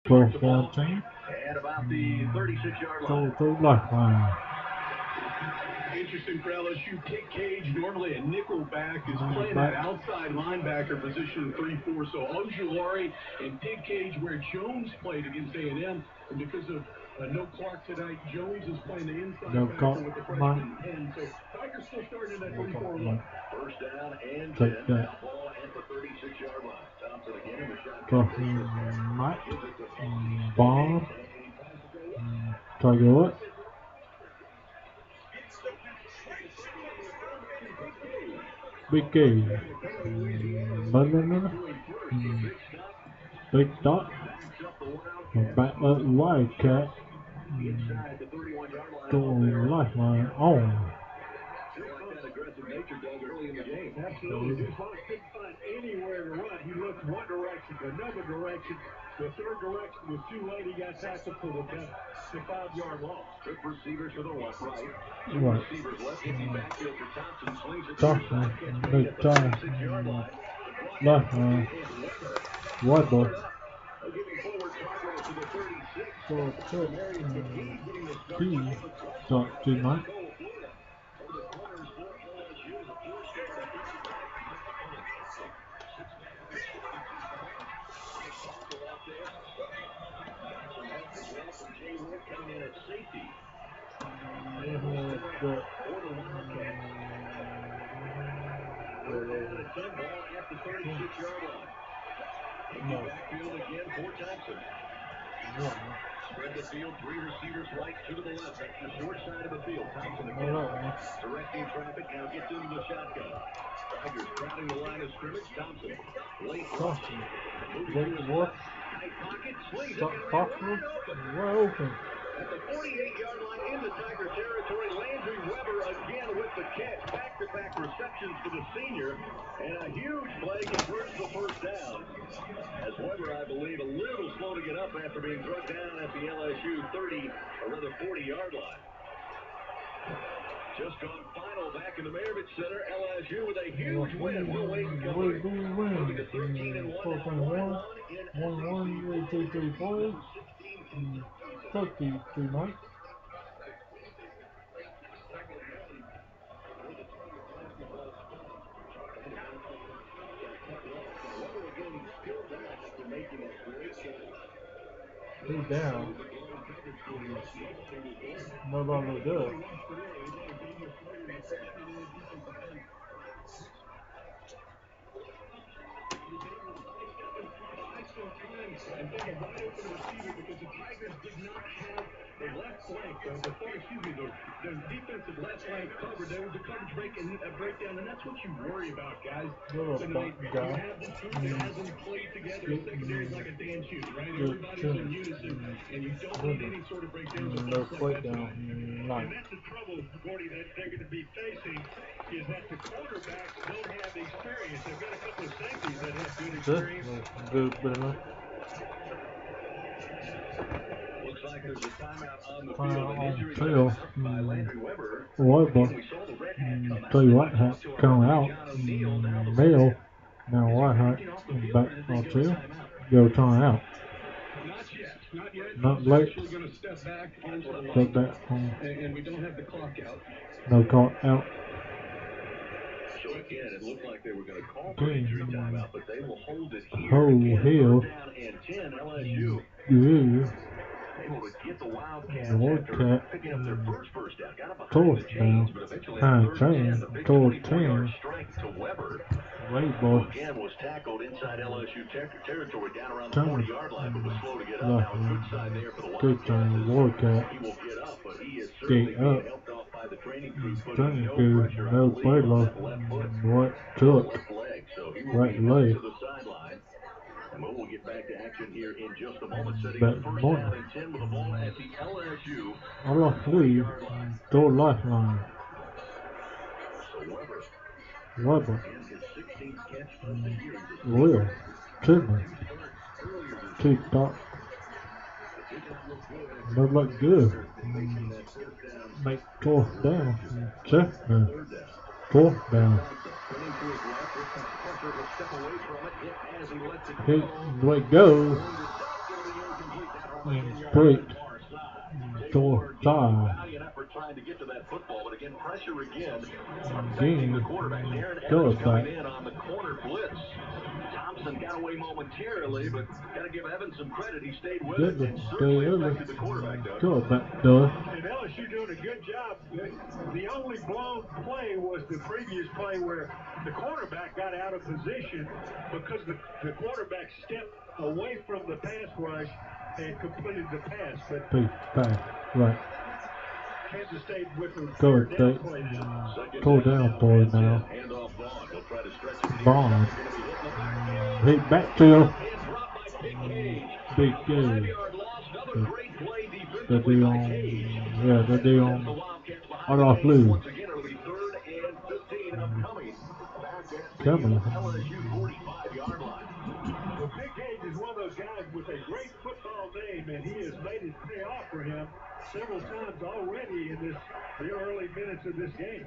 12 14. At about the 36-yard Go line. through lifeline. Interesting for LSU, Pick Cage, normally a nickel back, is playing that outside linebacker position 3-4. So Ojulari and Pick Cage, where Jones played against A&M, and because of no Clark tonight, Jones is playing the inside backer with the freshman 10. So Tigers still starting at 3-4 look. First down and 10. Now ball at the 36-yard line. Thompson again in the shotgun. Mike. Bob. Tell you what. Big game. Big dot. Back up Wildcat. Going lifeline on. Aggressive nature, Doug, early in the game. Absolutely. Dupont couldn't find anywhere to run. He looked one direction to another direction. The third direction was too late. He got tackled for the 5-yard loss. Good receivers to the left, right. Two receivers left. Empty backfield for Thompson. Swings it to the side. Catch made at the 36-yard line. Lifeline. Weber. Giving forward progress to the 36. Key. Dot tonight. Coming in at safety. Ball at the 36-yard line. Backfield again for Thompson. Spread the field, three receivers right, two to the left. That's the short side of the field. Thompson again. Directing traffic, now gets into the shotgun. Tigers crowding the line of scrimmage. Thompson. Late rush. Moving to his tight pocket. Slings it. Wide open. At the 48-yard line into Tiger territory, Landry Weber again with the catch. Back-to-back receptions for the senior. And a huge play converts the first down. As Weber, I believe, a little slow to get up after being drugged down at the LSU 40-yard line. Just gone final back in the Maravich Center. LSU with a huge win. We'll wait and cover it. Moving to 13-1 now. 1-1 in SEC. 33 Mike. He's down. No longer good. And then a wide open receiver because the Tigers did not have the left flank, the defensive left flank covered. There was a coverage breakdown, and that's what you worry about, guys. Tonight, you have this group that hasn't played together. Secondary is like a dance shoot, right? Everybody's in unison, and you don't need any sort of breakdowns or bumps like that tonight. And that's the trouble, Gordy, that they're going to be facing, is that the quarterbacks don't have the experience. They've got a couple of safeties that have good experience. Good. Looks like there's a timeout on the field. An injury by Landry Weber. Tell you what, hat coming out. Mail. Now white hat back on field. Go time out. Not yet. Not late. Going to step back. Step back. And we don't have the clock out. No clock out. So again, it looked like they were going to call for injury timeout, but they will hold it here. Hold down and 10 LSU. Yeah. Able to get the Wildcats after picking up their first down. Got about Fourth down. Toward 10. Strike to Weber. Who again was tackled inside LSU territory down around the 40-yard line, but was slow to get up. Now a good sign there for the Wildcats. He will get up, but he is certainly being helped off by the training crew. Putting no pressure on the left foot. Right leg. To the sideline. And we'll get back to action here in just a moment. Setting up first down and 10 with the ball at the LSU. I lost three. Throw lifeline. So Weber. and his 16th catch of the year. Will. Tidman. T-Top. Does look good. Make fourth down. Chestnut. Fourth down. Here we go. Straight. Short side. Valiant effort trying to get to that football, but again, pressure again. Again. The quarterback, Aaron Throw Evans it coming back. in on the corner blitz. Thompson got away momentarily, but got to give Evans some credit. He stayed with it and certainly affected the quarterback, Doug. Throw it back, Doug. And LSU doing a good job. The only blown play was the previous play where the quarterback got out of position because the quarterback stepped away from the pass rush and completed the pass. But Pass. Right. Kansas State with the Go, third down play. Go down, boy, now. Bond. Hit backfield. Big game. The D on. Yeah, the D on. I lost Lou. Coming. Well, Big Cage is one of those guys with a great football name, and he has made it pay off for him several times already in the early minutes of this game.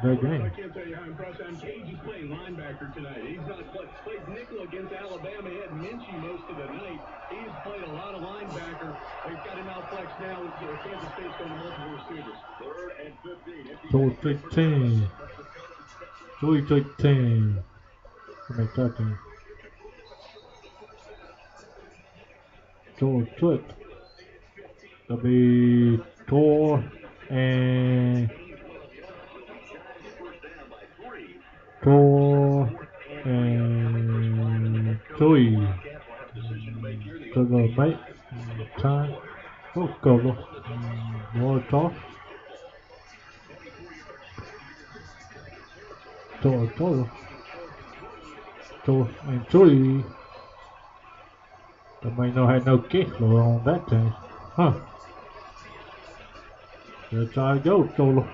Good game. I can't tell you how impressed I am. Cage is playing linebacker tonight. He's not played nickel against Alabama. He had Minchie most of the night. He's played a lot of linebacker. They've got him out flex now. Kansas State's going to multiple receivers. 3rd and 15. 4-16. 3-16. Make that thing. Short foot. That'll be 4 and 3. To the mate. Time. Oh, go. More toss. Toss. 2 and 3. They may not have no kicker on that thing. Huh. Let's try to go, Solo.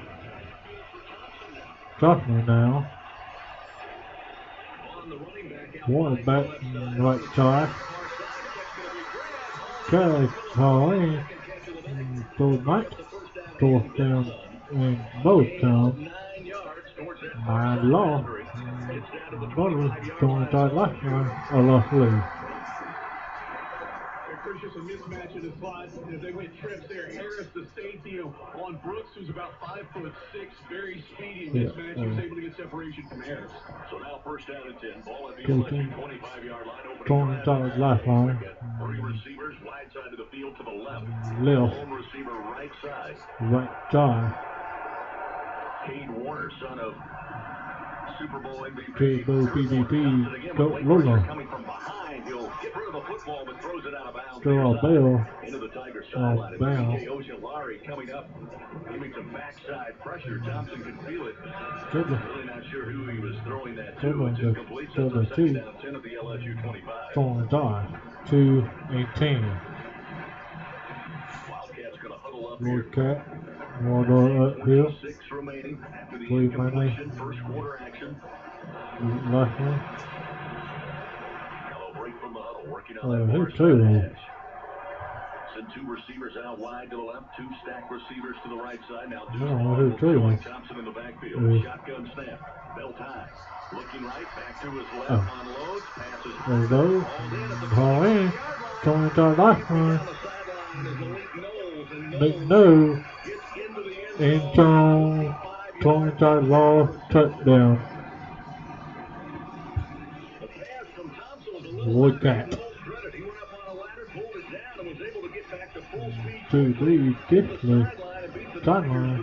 Trust me now. One back right side. Catch high. To Mike. Fourth down and both times. My law. Butler going to left line. Or left leg. There's just a mismatch in the slot as they went trips there. Harris, the safety on Brooks, who's about 5'6", very speedy in this match. He was able to get separation from Harris. So now 1st down and 10. Ball at the 25-yard line. Throwing inside left line. 3 receivers, wide side of the field to the left. Left. Home receiver, right side. Right side. Cade Warner, son of Super Bowl MVP. Super Bowl PvP. Go Lola. Coming from behind, he'll get rid of the football but throws it out of bounds. Throw a bell. Into the Tiger sideline. PK Ojulari coming up, giving some backside pressure. Thompson can feel it. Really not sure who he was throwing that to. It's incomplete. So the 2 down 10 of the LSU 25. Throwing die. 2 and 10. Wildcats gonna huddle up Wildcat. Water up here. 6 remaining after the 3 incompletion. First quarter action. Left one. Hello, break from the huddle. Working on that Here's 2. Send 2 receivers out wide to the left, 2 stack receivers to the right side. Now here's 2. Thompson in the backfield. Shotgun snap. Bell tie. Looking right, back to his left. Unloads, passes. There goes. Ball in. Going to the left one. Big no. End zone. 20-yard ball. Touchdown. WILDCATS. 2-3 Gifley. Sideline.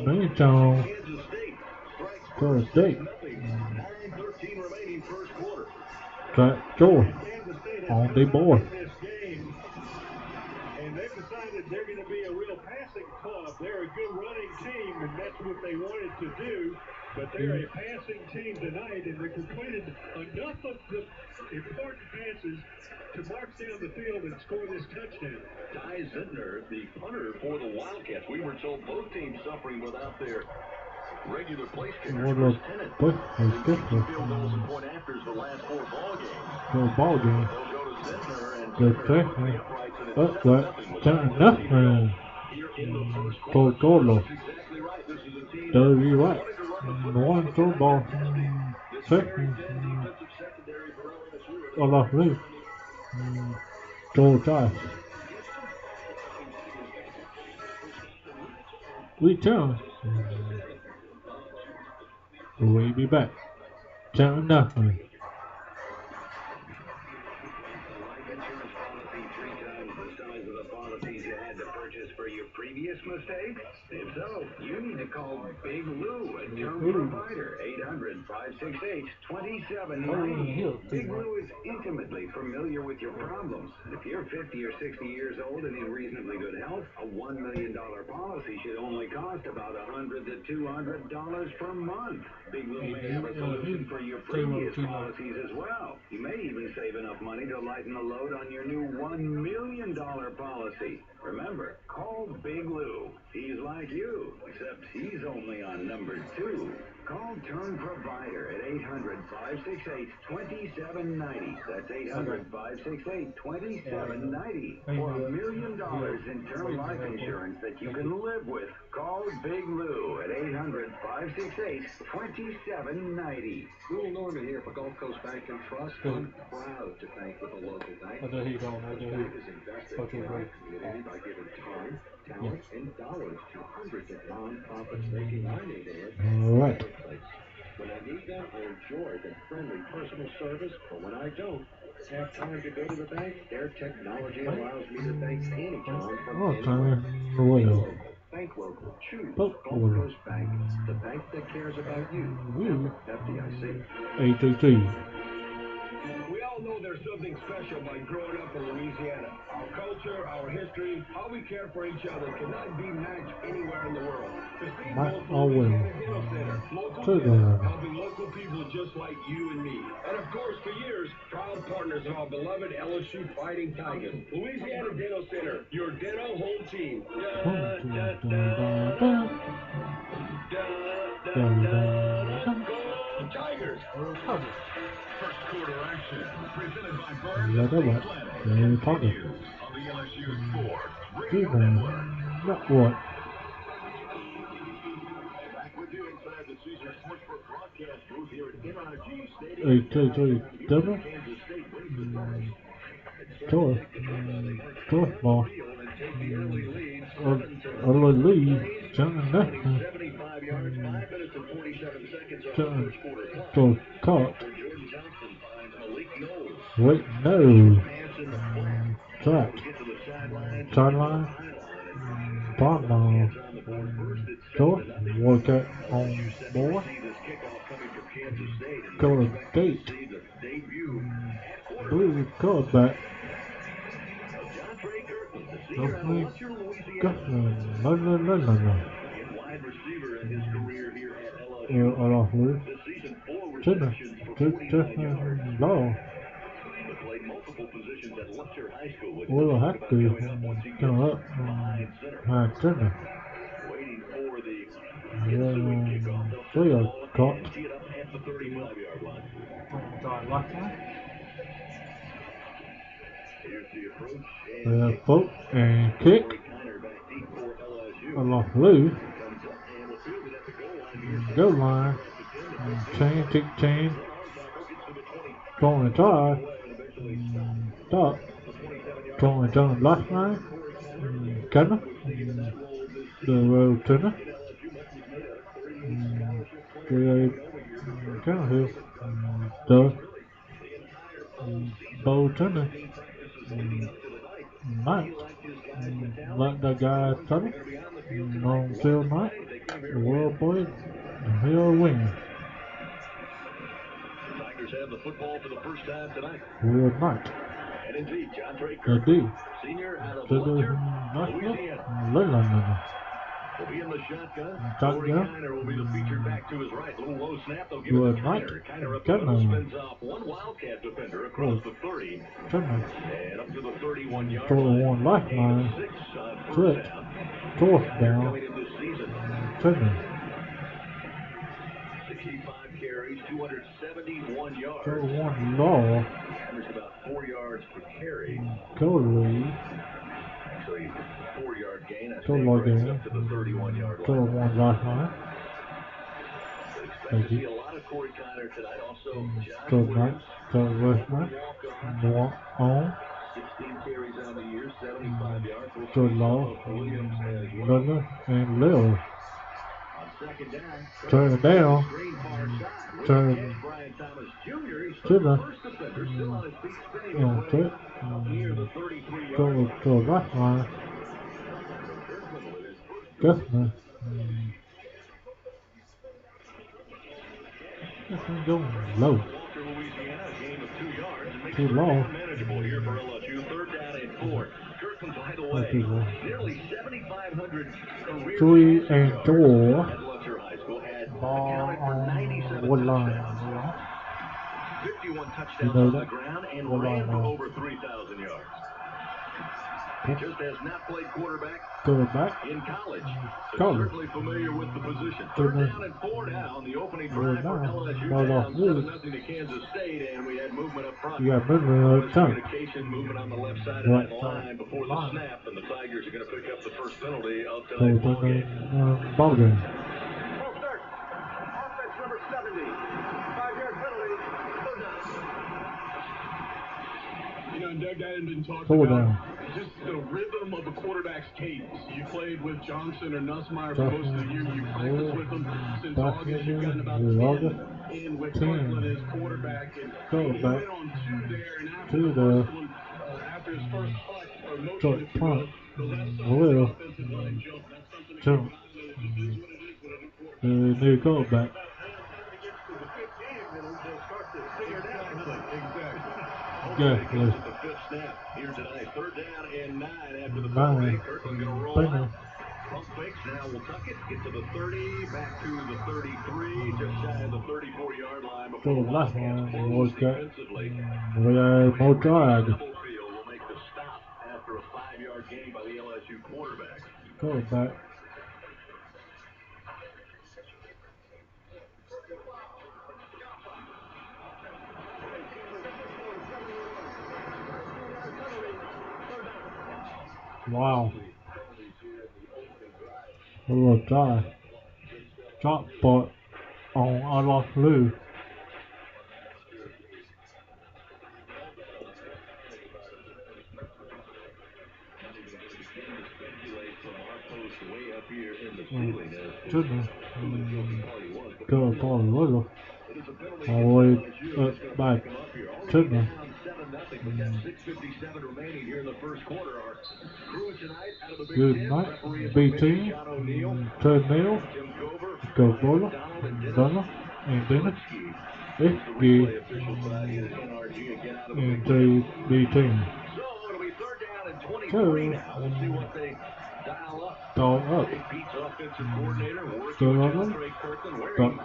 End zone. Third state. Track door. On the board. And they've decided they're going to be a real passing club. They're a good running team, and that's what they wanted to do. But they're a passing team tonight, and they completed enough of the important passes to march down the field and score this touchdown. Ty Zentner, the punter for the Wildcats. We were told both teams suffering without their regular place kickers. First tenant. Point after the last 4 ball games. Ball game. They'll go to Zentner and Good thing. Upright. Nothing. Told Gordo. Dirty right. 1 throw ball. Second. All off me. total. Return. We'll be back. Turn nothing. For your previous mistakes? If so, you need to call Big Lou, a term provider, 800-568-2790. Big Lou is intimately familiar with your problems. If you're 50 or 60 years old and in reasonably good health, a $1 million policy should only cost about $100 to $200 per month. Big Lou may have a solution for your previous policies as well. You may even save enough money to lighten the load on your new $1 million policy. Remember, call Big Lou. He's like you, except he's only on number 2. Call Term Provider at 800-568-2790. That's 800-568-2790. For $1 million in term life insurance that you can live with, call Big Lou at 800-568-2790. Lou Norman here for Gulf Coast Bank and Trust. I'm proud to bank with a local bank. Bank is invested in our community by giving time, talent, and dollars to hundreds of nonprofits making our neighborhood a better place. When I need them, I enjoy the friendly personal service, but when I don't have time to go to the bank, their technology allows me to bank anytime from anywhere. Bank local. Choose Gulf Coast Bank, the bank that cares about you. FDIC. ATT. We all know there's something special by growing up in Louisiana. Our culture, our history, how we care for each other cannot be matched anywhere in the world. The Not always. Dental Center, local dental, helping local people just like you and me. And of course, for years, proud partners of our beloved LSU Fighting Tigers. Louisiana Dental Center, your dental home team. Go Tigers! First quarter action, presented by Burns Let Estate it Planning, talk. continues on the LSU Sports Radio Network. Not what? Back with you inside the Caesars Sportsbook broadcast booth here at NRG Stadium. ATT double. Kansas State wins the toss. Toss ball. Early lead. Turn nothing. 75 yards, 5 minutes and 47 seconds on the Turn. first quarter clock. To caught. Jordan Johnson finds Malik Knowles. Wait, no. Track. Get to the sideline. Sideline. Ball ball. Toss. WILDCATS on board. Go to gate. Blue quarterback. No. Wide receiver in his career here at LSU. This season, 4 receptions for 49 yards. But played multiple positions at Lutcher High School. We'll have to come up high center. Waiting for the Kickoff. tee it up at the 35-yard line. Here's the approach. Foot and kick. Off loose. Goal line. Chain, kick chain. Going try. Stop. Going down last line. Gunner. The road turner. Gunner here. The bow turner. Knight. Let the guy tunnel. On field night. The world boy. He'll win. Tigers have the football for the first time tonight. World night. And indeed, John They Draker, do. senior out of To the Lutcher, national. Louisiana. Will be in the shotgun. Corey Shotgun. Kiner will be the featured back to his right. Little low snap. They'll give World it to night. Kiner. Kiner up the middle, spins off one Wildcat defender across the 30 Turner. and up to the 31-yard 41 lifeline. 6 on Flip. first down. Fourth Kiner down. coming in this season. Turner. 65 carries, 271 yards. 31 law. Averaged about 4 yards per carry. Goal lead. Actually, 4-yard gain. That's Goal brings line. up to the 31-yard line. 31 lifeline. Expect to see a lot of Corey Kiner tonight. Also, Josh Good night. Williams. Good listener. Walk on. 16 carries on the year, 75 yards. Good law. Liller and Lil. On second down, Turn it down. screen far side. With Turn the catch, Brian Thomas Jr. He's to the the first defender, still on his feet, spinning on his way tip. out near the 33-yard Go line. to the left line. Kirkland with his first Guthman. Going low. Walter, Louisiana, a gain of 2 yards. And makes Too third low. down manageable here for LSU. Third down and 4. Kirkland's right away. Too low. Nearly 7,500 career 3 passing and yards 4. at Lutzer High School. Had Ball accounted for on 97 one line. touchdowns. 51 touchdowns You know on that? the ground and One ran line for now. over 3,000 yards. He just has not played quarterback Go back. in college. But College. certainly familiar with the position. Third Third down and 4 now on the opening drive for now. LSU. Ball Down off 7-0 to Kansas State, and we had movement up front. You got movement up top. Communication movement on the left side Right of that side. line before the snap, and the Tigers are going to pick up the first penalty of So tonight's ball game. ball game. Full start. Offense number 70. 5-yard penalty. Third down. You know, Doug Dynan didn't talk Four about down. just the rhythm of a quarterback's cadence. You played with Johnson or Nussmeier for most of the year. You practiced with them since August. You've gotten about 10 in with Kirkland as quarterback. And he went on 2 there, and after the first one, after his first punt, or motion, if you will, the left side of the offensive line jumped. That's something that Jump. it is what it is with a new quarterback. New quarterback. Exactly. The fifth snap here tonight. Third down and 9 after the penalty. Kirkland going to roll out. Pump fakes. Now we'll tuck it. Get to the 30. Back to the 33. Just shy of the 34-yard line before the Wildcats close defensively. More drive. Double field will make the stop after a 5-yard gain by the LSU quarterback. Quarterback. Wow. A little drive. Drop ball on unlock blue. Go ball little. All the way up back. Chidman. 6:57 remaining here in the first quarter. Our crew tonight out of the Big Good Ten. night. BT. Turnail. Go Bowler. Dunner. And Dennis. FG. And BT. So it'll be third down and 23 now. We'll see what they dial up. Dial up. Big Pete's offensive coordinator Go working on. with Trey Kirkland wearing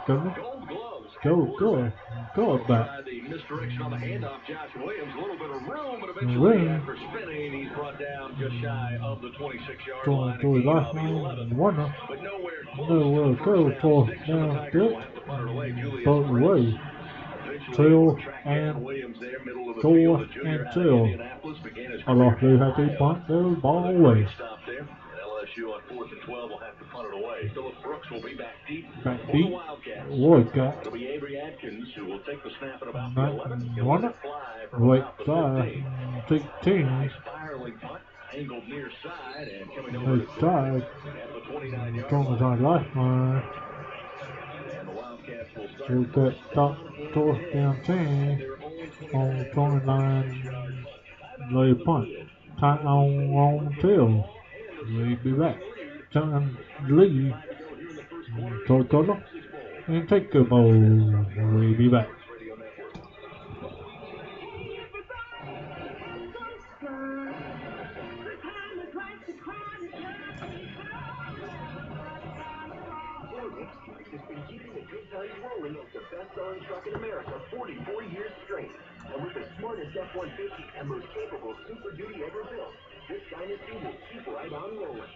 gold gloves. Go back. The misdirection on the handoff, Josh Williams, a little bit of room, but eventually after spinning, he's brought down just shy of the 26-yard line. Going to last line. Warner. But nowhere close. Nowhere to go for now. Good. Both away. Tail and 4 and 2. Allah, they have to punt the ball away. LSU on 4th and 12 will have to punt it away. Phillip Brooks will be back deep. Back for deep. the Wildcats. Wildcat. It'll be Avery Atkins who will take the snap at about Not the 11. He'll one. let it fly from Wait, about the 15. 16. Spiraling punt, angled near side, and coming over Next side. at the 29-yard Thomas on lifeline. And the Wildcats will start We've got top fourth down 10 on 29. Lay punt. Tight on tail. We'll be back. John Lee. Todd Cutler. And take the ball. We'll be back. has been keeping the good times rolling as the best-selling truck in America 44 years straight. And with the smartest F-150 and most capable Super Duty ever built, this dynasty will keep right on rolling.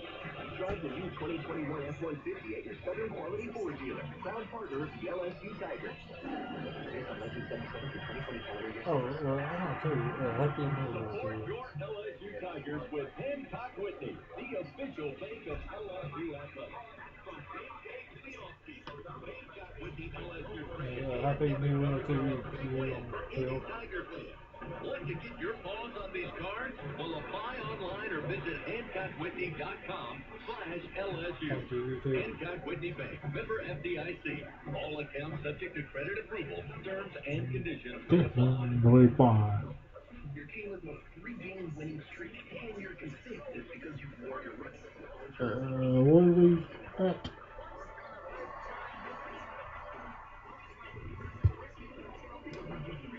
Drive the new 2021 F-150 at your Southern Quality Ford dealer, proud partner of the LSU Tigers. Based on 1977 to 2020 calendar year. I'll tell you, Support your LSU Tigers with Hancock Whitney, the official bank of LSU athletics. From game day to the off-season, Hancock Whitney LSU. Happy New Year to you. Tiger fan. Want to get your paws on these cards? Well, apply online or visit HancockWhitney.com/LSU. Hancock Whitney Bank, member FDIC. All accounts subject to credit approval. Terms and conditions may apply. Your team is on a 3-game winning streak, and you're consistent because you wore your right. What are we at?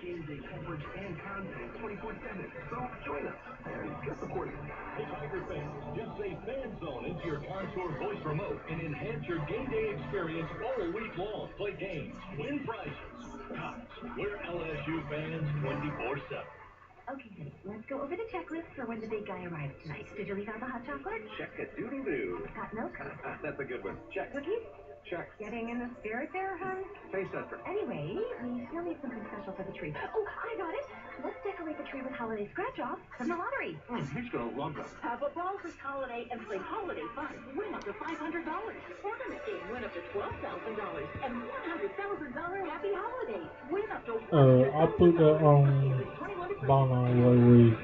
Game day coverage and content 24/7. So join us and get supported. Hey, Tiger fans, just say Fan Zone into your car store voice remote and enhance your game day experience all week long. Play games, win prizes. Cops, we're LSU fans 24/7. Okay, honey, let's go over the checklist for when the big guy arrives tonight. Did you leave out the hot chocolate? Check-a-doodle-doo. Got milk? That's a good one. Check. Cookies? Check. Getting in the spirit there, hon? Face tester. Anyway, we still need something special for the tree. Oh, I got it. Let's decorate the tree with holiday scratch-offs from the lottery. He's gonna love that. Have a ball this holiday and play Holiday Fun. Win up to $500. Ornament game, win up to $12,000. And $100,000 Happy Holidays. Win up to I'll put the ball on where we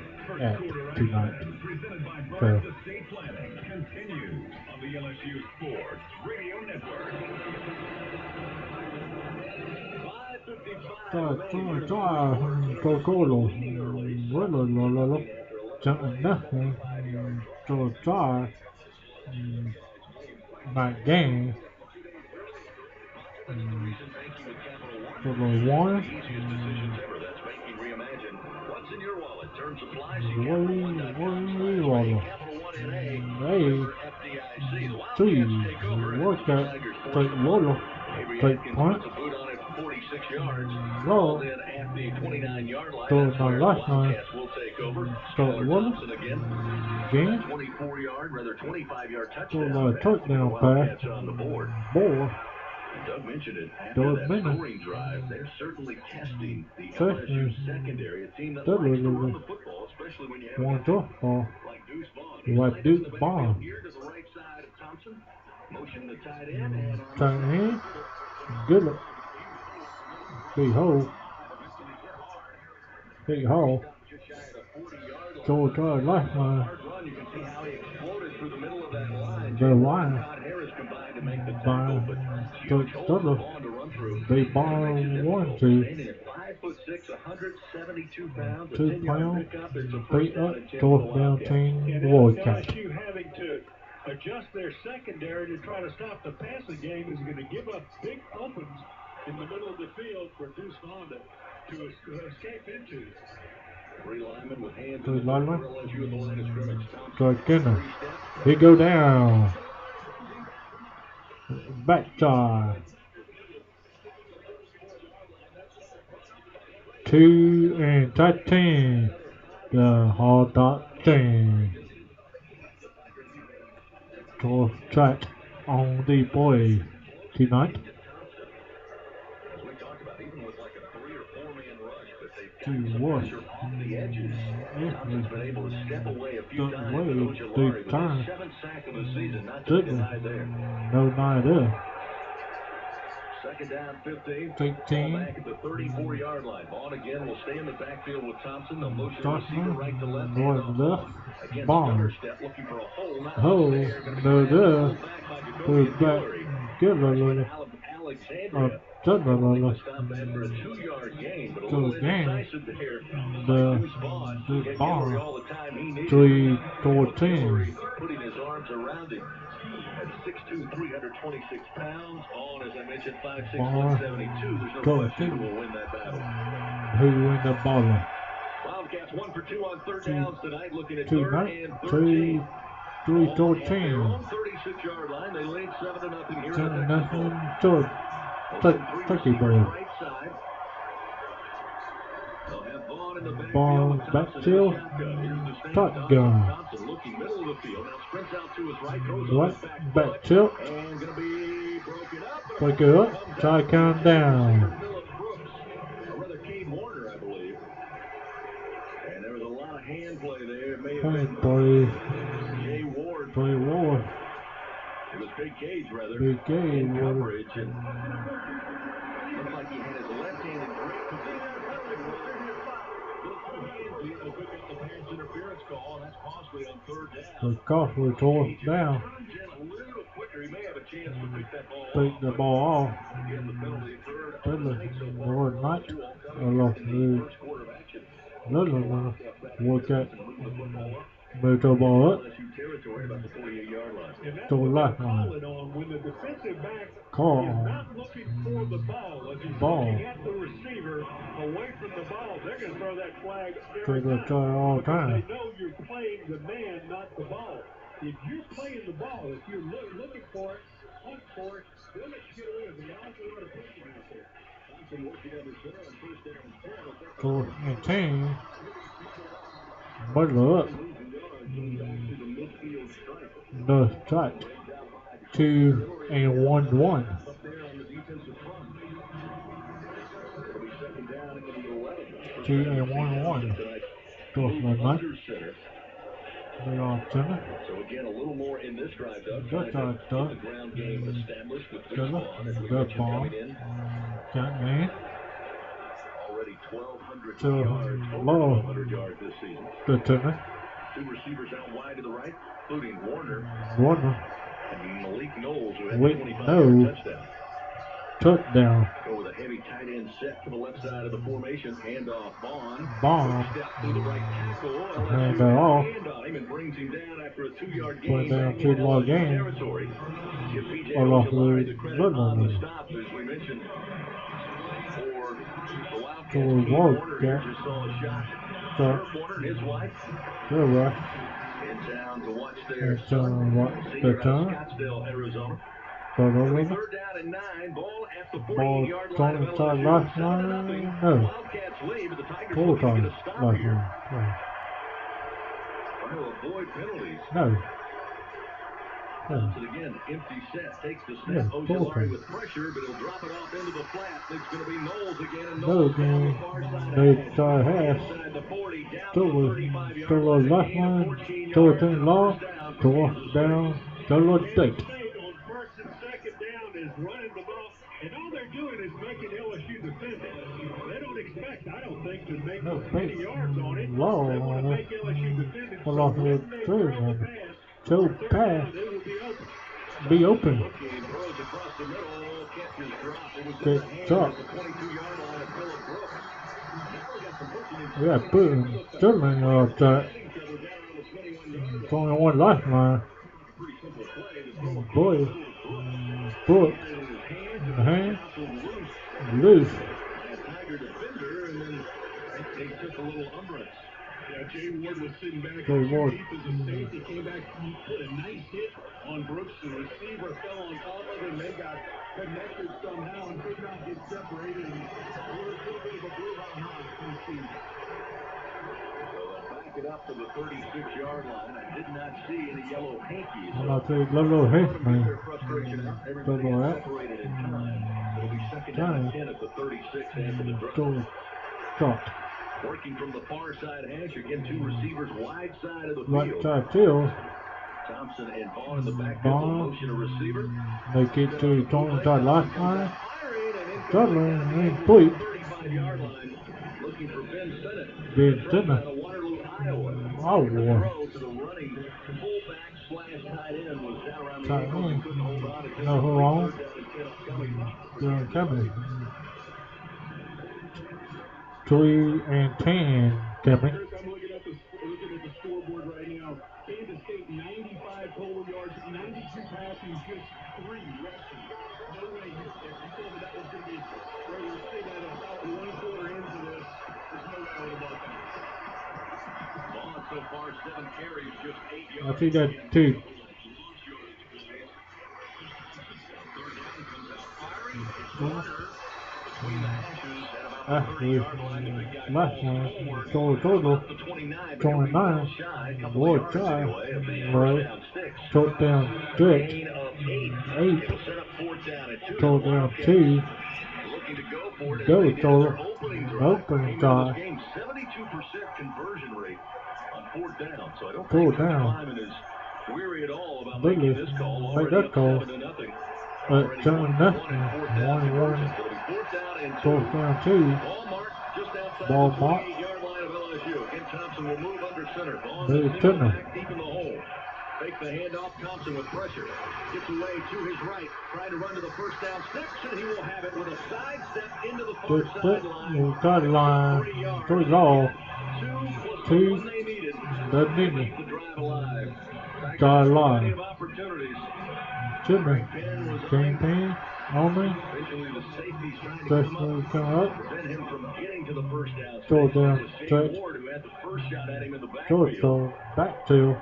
at tonight. Presented by Okay. Burns Estate Planning continues on the LSU Sports Radio Network. 5:55. Night game. For the one. What's in your wallet? Term supplies. Hey, two, work out, take Lola, take point, roll, throw my lifeline, start Lola, game, 24-yard, rather 25-yard throw touchdown. my touchdown pass, ball, Doug mentioned it after Doug that mentioned scoring drive. They're certainly testing the Testing. LSU secondary, a team that Doug likes to was run the football, especially when you have one a tough ball, like Deuce Vaughn. like Deuce Vaughn, Here to the right side of Thompson. Motion the tight end and tight end, good look, big hole, throw to our lifeline, hard run. You can see how he exploded through the middle of that line. the line, Todd Harris combined to make the by tackle, but huge hole for Stutter, Vaughn to run through. they ball one, two, Standing at 5'6", 172 pounds, a 2 10-yard pounds, pickup. It's a beat first down up, and 10 fourth for the down Wildcats. team, And WILDCATS. LSU having to adjust their secondary to try to stop the passing game is going to give up big opens in the middle of the field for Deuce Vaughn to escape into. Three linemen with hands Three in the linemen. dirt for LSU at the line of scrimmage. So again, Three steps. he go down. Back side. 2 and 13. The hard dot thing. 12 track on the boy tonight. As we talked about, even with like a 3 or 4-man rush, but they've got To some what? pressure off the edges. Thompson's been able to step away a few Step times. away, But Ojulari with time. his 7th sack of the season, not to be Didn't. denied there. No night there. Second down, 15. 15. Ball back at the 34-yard line. Vaughn again will stay in the backfield with Thompson. They'll motion the receiver right to left. Right to left. Again, Ball. stutter step looking for a hole. Not Hole. there. Gonna be No there. pulled back by Jacoby Put it back. Hillary. Give a Freshman little. Alexandria. Stop Able to stop that for a 2-yard gain, but a little indecisive there by Deuce Vaughn. Deuce Gave Vaughn. Hillary all the time he needed. 3-14. Putting his arms around him. At 6'2", 326 pounds. Vaughn, as I mentioned, 5'6", 172. There's no question who will win that battle. Who win the ball? Wildcats 1 for 2 on third downs tonight, looking at Tonight, third and 13. 3-14. 36-yard line. They lead 7-0 here. 7-0 to Turkey Bowl. Right side. They'll have Vaughn in the Ball backfield. backfield. Shotgun. Thompson looking middle of the field. Now sprints out to his right. Throws Right, on his back tilt. And going to be broken up. Break it up. Try to count down. Phillip Brooks. Or rather, Cade Warner, I believe. And there was a lot of hand play there. It may have been Jay Ward. Play Ward. It was Big Cage, rather. Big Cage, in Ward. coverage. And looked like he had his left hand in great position. The Costly tore it down. Picked the ball off. Lord Knight. I lost the WILDCATS. Moved the ball up. To the left line. When the defensive back Call is on not looking for the ball, if he's ball looking at the receiver away from the ball, they're going to throw that flag to every the try all because time. they know you're playing the man, not the ball. If you're playing the ball, if you're looking for it, hunt for it, they'll let you get away with it. There's an awful lot of pressure out there. Fourth and 10. Butler up. No strike. 2-1-1. 2-1-1. Fourth and 9. They are center. So again, a little more in this drive, Doug. That's our Get stuff. the ground game established with Good Vaughn, as we good mentioned, ball. coming in. Got man. Already 1,200 So yards, over low. 1,200 yards this season. The center. Two receivers out wide to the right, including Warner Warner. and Malik Knowles, who had the Wait, 25-yard no. touchdown. Touchdown. Go with a heavy tight end set to the left side of the formation. Handoff Vaughn. Bomb. Step through the right tackle. Hand that off. Hand on him and brings him down after a 2-yard Put gain. down Back 2 in yard LSU gain. territory. Give P.J. Or off Ojolari the the credit good on the one. stop, as we mentioned. For the Wildcats, So Warner Wildcat. just saw a shot. So, Warner and his wife good rush. in town to watch their And so, son, what senior the out of time? Scottsdale, Arizona. So, It'll be over. third down and 9. Ball at the Ball 48-yard line of inside LSU. last 7-0. line. No. Wildcats lead, but the Tigers Full looking to time. get a stop Last here. line. Trying to avoid penalties. No. So again, empty set, takes the snap. Yeah, full Ojolari time. with pressure, but he'll drop it off into the flat. It's going to be Knowles again, and No Knowles down game. the far side They hash. try half. Inside the 40, down To to the the 35-yard line. left Gain of line. 14 To yards the and a law. first down for To Kansas City. down. To the date. State on first and second down is running the ball, and all they're doing is making LSU defend it. They don't expect, I don't think, to make No, many yards on it. low They want on to it. make LSU defend it. So Well, off when the they third throw one. the pass, So third pass. down, they will be open. Be open. Looking, throws across the middle, catches drop. It was in Good the hands job. at the 22-yard line of Phillip Brooks. Now we got some pushing and Yeah, putting Sterling off that. It's only one lifeline. Boy, Brooks, in the hand, loose. Tiger defender, and then they took a little umbrage. Yeah, Jay Ward was sitting back Jay Ward. deep as a safety, came back, he put a nice hit on Brooks. The receiver fell on top of him. They got connected somehow and could not get separated. And it was a little bit of a brouhaha in the season. So they'll back it up to the 36-yard line. I did not see any yellow hankies. I'm not saying little hit, man. Their frustration out. Everybody Double got that. separated in time. It'll be second down and 10 at the 36 after the drop. Go, stop. Working from the far side hash, again, two receivers wide side of the Right field. side field. Thompson and Vaughn in the backfield, Vaughn. motion a receiver. They get to the Tony side lifeline. Struggling, incomplete. 35-yard line, looking for Ben Sennett. Ben Out Sennett. of Waterloo, Iowa. Oh, The boy. throw to the running fullback slash tight end was down around the Tight ankles and end. couldn't hold on. It's No, hold on. third down and 10 upcoming. They're coming. 3 and 10 coming. Chris, I'm looking at the scoreboard right now. Kansas State 95 total yards, 92 passing, just 3 rushing. No way you told me that was going to be where we're sitting at about 1 quarter into this. There's no doubt about that. Vaughn so far 7 carries, just 8 I yards. see that too. Actually, last one, total, 29, boy, try, right, took down 6, 8, took down 2, go total, opening tie, 72% conversion rate on 4th down. So I don't Fourth think Coach down. Kleiman is weary at all about Big making is- this call. make Already that up call. 7-0. but Already turn 1-1 nothing, and 4th down 1-1, conversion. So it'll be 4th down and 2. fourth down 2, Ball mark just outside Ball the mark. 28-yard line of Thompson will move under center. Vaughn Very will single tender. back deep in the hole. Fake the handoff. Thompson with pressure. Gets away to his right. Trying to run to the first down. Steps, and he will have it with a side step into the far Just sideline. sideline. 3 yards. 3 law. 2 plus the 2. one they needed That to nigga. keep the drive alive. Tigers Drive had alive. plenty of opportunities. Jimmy. Penn was Kingpin. On me. eventually the safeties trying to Definitely come up. prevent him from getting to the first down. Throw It down. was Shane Stretch. Ward who had the first shot at him in the Short backfield. throw. Back to.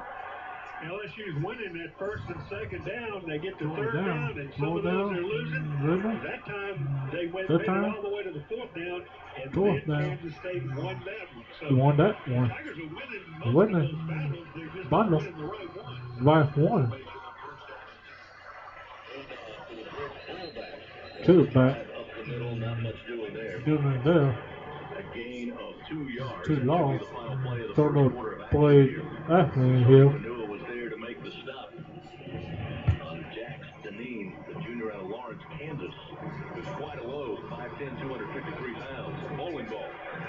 LSU's winning that first and second down. They get to Throw third down. down, and some Throw of those down. are losing. Really? That time they made That it time? all the way to the fourth down, and Fourth then down. Kansas State won that one. So You won that one. Tigers are winning most Winning. of those battles. They're just not Bundle. winning the right one. Right one. Fullback. Two back. Up the middle, not much doing there. Doing there. A gain of 2 yards. Two That law. should be the final play of the So first the quarter of action play here. after here. Manua was there to make the stop. Jack Deneen, the junior out of Lawrence, Kansas, who's quite a low, 5'10", 253 pounds. Bowling ball.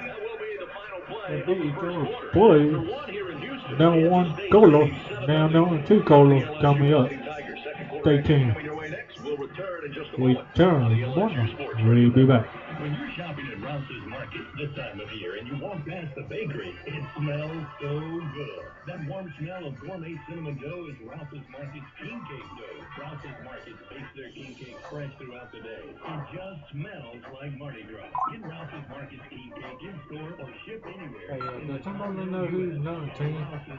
That will be the final play of the first quarter. Play. After one here in Houston, Now Kansas one State goaler. leads 7-0. Now down 2 goalers coming up. Tigers, second quarter Stay action tuned. coming your way next. We'll return in just a We moment. turn. on the LSU Sports We'll be back. When you're shopping at Rouse's Market this time of year and you walk past the bakery, it smells so good. That warm smell of gourmet cinnamon dough is Rouse's Market's king cake dough. Rouse's Market bakes their king cake fresh throughout the day. It just smells like Mardi Gras. Get Rouse's Market's king cake in store or ship anywhere. Hey, does somebody know who's number 10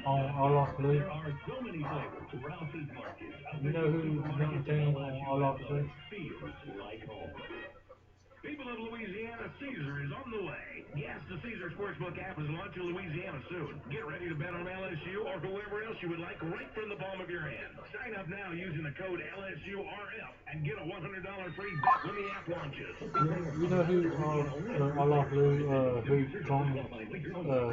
on All Off Blue? There are so many flavors. Rouse's Market. You know who's number 10 on All Off Blue? Feels like home. People of Louisiana, Caesar is on the way. Yes, the Caesar Sportsbook app is launched in Louisiana soon. Get ready to bet on LSU or whoever else you would like right from the palm of your hand. Sign up now using the code LSURF and get a $100 free bet when the app launches. You know who All Off Blue, who's on,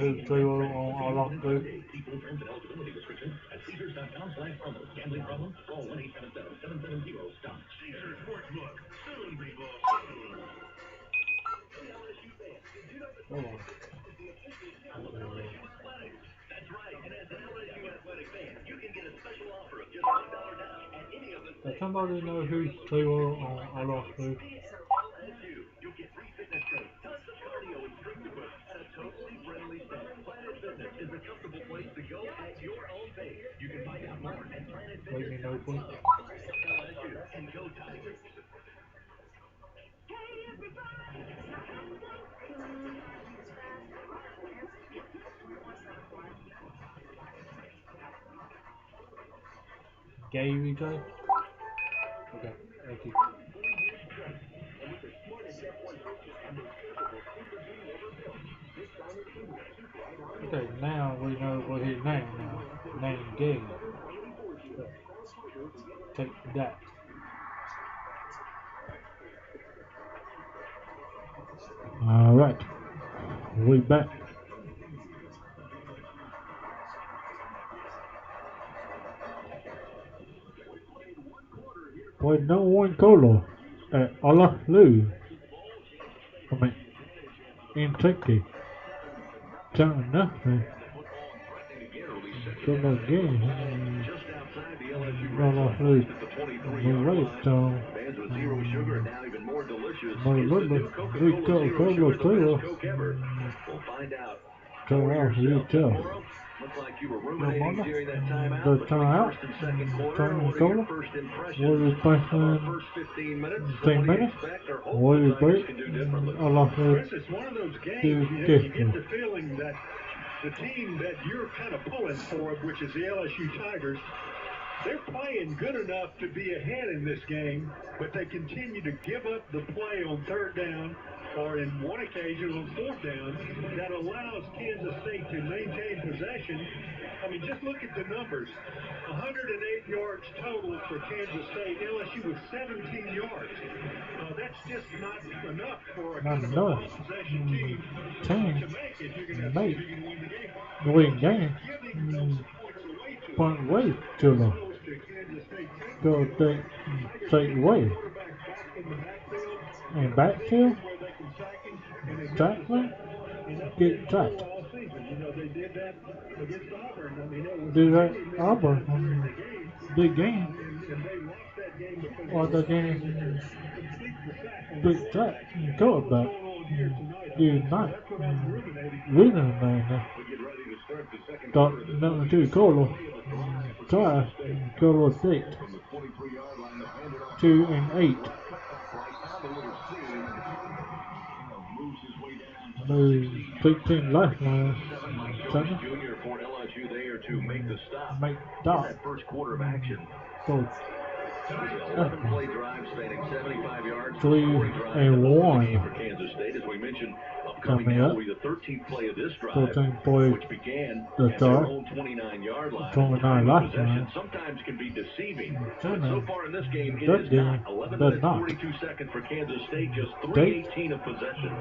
who's trio on All Off Blue? See full terms and eligibility restrictions at Caesars.com/promos. Gambling problem? Call 1-877-770-STOP. Caesar Sportsbook, soon, people, soon. Hold on. That's right, and as an LSU athletic fan, you can get a special offer of just $1 down at any of the Does somebody know who's trio on All Off Blue? LSU. You'll get free fitness training, tons of cardio and strength equipment, and a totally friendly staff. Planet Fitness is a comfortable place to go at your own pace. You can find out more at Planet Let me know, please. LSU and go Tigers. Gave each other? Okay, thank you. Okay, now we know what his name now. Name Gabe. Take that. Alright. We back. Played no one color at Allah Lou. I mean, in Turkey. Turn nothing. Good again. Just outside the LSU Allah Lou. at the 23-yard The line. right tone. Fans with zero sugar and now even more delicious My is the little, new Coca-Cola we Zero Sugar, the Coca-Cola. best Coke ever. We'll find out. Go For off, you yourself, tell. Moro, looks like you were ruminating mama. during that timeout. The between timeout. first and second quarter. Turn What are cola. your first impressions What is of our thinking? first 15 minutes? 10 What do you minutes? expect or hope What the is Tigers break? can do differently? Allah Lou. Chris, it's one of those games Do you get different. the feeling that the team that you're kind of pulling for, which is the LSU Tigers, they're playing good enough to be ahead in this game, but they continue to give up the play on third down or in one occasion on fourth down that allows Kansas State to maintain possession. I mean, just look at the numbers. 108 yards total for Kansas State. LSU with 17 yards. That's just not enough for a Not kind of a enough. long-possession team Team. to make if you're going to Make. win the game. Win game. Giving those points away to Point way to them. opposed to Kansas State. Go take away. Quarterback back in the backfield. And backfield. Where they can sack him and they Tackling. Get tracked. all season. You know, they did against Auburn. I mean, it was Did that many Auburn times during the game. big game? And they lost that game because Or the they game were able to complete the sack on the big track quarterback. That's what's quarterback? going on here tonight. I Did think. not That's what I'm ruminating. winning man. We get ready to start the second Got quarter. This number will be 2 the Colo. play of the drive for Try Kansas State. Colo State. From the 23-yard line, they'll hand it off 2 and 8. right on the little seam. Moves his way down to Move 16 left line. Center. Junior for LSU there to make the stop. Make In stop. that first quarter of action. So 11-play drive spanning 75 yards. 3 and 1. For Kansas State, as we mentioned, upcoming Coming now up. will be the 13th play of this drive, 13 boys. which began The at their start. own 29-yard line. 29 Time of left possession line. sometimes can be deceiving. Turn But so on. far in this game, it That is game not. 11 does minutes, not. 42 seconds for Kansas State, just State. 3:18 of possession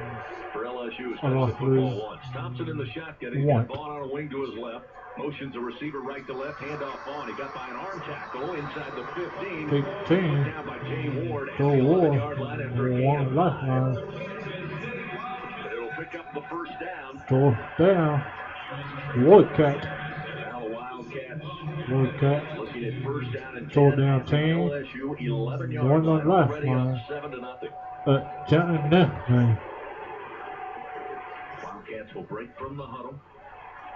for LSU. As LSU. football one. Stops it in the shotgun. He's One. got Vaughn on a wing to his left. Motions a receiver right to left. Handoff Vaughn. He got by an arm tackle inside the 15. 15. Down by Jay Ward. Go Ward. 11-yard line after a gain 1 of left 5. line. It'll pick up the first down. Fourth down. WILDCATS. Now the Wildcats WILDCATS. looking at first down and 10. Fourth down 10. LSU 11-yard 1 on line. left Already up line. 7-0. Chatting left line. Wildcats will break from the huddle.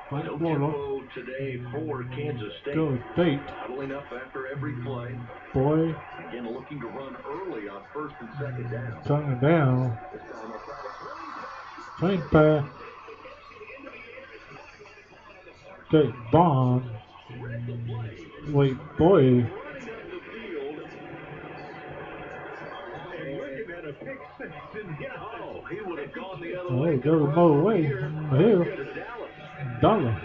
Right No corner. tempo today for Kansas State. Go State. Huddling up after every play. Boy. Again, looking to run early on first and second down. Turning down. This time they'll try to Train pass. Take Bond. Wait, boy. Oh, he would have gone the other Oh, way. go the more way. Here. Dollar.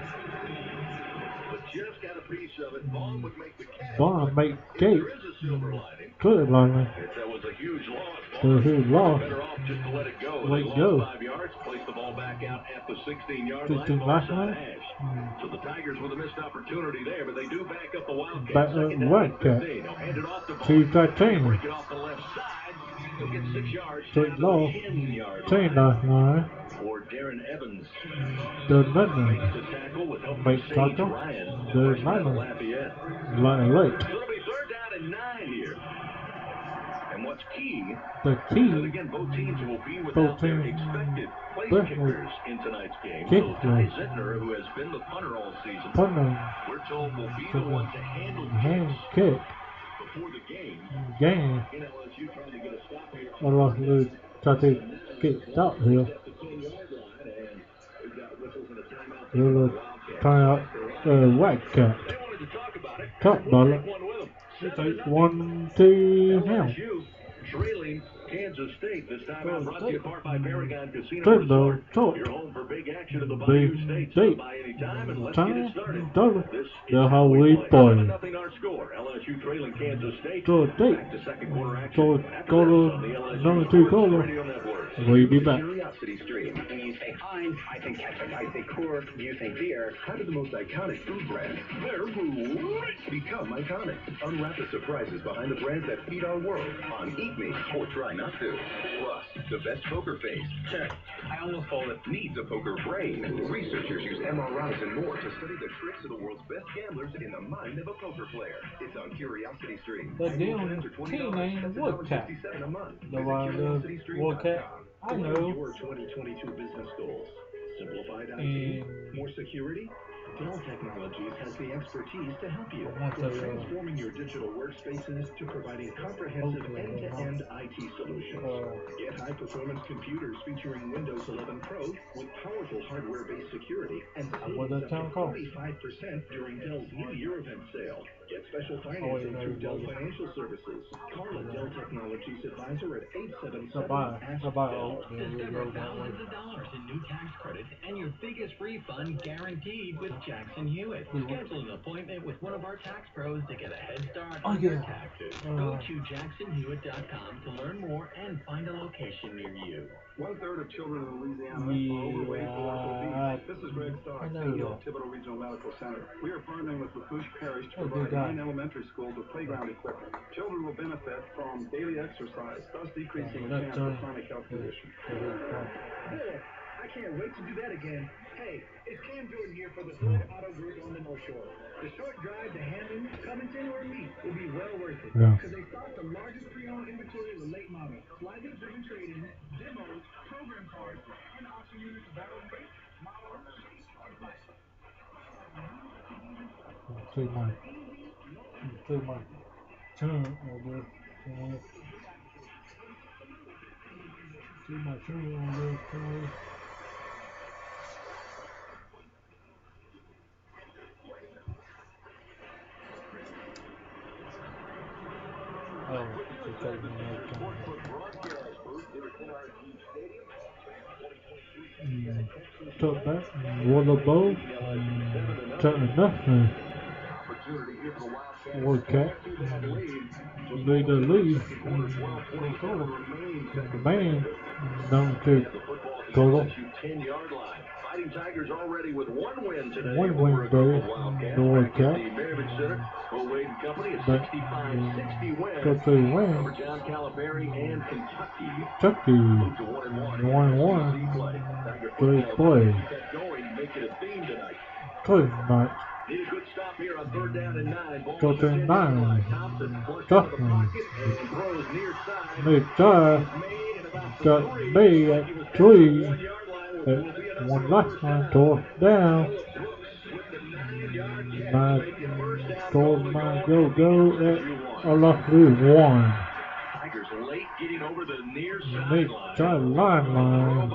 But just got a piece of it. Vaughn would make the catch. Bond make If cake. there is a silver lining. Clear lining. If that was a huge loss, So who's lost? better off just to let it go. Let They it go. lost 5 yards, placed the ball back out at the 16-yard line. 16 last Onside line? hash. So the Tigers with a missed opportunity there, but they do back up the Wildcats. Back up Second down Wildcat. 15. They'll hand it off to Vaughn. 213. Break it off the left side. He'll get 6 yards. Take down to low. the 10-yard 10 line. last line. For Darren Evans. The nothing. Makes the tackle with help Make from Sage tackle. Ryan. The Freshman out of nothing. Lafayette. Line late. So it'll be third down and 9 here. And what's key, The that key. again, both teams will be without their teams. expected place Both kickers in tonight's game. Kickers. So Ty Zentner, who has been the punter all season, Punter. we're told will be the one to handle Hand kicks kick. before the game. Game. In LSU trying to get a stop here. I lost the try to get stopped here. At the 10-yard line, and we've got whistles and a timeout. Little turn out Wildcat. They wanted to talk about it. Top We'll dollar. take one with them. Take 1 to him. LSU trailing Kansas State. This time out brought to you in part by Paragon Casino Third Resort. down. Your home for big action in the Big Bayou State. State. Stop by any time and let's get it started. Dollar. This The is how we play. Nothing our score. LSU trailing Kansas State. So State. Back to second quarter action. So After go this to on the LSU number 2 Sports caller. Radio Network. We'll be back. Curiosity Stream. When you say Heinz, I think ketchup. I say Coors, you think beer. How do the most iconic food brands? They're great. Become iconic. Unwrap the surprises behind the brands that feed our world on Eat Me or Try Not To. Plus, the best poker face. Check. I almost called it needs a poker brain. Researchers use MRIs and more to study the tricks of the world's best gamblers in the mind of a poker player. It's on Curiosity Stream. The Annual damn plans are $20. team name That's WILDCATS. $1.67 a month. The Visit CuriosityStream.com. WILDCATS. I know. Your 2022 business goals. Simplified IT. And More security. Dell Technologies has the expertise to help you. want From to, transforming your digital workspaces to providing comprehensive okay, end-to-end IT solutions. Get high-performance computers featuring Windows 11 Pro with powerful hardware-based security and what savings that up town to called? 45% during Dell's New Year event sale. Get special financing through Dell Financial Services. Call a Dell Technologies advisor at 877 Bye-bye. Discover thousands of dollars in new tax credits and your biggest refund guaranteed with Jackson Hewitt. Schedule an appointment with one of our tax pros to get a head start on your taxes. Go to jacksonhewitt.com to learn more and find a location near you. 1/3 of children in Louisiana are overweight or obese. This is Greg Stark, CEO of Thibodeau Regional Medical Center. We are partnering with Lafourche Parish to provide 9 elementary schools with playground equipment. Children will benefit from daily exercise, thus decreasing the chance of chronic health conditions. I can't wait to do that again. Hey, it's Cam Jordan here for the Hood Auto Group on the North Shore. The short drive to Hammond, Covington, or Meade will be well worth it. Because they stock the largest pre-owned inventory of the late model. Slightly driven trade-in, demos, program cards, and auction units available in model, shape, and price. Take my turn over. Take my turn over. Oh, it's taking my turn. Took that, water bowl, turn nothing. WILDCATS, lead the lead. Man, down to total. 10-yard line. Fighting Tigers already with one win today. One win today, the WILDCATS. But got to win. Kentucky, 1-1. Great play. Good night. Go to 9. Toughness. Mid time. Got me at 3. At 1 last one. Tore down. My go at a lucky 1. Mid time line.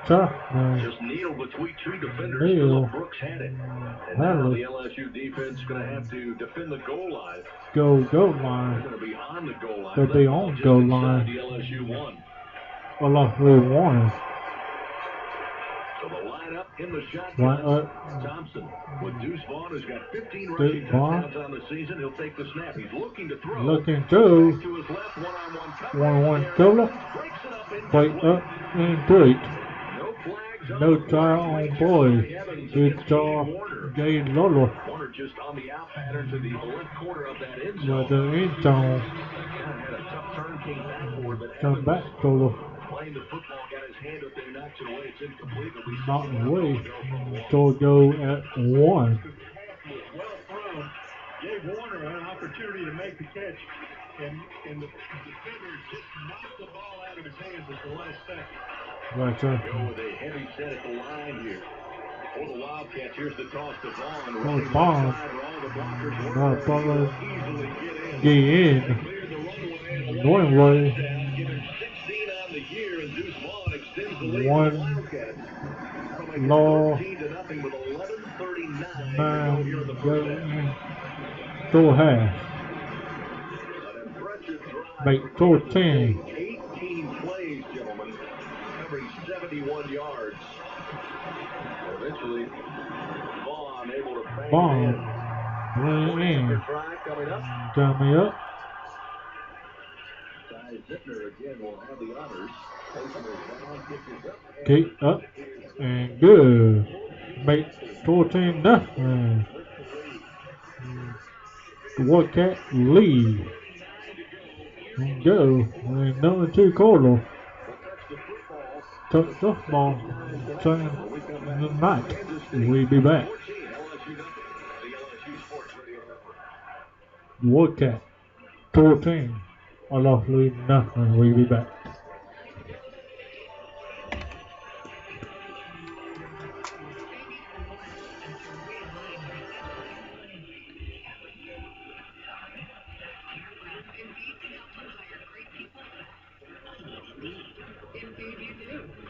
Toughness. Just needled between two defenders. Neil. Brooks had it. And now the LSU defense is going to have to defend the goal line. Go line. They're going to be on the goal line. They'll be on goal line. The LSU 1. A lucky 1. So the lineup in the shotgun. Thompson with Deuce Vaughn, who's got 15 rushing touchdowns on the season. He'll take the snap. He's looking to throw. Looking to. To his left, one-on-one 1-1 cover. Break up and break. No tie on boy. Good job, Gay Lolo. Warner just on the out pattern to the left corner of that end zone. With the end zone. Had a tough turn, came backward, but come back, Lolo. Playing the football, got his hand up there, knocks it away. It's incomplete. Knocked away. So go at 1. Well thrown. Gave Warner an opportunity to make the catch. And the defender just knocked the ball out of his hands at the last second. Right, sir. Go with a heavy set at the line here. For the Wildcats, here's the toss to Vaughn. Vaughn. Get in. One way. 1 law. 9 go half. Make 14. 18 plays, gentlemen, covering 71 yards. Eventually, Vaughn able to bang Vaughn. it in. Dummy up. Ty Zittner again will have the honors. Keep up and good. Make 14 nothing. The WILDCATS lead. And go. And number 2 quarter. Touch the ball. Turn the night. We'll be back. WILDCATS 14. I lost lead nothing. We'll be back.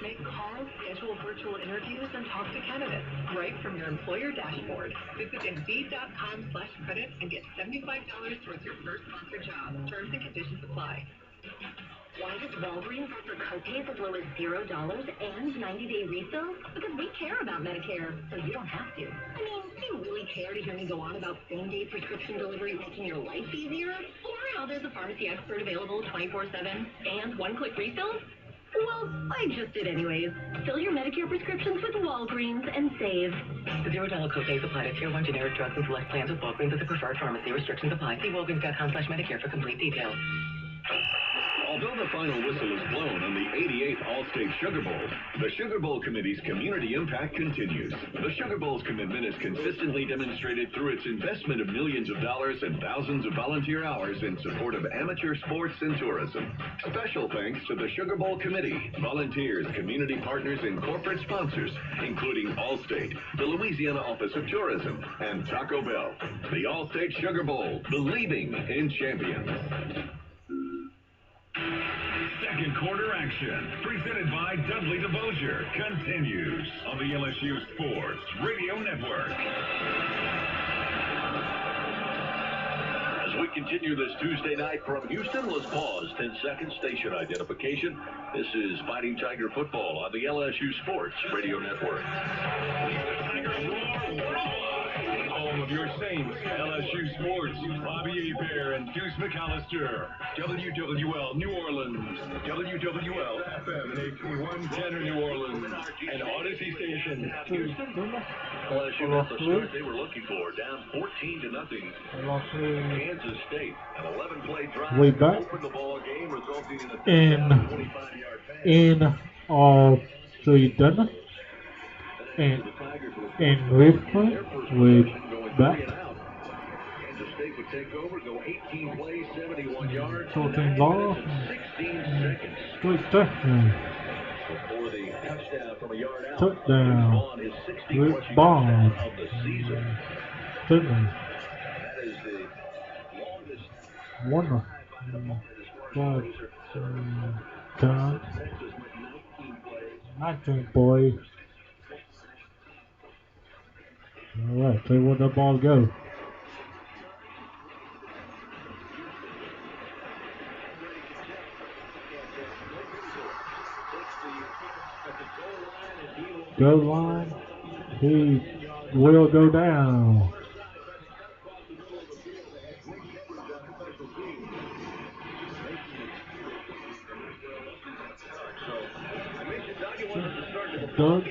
Make calls, schedule virtual interviews, and talk to candidates right from your employer dashboard. Visit Indeed.com/credit and get $75 towards your first sponsored job. Terms and conditions apply. Why does Walgreens offer copays as low as $0 and 90-day refills? Because we care about Medicare, so you don't have to. I mean, do you really care to hear me go on about same-day prescription delivery making your life easier? Or how there's a pharmacy expert available 24/7 and one-click refills? Well, I just did anyways. Fill your Medicare prescriptions with Walgreens and save. $0 copays apply to Tier 1 generic drugs and select plans with Walgreens as a preferred pharmacy. Restrictions apply. See Walgreens.com/Medicare for complete details. Although the final whistle is blown on the 88th All-State Sugar Bowl, the Sugar Bowl Committee's community impact continues. The Sugar Bowl's commitment is consistently demonstrated through its investment of millions of dollars and thousands of volunteer hours in support of amateur sports and tourism. Special thanks to the Sugar Bowl Committee, volunteers, community partners, and corporate sponsors, including Allstate, the Louisiana Office of Tourism, and Taco Bell. The All-State Sugar Bowl, believing in champions. Second quarter action, presented by Dudley DeBosier, continues on the LSU Sports Radio Network. As we continue this Tuesday night from Houston, let's pause 10 seconds, station identification. This is Fighting Tiger football on the LSU Sports Radio Network. Home of your Saints, LSU Sports, Bobby Hebert and Deuce McAllister. WWL New Orleans, WWL FM and HD1 Tanner New Orleans, and Odyssey Station, Houston. LSU got the start they were looking for, down 14-0. Kansas State, an 11-play drive way back opened the ball game, resulting in a 25-yard pass. in Sweden and Richmond with back. Kansas State would take over, go 18 plays, 71 yards, 14 ball, 16 seconds. straight touchdown. Before the touchdown from a yard out, Touchdown. his 60th Rick rushing Bond. touchdown of the season. Touchdown. That is the longest One. Time. 19 boys. Alright, see where the ball goes. Goal line. He will go down. Doug.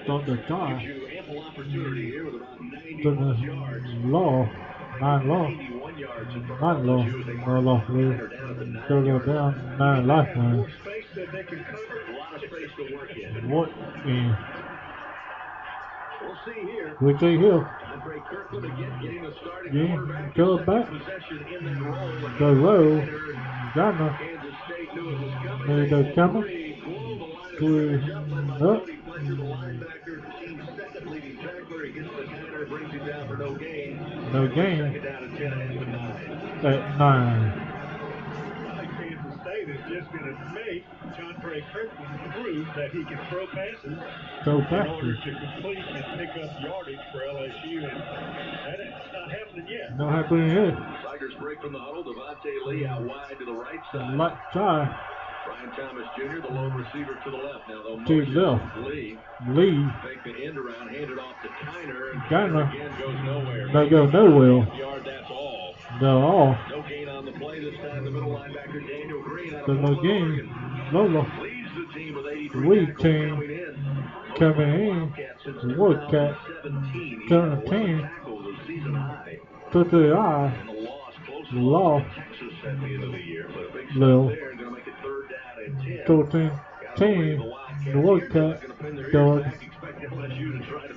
Start the drive. To the law. Nine law. No law. Go down. 9 lifeline. What in? We see here. Yeah, go back. The row. Ghana. There they coming. Up. No gain. At 9. Kansas State is just going to make John Trey Kirkland prove that he can throw passes in order to complete and pick up yardage for LSU, and that's not happening yet. Not happening yet. Tigers break from the huddle. Devontae Lee out wide to the right side. Let's try. Brian Thomas Jr., the lone receiver, to the left. Now they'll To the motion left. Lee. Take the end around, hand it off to Tyner. Tyner. Again goes nowhere. They go nowhere. Yard, that's all. They're all. No gain on the play this time. The middle linebacker Daniel Green out of There's no Portland, gain. Oregon. Lola. Leads the team with 83 Lead tackles team coming in. coming in. WILDCATS 17. 17. Tackles a season high. To the eye. And the loss close The loss. to Texas at the end of the year. But a big stop Little. there. Going to make it 3rd down and 10. 14. Team. The WILDCATS. Doug.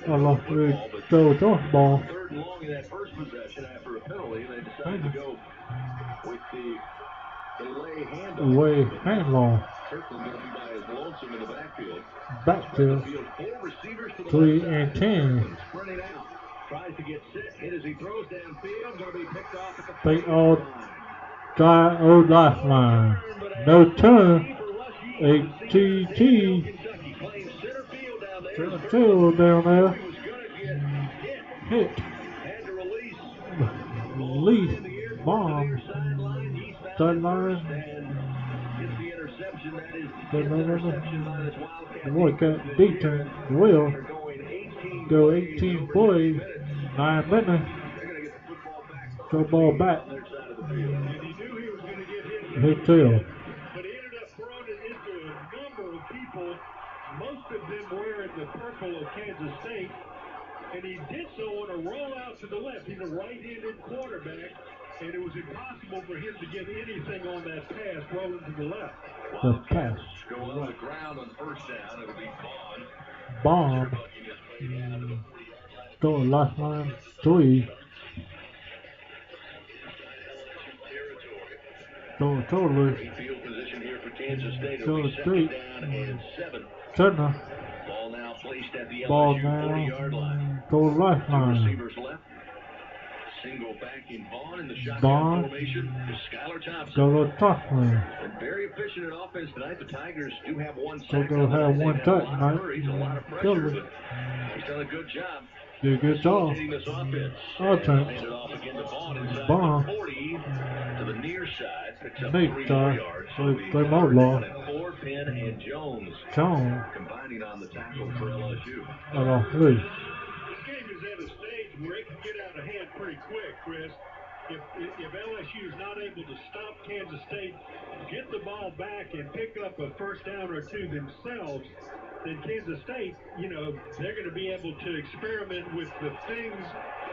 I lost the go ball. 3rd and long in that first possession after a penalty. They decided to go with the delay handoff. Away hand long. Kirkland going to be by his lonesome in the backfield. Backfield. Four receivers to the 3 left and side. 10. Spreading out. Tries to get set. Hit as he throws downfield. Going to be picked off at the They 5 all line. got old lifeline. No turn. ATT. Kentucky playing center field down there. Center field down there. He was going to get Hit. had to release. Leaf. Bomb. Sideline. Gets the interception. That is The interception by this Wildcat. The WILDCATS defense will They're going 18 go 18 plays. 9 minutes. They're going to get the football back. Go ball back. On their side of the field. And he knew he was going to get hit. Hit tail. But he ended up throwing it into a number of people, most of them wearing the purple of Kansas State. And he did so on a rollout to the left. He's a right-handed quarterback. and it was impossible for him to get anything on that pass rolling to the left. The pass. Go on the ground on first down. It'll be Vaughn. Bomb. Throw last line 3. Throw totally. Great field position here for Kansas State. Throw It'll be straight. second down and 7. Turner. Ball now placed at the Ball LSU now. 40-yard line. Throw last Two line. receivers left. Single back in Vaughn in the shotgun Vaughn. formation to Skylar Thompson. Go to touchdown. And very efficient in offense tonight. The Tigers do have one So sack. they'll have one touch A lot tonight. of hurries, a lot of pressure, but he's done a good job. Do a good job. Facilitating this offense. Offense. Hand it off again to Vaughn inside Vaughn. the 40 to the near side. Picks up Nate, 3 more yards. So play more long. 4, Penn, and Jones Jones. combining on the tackle for LSU. Three. This game is at a stage where it can get out of hand pretty quick, Chris. If LSU is not able to stop Kansas State, get the ball back and pick up a first down or two themselves, then Kansas State, they're going to be able to experiment with the things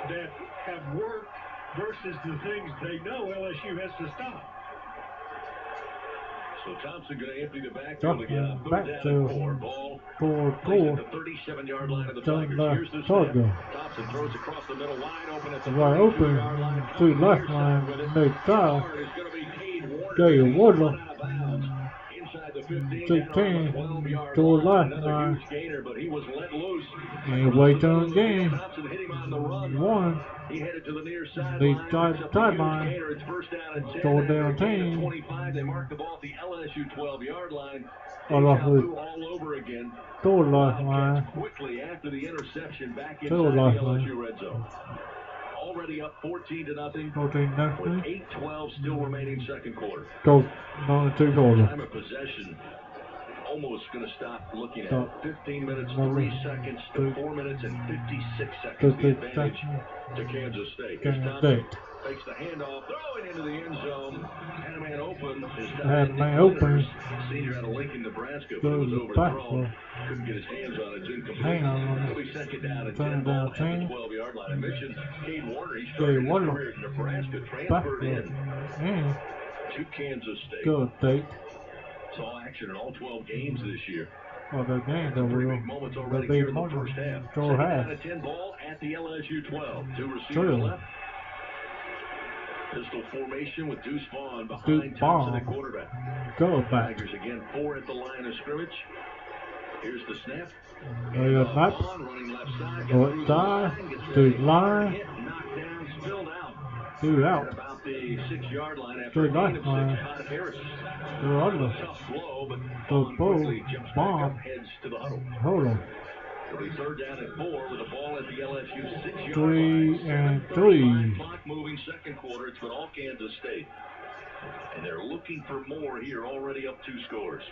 that have worked versus the things they know LSU has to stop. So Thompson going to empty the backfield again on Back third down to and 4. Ball goal. at the 37-yard line of the Turn Tigers. left. Here's the snap. Target. Thompson throws across the middle, wide open at the Right open. 32-yard line. To left line. Next time. Is going to be Cade Gary Warner. out of bounds. Inside the 15, 16. 12-yard To line. left Another line. huge gainer, but he was let loose. And wait on game. Thompson hit him on the run. 1. He headed to the near sideline. They Picks up a huge sideline. gainer. It's first down and 10. Throw After down a gain of 10. 25. They mark the ball at the LSU 12-yard line. All over again. Throw left line. Quickly after the interception back inside Throw the left LSU line. red zone. Already up 14-0. 14 With nothing. 8:12 still remaining second quarter. Go on the 2 quarter. Time of possession almost going to stop looking at Stop. 15 minutes, No, 3 seconds to 4 minutes and 56 seconds. The advantage to Kansas State. As Thompson takes the handoff, throwing into the end zone. Had a man open. Had a man open. Senior out of Lincoln, Nebraska. But it Goes was back. overthrown. Couldn't get his hands on it. It's incomplete. Hang on. It'll be second down and Turn 10 ball down at 10. the 12-yard line. I mentioned Cade Warner. He Cade started his Warner. career at Nebraska, Back. transferred in And to Kansas State. go State. Saw action in all 12 games this year. Well, the game that Three will. big moments The already here big in the moment. first half. Go Second half. down and 10 ball at the LSU 12. 2 receivers True. left. Pistol formation with Deuce Vaughn behind Deuce Thompson Vaughn. at quarterback. Go back. Tigers again 4 at the line of scrimmage. Here's the snap. There you go. Vaughn running left side. Left side. To line. Hit, knocked down, spilled out. 2 At out. about the 6-yard line after a To gain left of line. 6. Todd Harris. To other. Tough blow, but To Vaughn both. quickly jumps back Bomb. up, heads to the huddle. Hold on. It'll be third down and 4 with the ball at the LSU 6-yard 3 line. and 7:35 3. Clock moving second quarter. It's been all Kansas State. And they're looking for more here, already up 2 scores.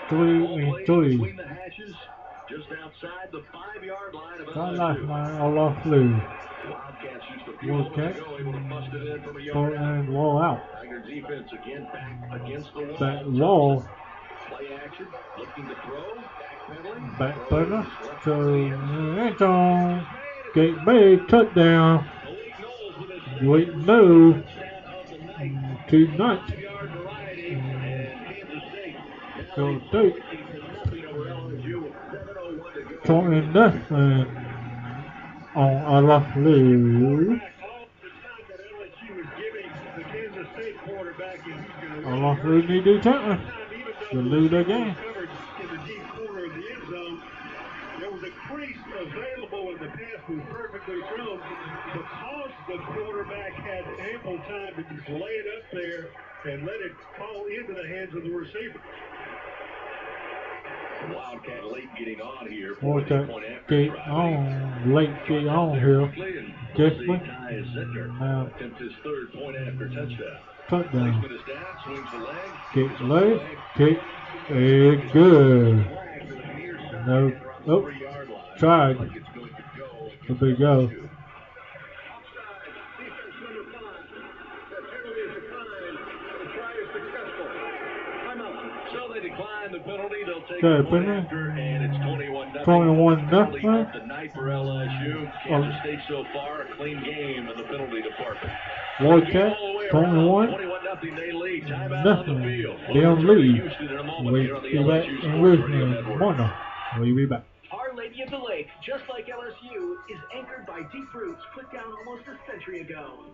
3 Ball and played 3. between the hashes, just outside the 5-yard line of Got left LSU. line all off blue. Wildcats just a few moments Wildcats. ago able to bust it in from a Ball yard out. and wall out. Tiger defense again back against the wall. That wall. Play action, looking to throw, backpedaling. Back Throws burner. left To to the end zone. end zone. Gate big. Touchdown. Malik Knowles with his second Wait, no. touchdown of the night. Tonight. 5-yard variety, and Kansas State now Go leads State. 14-0 over LSU with 7:01 to go. 20 nothing on a left blue. All the time that LSU is giving the Kansas State quarterback, and he's going to A left blue need to do something. even To though lose the the receiver game. was covered in the deep corner of the end zone, there was a crease available and the pass was perfectly thrown because the quarterback had ample time to just lay it up there and let it fall into the hands of the receiver. Wildcat late getting on here. Wildcat 40 point after get drive. on. Late get on here. Quickly. Ty Zittner Now, attempts his third point after touchdown. touchdown. Placement is down, swings the leg. Kick late. Kick. It's good. No. Oh. Tried. Like it's going to go. The big go. Offside, defense number 5. The penalty is declined. The try is successful. Timeout. So they decline the penalty. They'll take Okay, point Penny. after, and it's 21-0. 21 Penalty nothing. of the night for LSU. Kansas State so far, a clean game in the penalty department. WILDCATS 21 21-0 they lead. Timeout on the nothing. field. Down We'll return to lead. Houston in a moment We here on the be back LSU in Sports Radio Richmond. Network. Morning. We'll be back. Our Lady of the Lake, just like LSU, is anchored by deep roots put down almost a century ago.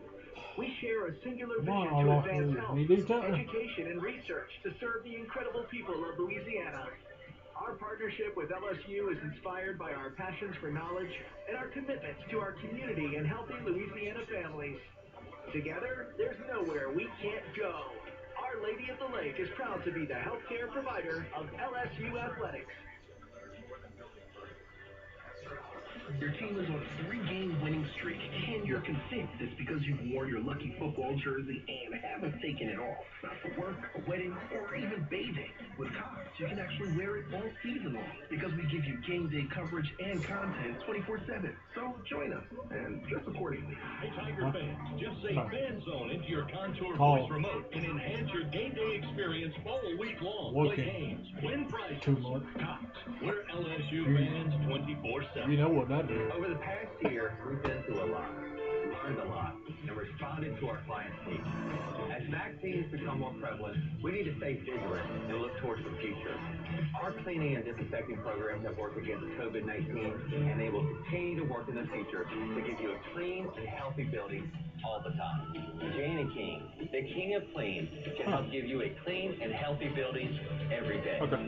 We share a singular vision to advance health, education, and research to serve the incredible people of Louisiana. Our partnership with LSU is inspired by our passions for knowledge and our commitments to our community and healthy Louisiana families. Together, there's nowhere we can't go. Our Lady of the Lake is proud to be the healthcare provider of LSU Athletics. Your team is on a 3-game winning streak, and you're convinced it's because you've worn your lucky football jersey and haven't taken it off. Not for work, a wedding, or even bathing. With Cox, you can actually wear it all season long because we give you game day coverage and content 24/7. So join us and dress accordingly. Hey, Tiger fans, just say Fan Zone into your Contour voice remote and enhance your game day experience all week long. Play games, win prizes. Cox, we're LSU fans 24/7. You know what that is. Over the past year, we've been through a lot, learned a lot, and responded to our clients' needs. As vaccines become more prevalent, we need to stay vigilant and look towards the future. Our cleaning and disinfecting programs have worked against COVID-19, and they will continue to work in the future to give you a clean and healthy building all the time. Janie King, the king of clean, can help give you a clean and healthy building every day. Okay.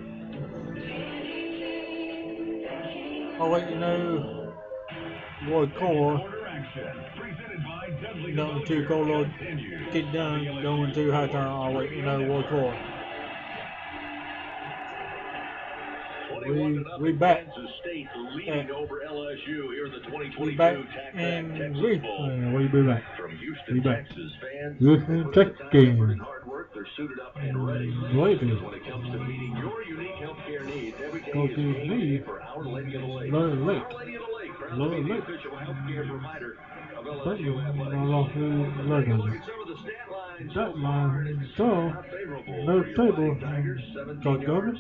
Oh wait, you know, Roy Core, going to Colo, get done, going to high turn. Oh wait, you know, Roy Core. We back. We back in Richmond. We be back. We back. Houston, Texas game. Ladies. Go to me. Lower Lake. Lower Lake. Thank you. I lost the leg. That line, so, no table. So, government.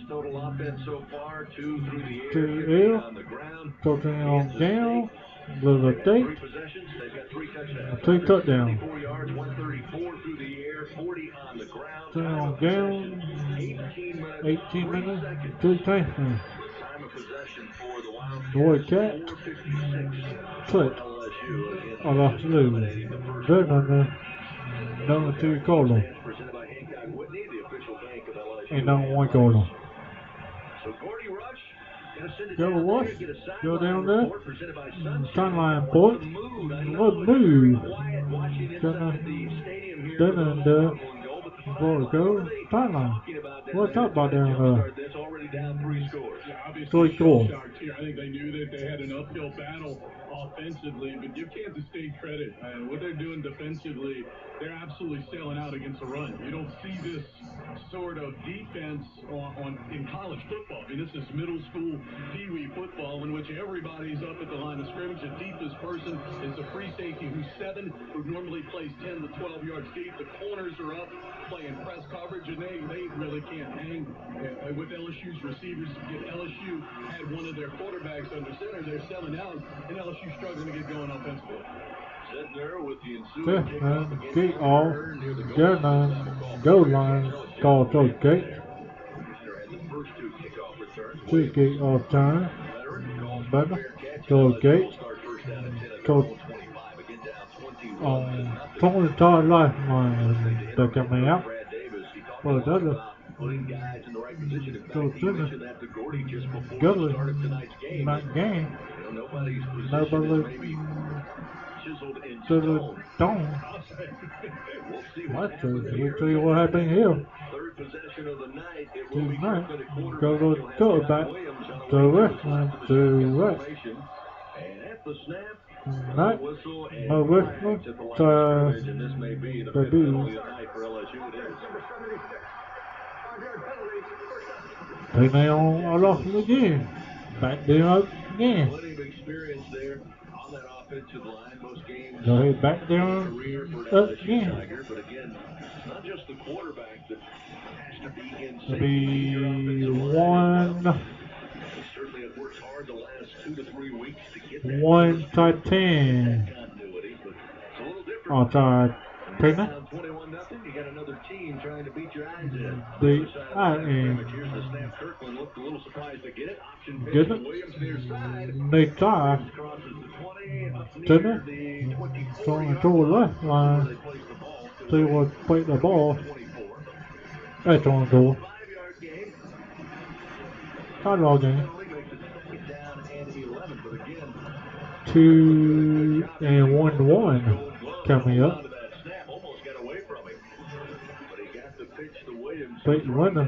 To L. Talking on down. Little date. 2 touchdowns. 2 on down. 18 minutes. 2 touchdowns. WILDCATS. Click. I lost lose. Then on number 2 corner. And number 1 corner. Go Rush. Go down there. Timeline point. What move? Then under. Go. Timeline. What's up about down there? 3 scores. I think they knew that they had an uphill battle offensively, but give Kansas State credit. What they're doing defensively, they're absolutely selling out against the run. You don't see this sort of defense in college football. I mean, this is middle school pee-wee football in which everybody's up at the line of scrimmage. The deepest person is the free safety who's 7, who normally plays 10 to 12 yards deep. The corners are up playing press coverage, and they really can't hang with LSU's receivers. If LSU had one of their quarterbacks under center, they're selling out, and LSU struggling to get going offensively. Kick off, deadline, goal line, call Coach Gates. 2 kick off time. Better. Coach Gates. Coach on 20-yard lifeline. They're coming out. Well, the other. Coach Simmons. Goodland. Not game. Nobody. To the dome. We'll see what happened here. Tonight, go to the quarterback, to wrestling, to right. Tonight, no wrestling, to the Bees. They may on lost it again. Back there up again. Go ahead, back there up again. It's not just the quarterback that has to be in to sync be with your offensive line. 1, He certainly have worked hard the last 2 to 3 weeks to get 1 to 10. that continuity, but it's a little different. Oh, sorry. When you're Pena. down 21-0, you got another team trying to beat your eyes in. On the The other side of the line of scrimmage, here's the snap. Kirkland looked a little surprised to get it. Option pitch to Williams near side. They tie. Williams crosses the 20, up Didn't near it? the 24 Going yard to the line. left Where line. they place the ball. See what plate the ball. 24. That's on the goal. 5-yard game. Title game. Penalty makes it 2nd down and 11, but again, 2 and 1 coming up. onto that snap, almost got away from him. But he got the pitch to Williams. Plate runner.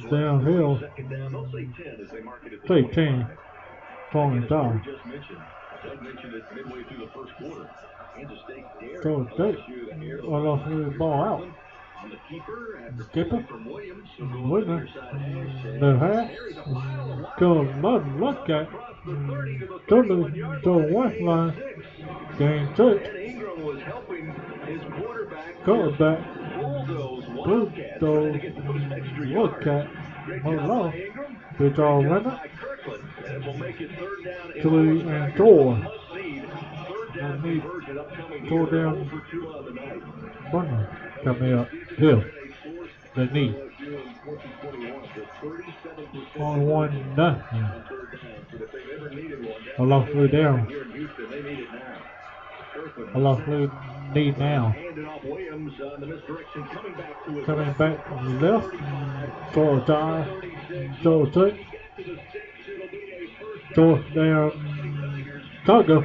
Downhill. 2nd down. They'll say 10 as they mark it at the Take 10. 25. Strong And and as Corey down. just mentioned, Doug mentioned it midway through the first quarter. Kansas State dared So State. LSU to air the I lost the ball out. on the keeper after Skipper. penalty from Williams. He'll go on the Winner. near side hash. And The half. there's a pile of wild Go cats look at. across the 30 to the To 31-yard the line. west line. 6. Game 6. Ed Ingram was helping his quarterback Quarterback. bulldoze Wildcats trying to get those extra Look yards. at. Great Hold job on. by Ingram. Good job, Great job winner. by Kirkland. And it will make it 3rd down and 3 4. and 4. Must-see 3rd down Need conversion upcoming 4 here. down. 0 for 2 on the night. Bunner coming up. Hill. The knee. On 1 nothing. I lost lead down. I lost lead now. Coming back from the left. Throw a dive. Throw a touch. Throw it down. Tugger.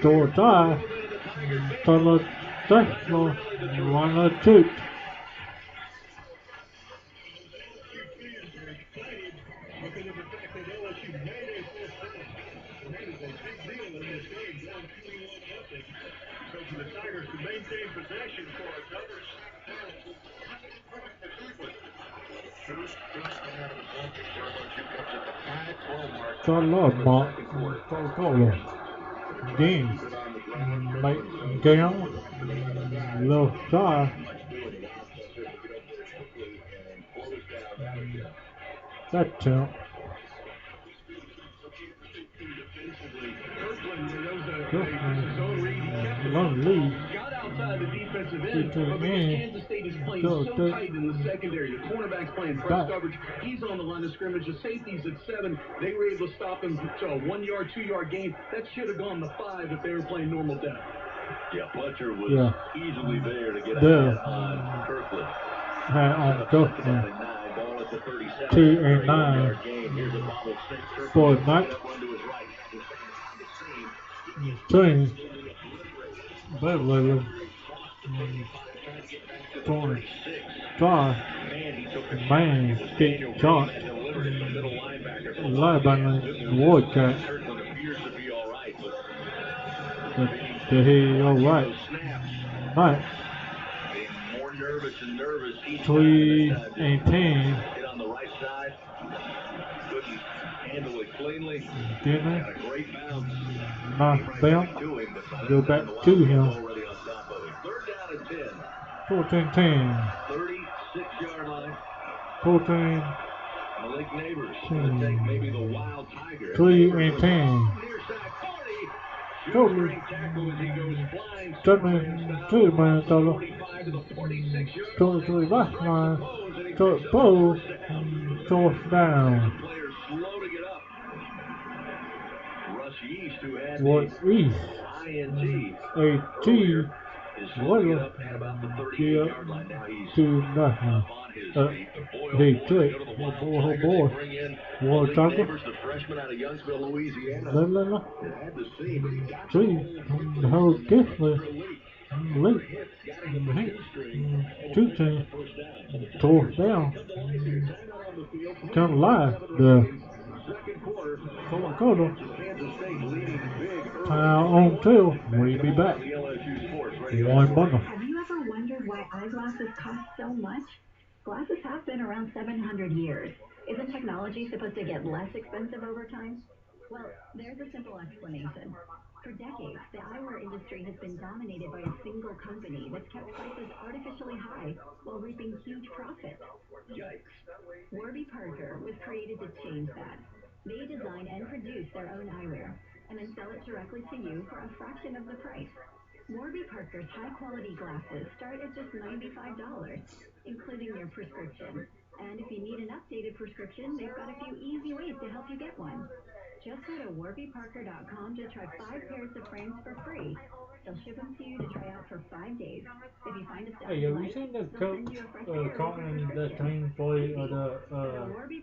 Throw a dive. Throw a touch. 1 or 2. The Tigers to maintain possession for another Mark. Coca-Cola. Game. Late down. Little star. That count. Long lead. got outside the defensive end, but because Kansas State is playing so tight in the secondary, the cornerback's playing press coverage, he's on the line of scrimmage, the safety's at 7, they were able to stop him to a 1-yard, 2-yard gain. That should have gone to 5 if they were playing normal depth. Yeah, Fletcher was easily there to get ahead on Kirkland. On Kirkland. 2 and 9 for night. Change. Beverly. Torn. Star. Man. Get shot. Linebacker. WILDCATS. Did he alright? Right. 3 and 10. On the right side. Couldn't handle it cleanly. Dinner. Got a great bounce. Knock bounce. Go back to him. 3rd down and 10. 14-10. 36-yard line. 14. Malik Neighbors going to take maybe the Wild Tiger. 3 and 10. Near side 40. Totally. Tackle as he goes flying. 2 man total. 23 left line. To bow. 4th down. Players slow to get up. Russ Yeast, who had What East? INT. AT. Is slow to get up at about the 38-yard line. Now he's 2 nothing. He took. Oh boy. World Tackle. Neighbors, the freshman out of Youngsville, Louisiana. No. Had the seam, but he got 3. The whole difference. Late. 2-10. 4th down. Come live. The Coca-Cola. On 2. We'll be back. 1 bundle. Have you ever wondered why eyeglasses cost so much? Glasses have been around 700 years. Isn't technology supposed to get less expensive over time? Well, there's a simple explanation. For decades, the eyewear industry has been dominated by a single company that's kept prices artificially high while reaping huge profits. Yikes. Warby Parker was created to change that. They design and produce their own eyewear and then sell it directly to you for a fraction of the price. Warby Parker's high-quality glasses start at just $95, including your prescription. And if you need an updated prescription, they've got a few easy ways to help you get one. Just go to warbyparker.com to try 5 pairs of frames for free. They'll ship them to you to try out for 5 days. If you find a style Hey, you have you like, seen the they'll coach send you a fresh pair with calling your the team play of the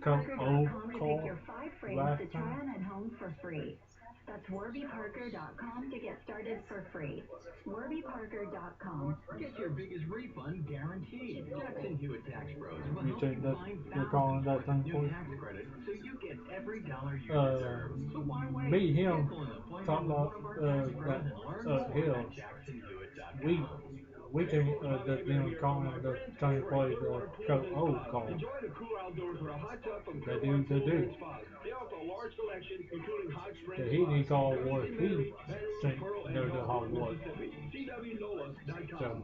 Coach O warbyparker.com to call pick your 5 frames last to try time? on at home for free. That's warbyparker.com to get started for free. warbyparker.com. Get your biggest refund guaranteed. Jackson Hewitt Tax Pros will You help think you that find they're calling that thousands thing of for new you? tax credit so you get every dollar you deserve. So why wait? Me, him, Schedule an appointment talking with about one of our tax pros that and learn more Hill. at jacksonhewitt.com. We think that them calling the team play the Coach O call. Enjoy the cool outdoors with a hot tub from They do. They offer a large selection, including hot springs. The heat call was he think they're the hot water. CWNOLA.com. So,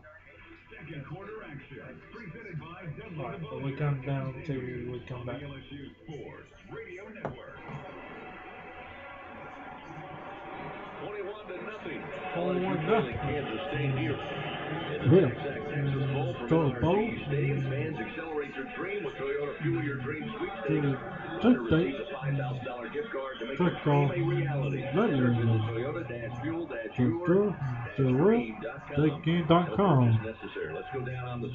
Second quarter action, presented by right, so we come down to, we come back. LSU Sports Radio Network. 21-0. Kansas State here. Yeah. Texas Bowl from NRG Stadium. Fans accelerate their dream with Toyota Fuel Your Dream Sweepstakes. Receive a $5,000 gift card to make your dream a reality. Toyota-Fuel-Dream.com. Let's go down on the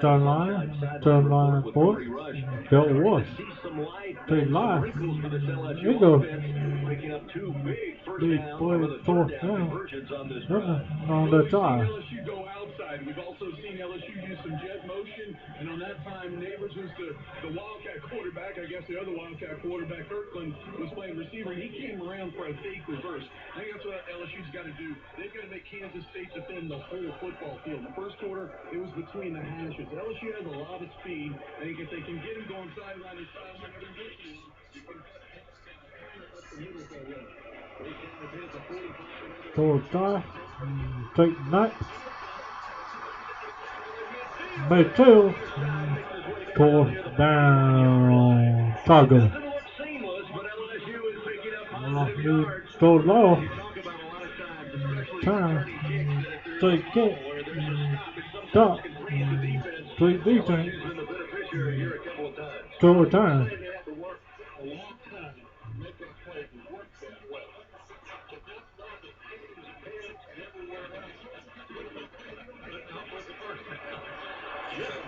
sideline for Bill Walsh. They live. They go. Picking up 2 big first Big down, play, third 4th down down. conversions on this On drive. the tie. LSU go outside. We've also seen LSU use some jet motion, and on that time, Neighbors was the Wildcat quarterback. I guess the other Wildcat quarterback, Kirkland, was playing receiver, and he came around for a fake reverse. I think that's what LSU's got to do. They've got to make Kansas State defend the whole football field. In the first quarter, it was between the hashes. LSU has a lot of speed. I think if they can get him going sideline to sideline, every once in a while, you can cut the middle for a run. Towards tie. Take that. Made 2. 4th down. Toggle. Throw low. Turn. Take it. Stop. Take defense. Throw a turn.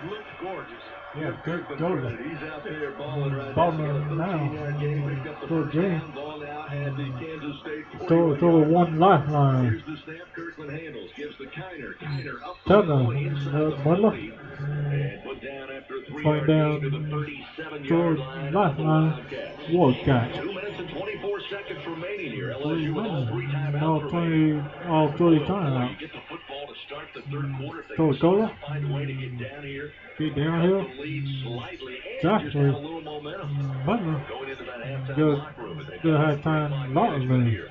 Looks gorgeous. Yeah, good golden. He's out there balling right Balling now. Good game. Ball out at the Kansas State. Throw one lifeline. Here's the snap. Kirkland handles. Gives the Kiner up Tell the them. and put down after 3 Point yards down. to the 37-yard line. Lifeline. Wildcats. 2 minutes and 24 seconds remaining here. LSU with all 3 timeouts All 3 timeouts. You get the football to start the third quarter. If they Throw can Cola. find a way to get down here. Get down here. The lead slightly and Exactly. just have a little momentum. Butler. Going into that halftime Good. locker room. And they've Good got halftime 3 locker minutes room. here.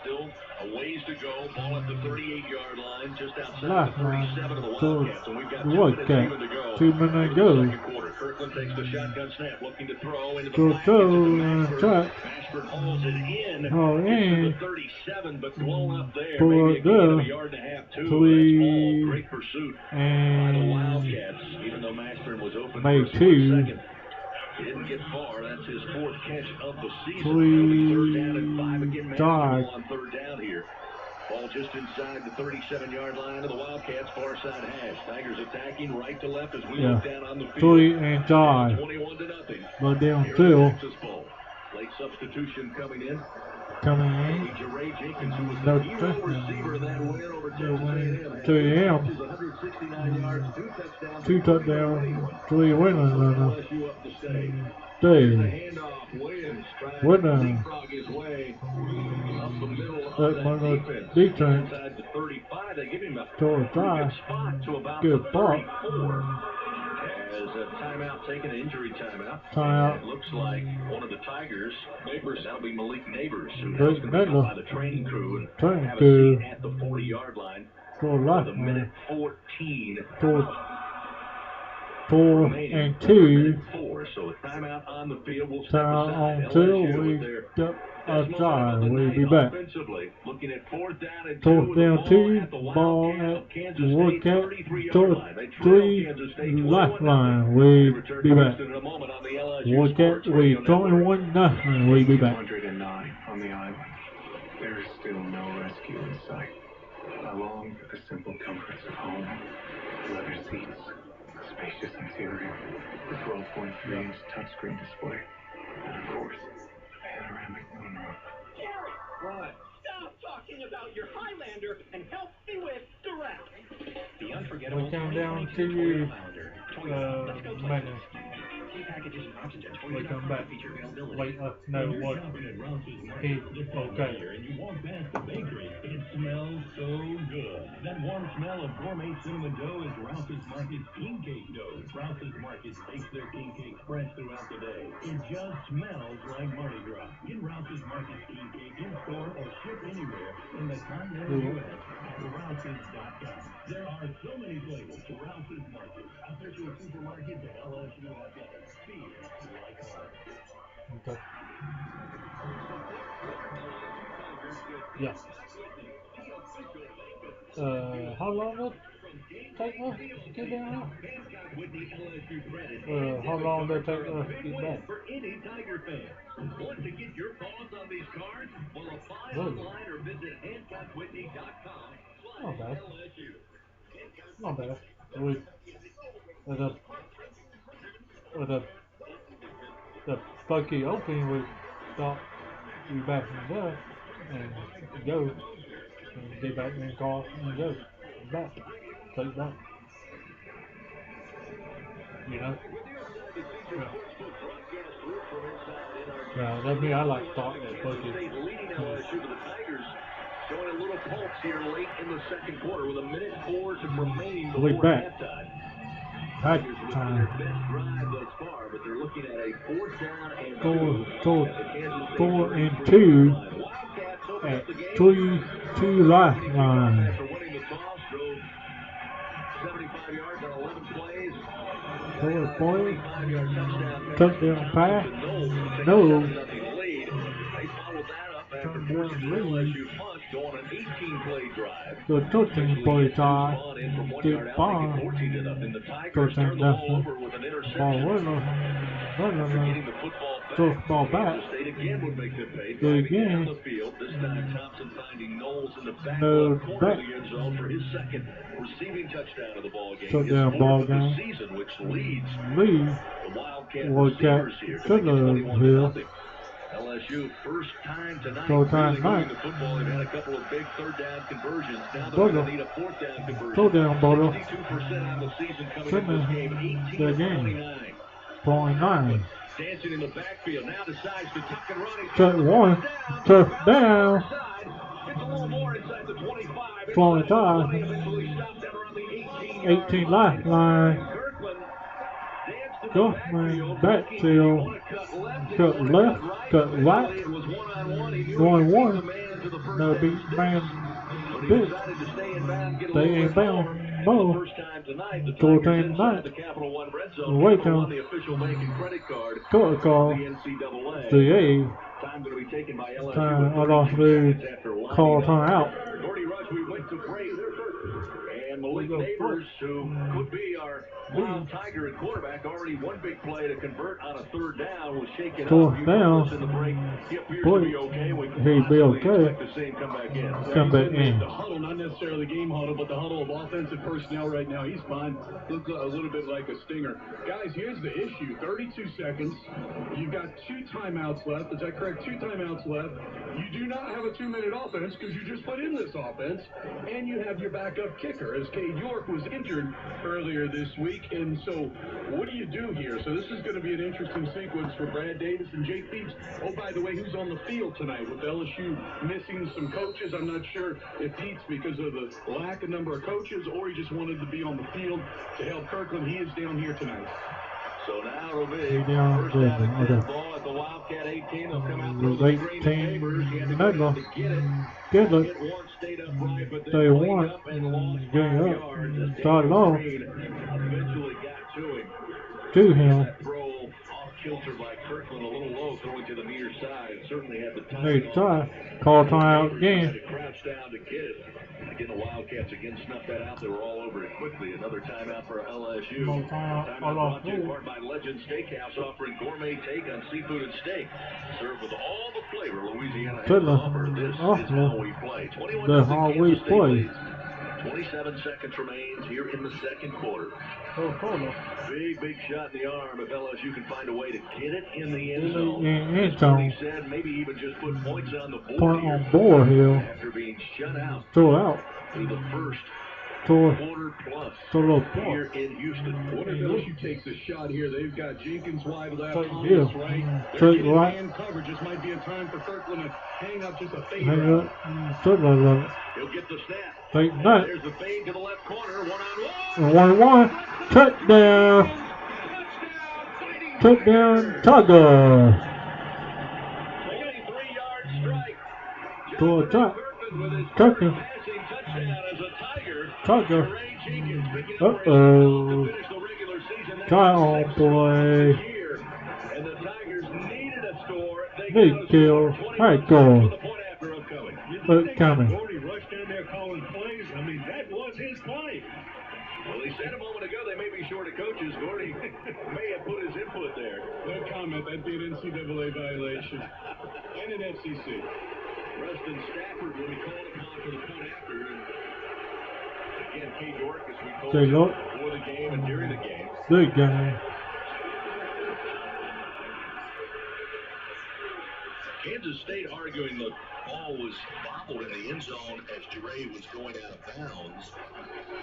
Still a ways to go. Ball at the 38-yard line, just outside Lifeline. the 37 of the So Wildcats. And we've got the 2 minutes Wildcat. even to go. 2 minutes to in the go. second quarter. Kirkland takes the shotgun snap, looking to throw into the Throw, flat. Gets it to and Bashford. track. Bashford hauls it in. Oh, Gets to in. the 37, but blown up there. Pull Maybe a up gain of there. a yard and a half, too. 3. That's all. Great pursuit by the And Wildcats, even though Mashburn was open made for a 2. second. He didn't get far. That's his 4th catch of the season. That'll be 3rd down and 5 again. Dive. Mashburn on 3rd down here. Ball just inside the 37-yard line of the Wildcats, far side hash. Tigers attacking right to left as we look down on the field. 3 and dive. 21-0. But down Here 2. in Texas Bowl. Late substitution coming in. Coming in. Ray Jenkins, who was No the hero receiver of that win over Texas A&M. 2 a.m. 169 yards, 2 touchdowns. 2 touchdowns. 3 winners. LSU up to stay. Dave. Handoff, Williams trying Winner. to leapfrog his way up the middle of That that one was defense. defense. Inside the 35, they give him a Toward pretty good drive. spot to about Good the block. 34. As a timeout taken, an injury timeout. Timeout. It looks like one of the Tigers, neighbors, that'll be Malik Neighbors, who Great is going to be Neighbor. out by the training crew and Training have a crew. seat at the 40-yard line. For With life, a minute 14 4 remaining. and 2. Four, so a timeout on the field. We'll step Timeout aside. on field. LSU We with their step decimal drive outside. of the We'll night be back. offensively. Looking at 4th down and 2 4th with the down ball 2. at the Ball Wildcat at of Kansas the State WILDCATS. 33-yard line. They trail 3 Kansas State 21-0. lifeline. We We'll return be to back. this in a moment on the LSU WILDCATS. Sports We Radio Network. 21-0. We'll be back. 209 on the island. There is still no rescue in sight. Along the simple comforts of home, leather seats, a spacious interior, the 12.3-inch touchscreen display, and of course, the panoramic moonroof. Gary! What? Stop talking about your Highlander and help me with the rest. The unforgettable We come down 2022 to Toyota Highlander. Toyota, let's go places. maintenance. Key packages and options at We come back. feature availability. Let us know what he okay. And you walk past the bakery, it smells so good. That warm smell of gourmet cinnamon dough is Rouse's Market's king cake dough. Rouse's Market bakes their king cake fresh throughout the day. It just smells like Mardi Gras. Get Rouse's Market's king cake in store or ship anywhere in the continental U.S. at Rouse's.com. There are so many flavors to Rouse's Market, official supermarket that LSU athletics feel like home. Okay. Yeah. How long will it take us to get down here? How long will it take us to get back? For any Tiger fan. Want to get your paws on these cards? Well, apply online or visit HancockWhitney.com. Not bad. LSU. Not bad. With the funky opening, we thought you back in there and go and get back in the car and go back, take back. You know? Yeah, that's me. I like starting at funky. Leading LSU, but the Tigers showing a little pulse here late in the second quarter with a minute 4 remaining before halftime. Half Tigers time. with their best drive thus far, but they're looking at a 4th down and 4 and 2 at 3-2 lifeline. after winning the toss, drove 75 yards on 11 plays. 4 points. 5-yard Touchdown pass. No. They followed that up after forcing the LSU punt, going an 18-play drive. The 13-play drive. Get bomb. 14-0. The Tigers turned the ball over with an interception. Getting the football back. State again would make them pay. Driving down the field. This time Thompson finding Knowles in the back left corner of the end zone for his second receiving touchdown of the ball game. Touchdown ball game. Season, which leads the Wildcat Wildcats here to the hill. LSU first time tonight Showtime night. the football. They've had a couple of big 3rd down conversions. Now they're going to need a 4th down conversion. Throw down, Bodo. 62% on the season coming in this game. 18 the game. 29. Dancing in the backfield. Now decides to tuck and run. Check one. Touch down. It's a little more inside the 25. 25. 18 lifeline. Goffman backfield. Cut left. Cut right. 1-1. No big man. Big. Stay in bound. Mo. 14 tonight. Wait till. Court call. The A. Time I lost the call time out. And Malik Neighbors, who could be our wild Tiger at quarterback, already one big play to convert on a 3rd down, was shaken up. 4th down. In the break. He appears to be okay. He'd be okay. To see him come back in. Come back in. The huddle, not necessarily the game huddle, but the huddle of offensive personnel right now. He's fine. Looks a little bit like a stinger. Guys, here's the issue. 32 seconds. You've got 2 timeouts left. Is that correct? 2 timeouts left. You do not have a 2-minute offense because you just put in this offense. And you have your backup kicker, as Cade York was injured earlier this week. And so what do you do here? So this is going to be an interesting sequence for Brad Davis and Jake Phelps. Oh, by the way, who's on the field tonight with LSU missing some coaches? I'm not sure if Pete's because of the lack of number of coaches or he just wanted to be on the field to help Kirkland. He is down here tonight. So now it'll be He down first down and 10 okay. ball at the Wildcat 18. They'll come out The throw the screen to 18 Favors. He had to go Medler. down to get it. Get it. Hit one, stayed upright, but They then cleaned want up and lost 5 getting yards. up. As Start Daniel low Green eventually got to him. to him. That throw off kilter by Kirkland, a little low, throwing to the near side. Certainly had the They timing. try. Call timeout Had again. to crouch down to get it. Again, the Wildcats again snuffed that out. They were all over it quickly. Another timeout for LSU. More timeout. Timeout brought to you in part by Legend Steakhouse, offering gourmet take on seafood and steak. Served with all the flavor Louisiana has to offer. This is how we play. 21 That's how we play. 27 seconds remains here in the second quarter. Big shot in the arm. If LSU can find a way to get it in the end zone. End zone. He said maybe even just put points on the board. Point on board here. After being shut out. Throw out. In the first Throw quarter plus here in Houston. What if LSU takes a shot here? They've got Jenkins wide left, Take Thomas here. right. Take They're getting right. man coverage. This might be a time for Kirkland to hang up just a fade Hang route. up. Turtle. He'll get the snap. Take that. There's the fade to the left corner. One-on-one. 1-1. Touchdown. Touchdown. Tiger. 23-yard strike. To a top. With his Touchdown. passing touchdown as a Tiger. Tiger. Ray Jenkins picking up Uh-oh. to finish the regular season. Tie on play. Here. And the Tigers needed a score. They Big got a kill. score. High 21 goal. with the point after upcoming. Coming. Gordy rushed down there calling plays. I mean, that was his play. Well, he said a moment ago they may be short of coaches. Gordy may have put his input there. No comment. That'd be an NCAA violation. And an FCC. Preston Stafford will be called upon for the point after. And again, Kate Dorcas, we told Say you look. before the game and during the game. Good game. Kansas State arguing the ball was bobbled in the end zone as Jure was going out of bounds.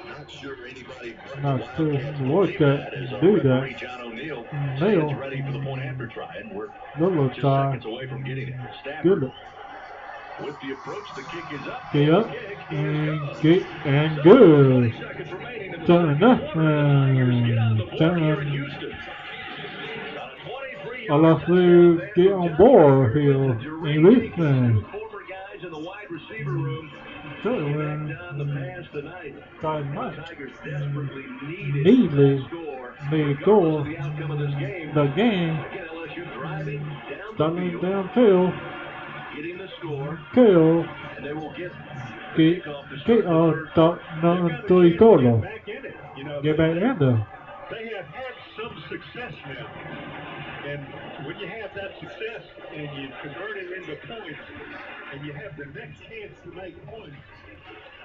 Not sure anybody but Not sure Wildcats the believe Wildcats as our do referee, that. John O'Neill Neil. stands ready for the point after try, and we're Little just tie. seconds away from getting it. Stafford Good. with the approach, the kick is up. Get up. Kick And is get and good. Turn up. Turn. LSU get on board here. In Richmond. Former guys in the wide receiver room. Turn. Down the pass tonight. Time much. Tigers desperately needed Needless. a score. They Regardless go. of the outcome of this game. The game. Again, LSU driving down the Starting field, downfield. getting the score, Kill. and they will get Get. kickoff to Get start the third. out. No, three quarter. Back in it. You know, Get back in there. they have had some success now. And when you have that success and you convert it into points and you have the next chance to make points,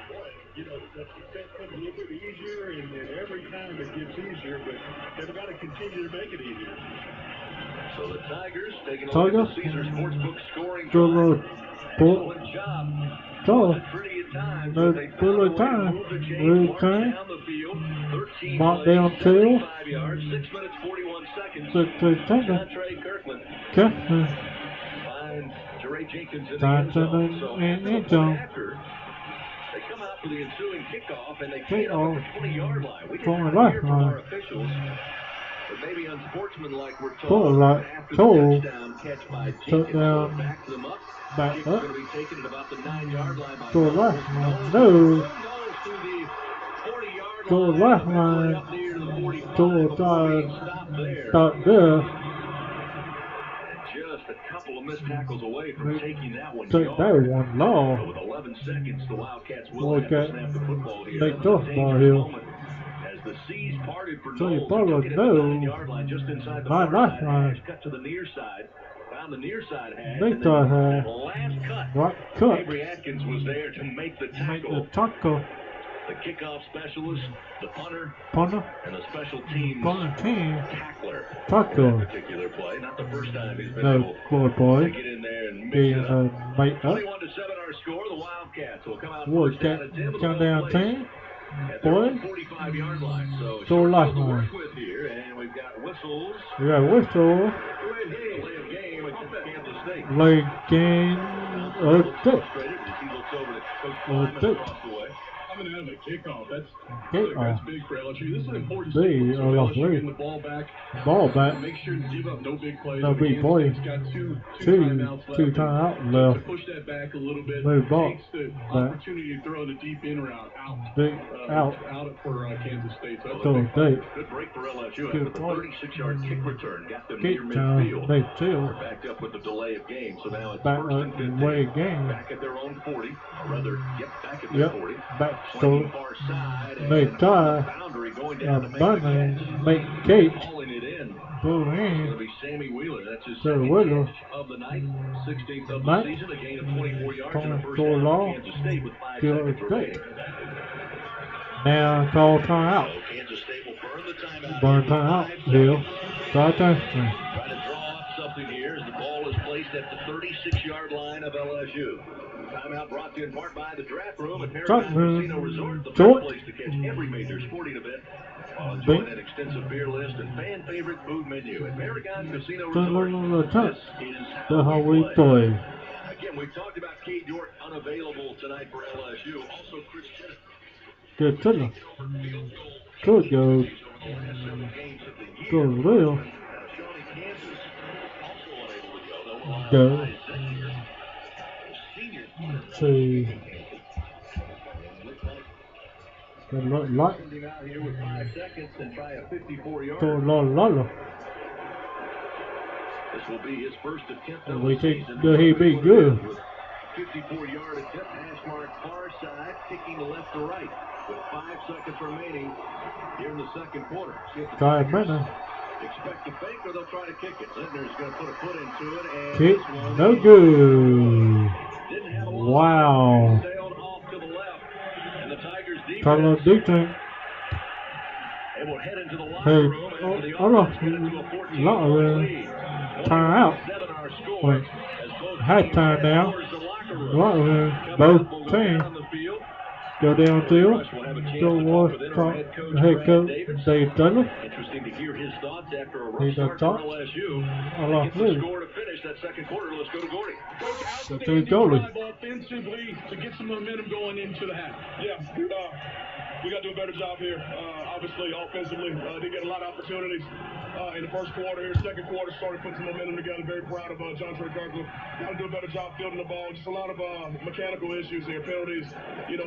boy, you know, that success comes a little bit easier and every time it gets easier, but they've got to continue to make it easier. So the Tigers taking a look at the Caesar Sportsbook scoring drive. Good. Excellent job. So, Pretty at times, no but they found full a way of to time. move the chains, Real march time. down the field, 13 Mark plays, down two. 75 yards, 6 minutes, 41 seconds. 6-3 Trey Kirkland Okay. finds Jure Jenkins in the Time end zone. to So in after the end point zone. after, they come out for the ensuing kickoff and they Kickoff. clean up at the 20-yard line. We did Twenty not line hear from line. our officials, but maybe unsportsmanlike, we're Twenty told, line. after Told. the touchdown catch by Jenkins. Touchdown. So back them up. Back Kick's up. going to be taken at about the 9-yard line by To the Knowles. left line. Knowles No. through the 40-yard To the line, left eventually line. up near the 45 To the before being side. stopped there. Stop there. And just a couple of missed tackles away from taking that one Take yard. that one long. So with 11 seconds, the Wildcats will have to Wildcat. snap the football here. Make This is a tough ball dangerous here. moment as the C's parted for So you Knowles. follow He took it at the Knowles. 9-yard line just inside the My far left side line. hash, cut to the near side. Found the near side hash. Big and then side that hash. last cut. Right cut. Avery Atkins was there to make the Make tackle. the tackle. The kickoff specialist, the punter, Punter. and the special teams Punter team. tackler. Tackle. That particular play. Not the first time he's been No, able poor to boy. get in there and mix Being it up. mate up. 21-7 our score. The Wildcats will come out Wildcat. first down and 10 Come down 10. at their Boy. own 45-yard line. So So short left field to line. work with here, and we've got whistles. We got whistle. Delay of game against Kansas State. Late game. Frustrated as he looks over to Coach Lyman State. across the way. coming out of a kickoff. That's Kickoff. big for LSU. This is an important Big, sequence. So LSU. LSU getting the ball back. Ball back. Make sure to give up no big plays. No big play. Kansas State's got two timeouts left. Two timeouts To left. push that back a little bit. Move ball Takes the back. opportunity to throw the deep in route out. Big out. Out for Kansas State. So that's So a big play. Good break for LSU Good after the play. 36-yard kick return. Got them Kick near time. midfield. Midfield. They're backed up with the delay of game, so now it's Back first and 15. away game. Back at their own 40. Or rather, back at their 40. Back Swinging so far side. make And tie. boundary going down to make the Bunny catch. make cake. Hauling it in. Go It's going to in. be Sammy Wheeler. That's his Sammy second Wheeler. catch of the night. 16th of the Night. season. A gain of 24 yards in the first 24 half long. for Kansas State with 5 Good seconds take. remaining. Now call timeout. So Kansas State will burn the timeout. Burn here with timeout. 5 Bill. seconds. Try time. Trying to draw up something here as the ball is placed at the 36-yard line of LSU. Timeout brought to you in part by the Draft Room at Paragon Casino Resort, the Short. best place to catch every major sporting event. While enjoying an extensive beer list and fan favorite food menu at Paragon Casino Resort. This is how we play. Again, we talked about Cade York unavailable tonight for LSU. Also, Chris Chisholm. Good to them. Could go. Go real. Go. Let's see. Good luck. Sending out here with 5 seconds and try a 54-yard. Go la. This will be his first attempt of We the think season. that he be good. 54-yard attempt, hash mark far side, kicking left to right. With 5 seconds remaining here in the second quarter. 5 minutes. Expect to fake or they'll try to kick it. Lindner's going to put a foot into it. And Kick. this one No good. didn't have a long Wow. time. Sailed off to the left. And the Tigers Carlo defense Dixon. able to head into the locker Hey, room after the offense get into a 14-point lead. Time out. 7 our score. Wait. As both Halftime teams now. head towards the locker room. Locker room. Coming Both up, we'll go teams. down the field. Go downfield. Rush will have a chance Go to watch talk with interim head coach Davis. Dave Taylor. Interesting to hear his thoughts after a rough He start done for LSU. I like Gets the this. score to finish that second quarter. Let's go to Gordy. Coach, To outstanding goalie. drive offensively to get some momentum going into the half. Yeah, we got to do a better job here. Obviously, offensively, they get a lot of opportunities in the first quarter. Here, second quarter, started putting some momentum together. Very proud of John Trey Gargler. Got to do a better job fielding the ball. Just a lot of mechanical issues here, penalties,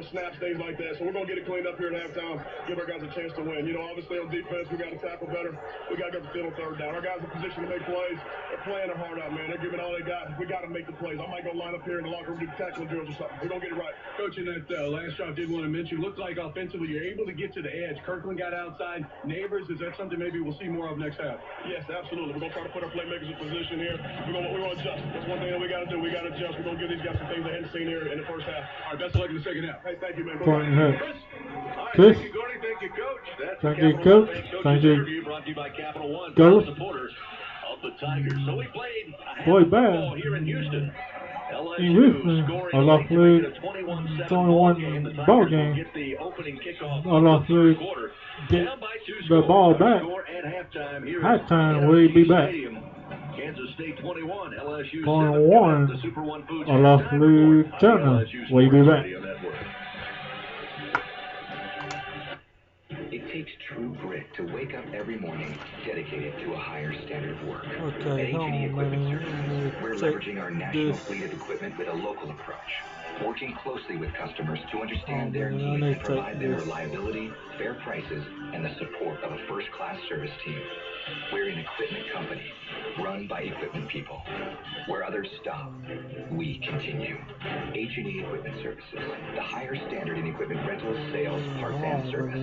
snaps, things like that. So we're going to get it cleaned up here at halftime. Give our guys a chance to win. Obviously on defense, we got to tackle better. We got to get the field on third down. Our guys are in position to make plays. They're playing their heart out, man. They're giving all they got. We got to make the plays. I might go line up here in the locker room, do tackling drills or something. We're going to get it right. Coach, in that last shot, I did want to mention, looked like offensively you're able to get to the edge. Kirkland got outside. Neighbors, is that something maybe we'll see more of next half? Yes, absolutely. We're going to try to put our playmakers in position here. We're going to adjust. That's one thing that we got to do. We got to adjust. We're going to give these guys some things they hadn't seen here in the first half. All right, best of luck in the second half. Hey, thank you, man. Point ahead. All right, Chris. thank you, Gordy. Thank you, Coach. That's Thank the you, Capital Coach. One Bank Coaches Thank you. interview brought to you by Capital One, Go. proud supporters of the Tigers. So we played a half Boy, of bad. football here in Houston. In LSU Houston, scoring I lost late to make it the a 21-7 21 game. The Tigers ball will game. get the opening kickoff I of lost the third the quarter. get Down by 2 the scores. ball Our back. score at halftime here Halftime, at we'll be NRG back. Stadium. Kansas State 21, LSU 21. 7. The Super One Food I Chain lost time Lou report on the Turner. LSU We'll be Sports back. Radio Network. It takes true grit to wake up every morning dedicated to a higher standard of work. Okay, At hold H&E on, Equipment man. Services, we're Check leveraging our national this. fleet of equipment with a local approach, working closely with customers to understand Oh, their man, I needs need and to provide take them this. reliability, fair prices, and the support of a first-class service team. We're an equipment company, run by equipment people. Where others stop, we continue. H&E Equipment Services, the higher standard in equipment rentals, sales, parts, and service.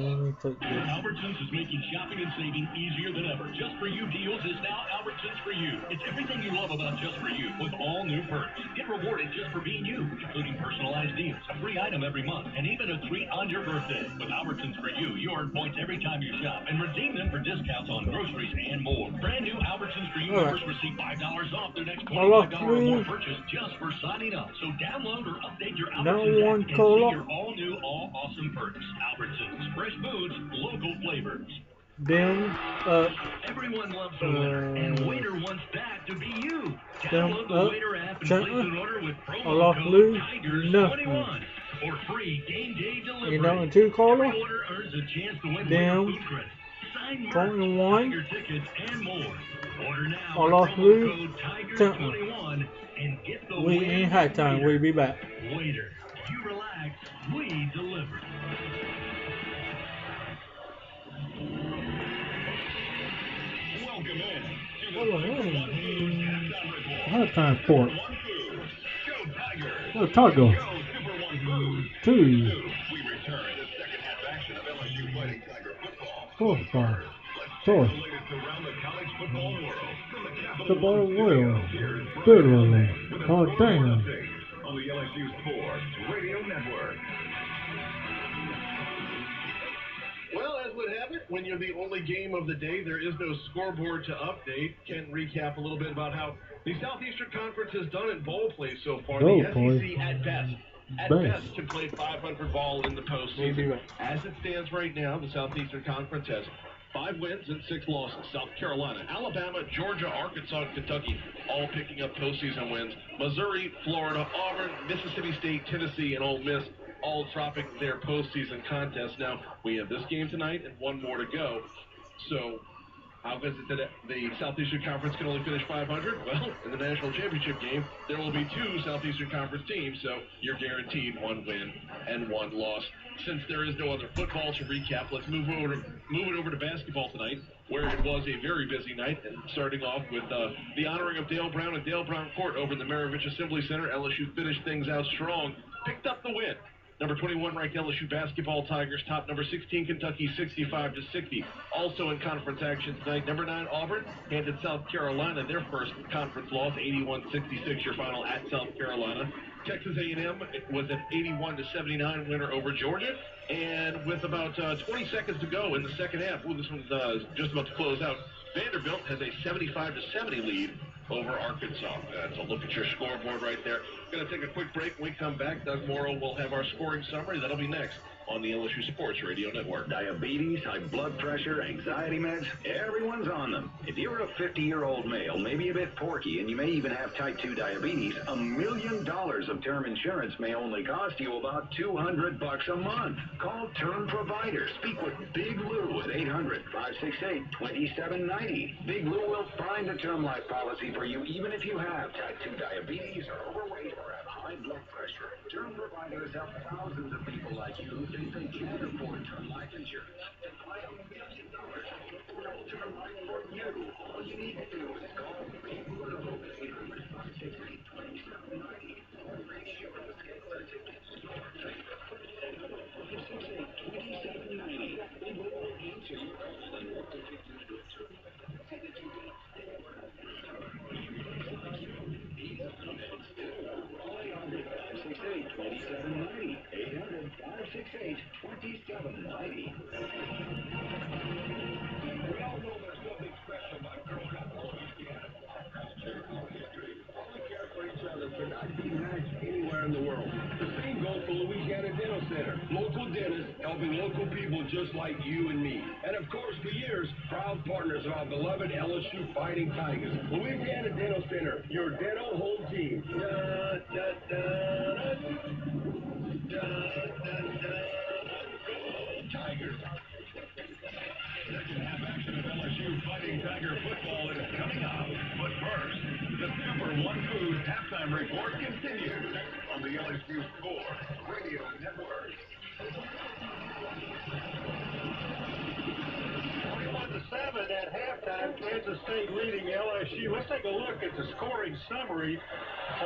Albertsons is making shopping and saving easier than ever. Just For You deals is now Albertsons For You. It's everything you love about Just For You with all new perks. Get rewarded just for being you, including personalized deals, a free item every month, and even a treat on your birthday. With Albertsons For You, you earn points every time you shop and redeem them for discounts on groceries and more. Brand new Albertsons For You members receive $5 off their next $25 or more purchase just for signing up. So download or update your Albertsons app and see your all new, all awesome perks. Albertsons, fresh foods, local flavors. Then, Everyone loves a waiter, and Waiter wants that to be you. Down, Download the Waiter app and place an order with I promo lost code Lou. Tigers21. Nothing. or free game day delivery. You know, and 2 caller. Every order earns a chance to win Damn. food credit. Sign merch, 21. Tiger tickets, and more. Order now All with off promo blue. code Tiger21 and get the We win ain't hot time. later. We'll be back. Waiter, you relax, we deliver. Welcome in to the Hot time for it. Go Tigers. Oh, Tago. Go Super One Food. 2. We return to second half action of LSU Fighting Tiger football. 4. 5. Let's Four. check the latest around the college football world. From the The Capital ball One will. studio, here's Literally. with a Oh, scoreboard damn. update on the LSU Sports Radio Network. Well, as would have it, when you're the only game of the day, there is no scoreboard to update. Can recap a little bit about how the Southeastern Conference has done in bowl play so far. Oh, The boy. SEC at best can play 500 ball in the postseason. As it stands right now, the Southeastern Conference has 5 wins and 6 losses. South Carolina, Alabama, Georgia, Arkansas, and Kentucky all picking up postseason wins. Missouri, Florida, Auburn, Mississippi State, Tennessee, and Ole Miss all dropping their postseason contest. Now, we have this game tonight and 1 more to go. So, how is it that the Southeastern Conference can only finish 500? Well, in the National Championship game, there will be 2 Southeastern Conference teams, so you're guaranteed 1 win and 1 loss. Since there is no other football to recap, let's move it over to basketball tonight, where it was a very busy night, and starting off with the honoring of Dale Brown and Dale Brown Court over in the Maravich Assembly Center. LSU finished things out strong, picked up the win. Number 21 ranked LSU basketball Tigers top number 16 Kentucky 65-60. Also in conference action tonight, number 9 Auburn handed South Carolina their first conference loss, 81-66 your final at South Carolina. Texas A&M was an 81-79 winner over Georgia, and with about 20 seconds to go in the second half, this one's just about to close out. Vanderbilt has a 75-70 lead over Arkansas. That's a look at your scoreboard right there. Going to take a quick break. When we come back, Doug Morrow will have our scoring summary. That'll be next on the LSU Sports Radio Network. Diabetes, high blood pressure, anxiety meds, everyone's on them. If you're a 50-year-old male, maybe a bit porky, and you may even have type 2 diabetes, $1 million of term insurance may only cost you about $200 a month. Call Term Provider. Speak with Big Lou at 800-568-2790. Big Lou will find a term life policy for you, even if you have type 2 diabetes or overweight or have high blood pressure. Term Providers help thousands of people like you who think they can't afford term life insurance. And buy $1 million of term life for you. All you need to do is call Big Lou at 800-568-2790. Or make sure to schedule a ticket to your Facebook. 568-2790. Big Lou will answer your call and work with you through the term life policy that you need. We all know there's nothing special about growing up in Louisiana. All we care for each other cannot be matched anywhere in the world. The same goes for Louisiana Dental Center. Local dentists helping local people just like you and me. And of course, for years, proud partners of our beloved LSU Fighting Tigers. Louisiana Dental Center, your dental home team. Tigers. Second half action of LSU Fighting Tiger football is coming up. But first, the Super One Foods halftime report continues on the LSU Sports Radio Network. 21-7 at halftime. Kansas State leading LSU. Let's take a look at the scoring summary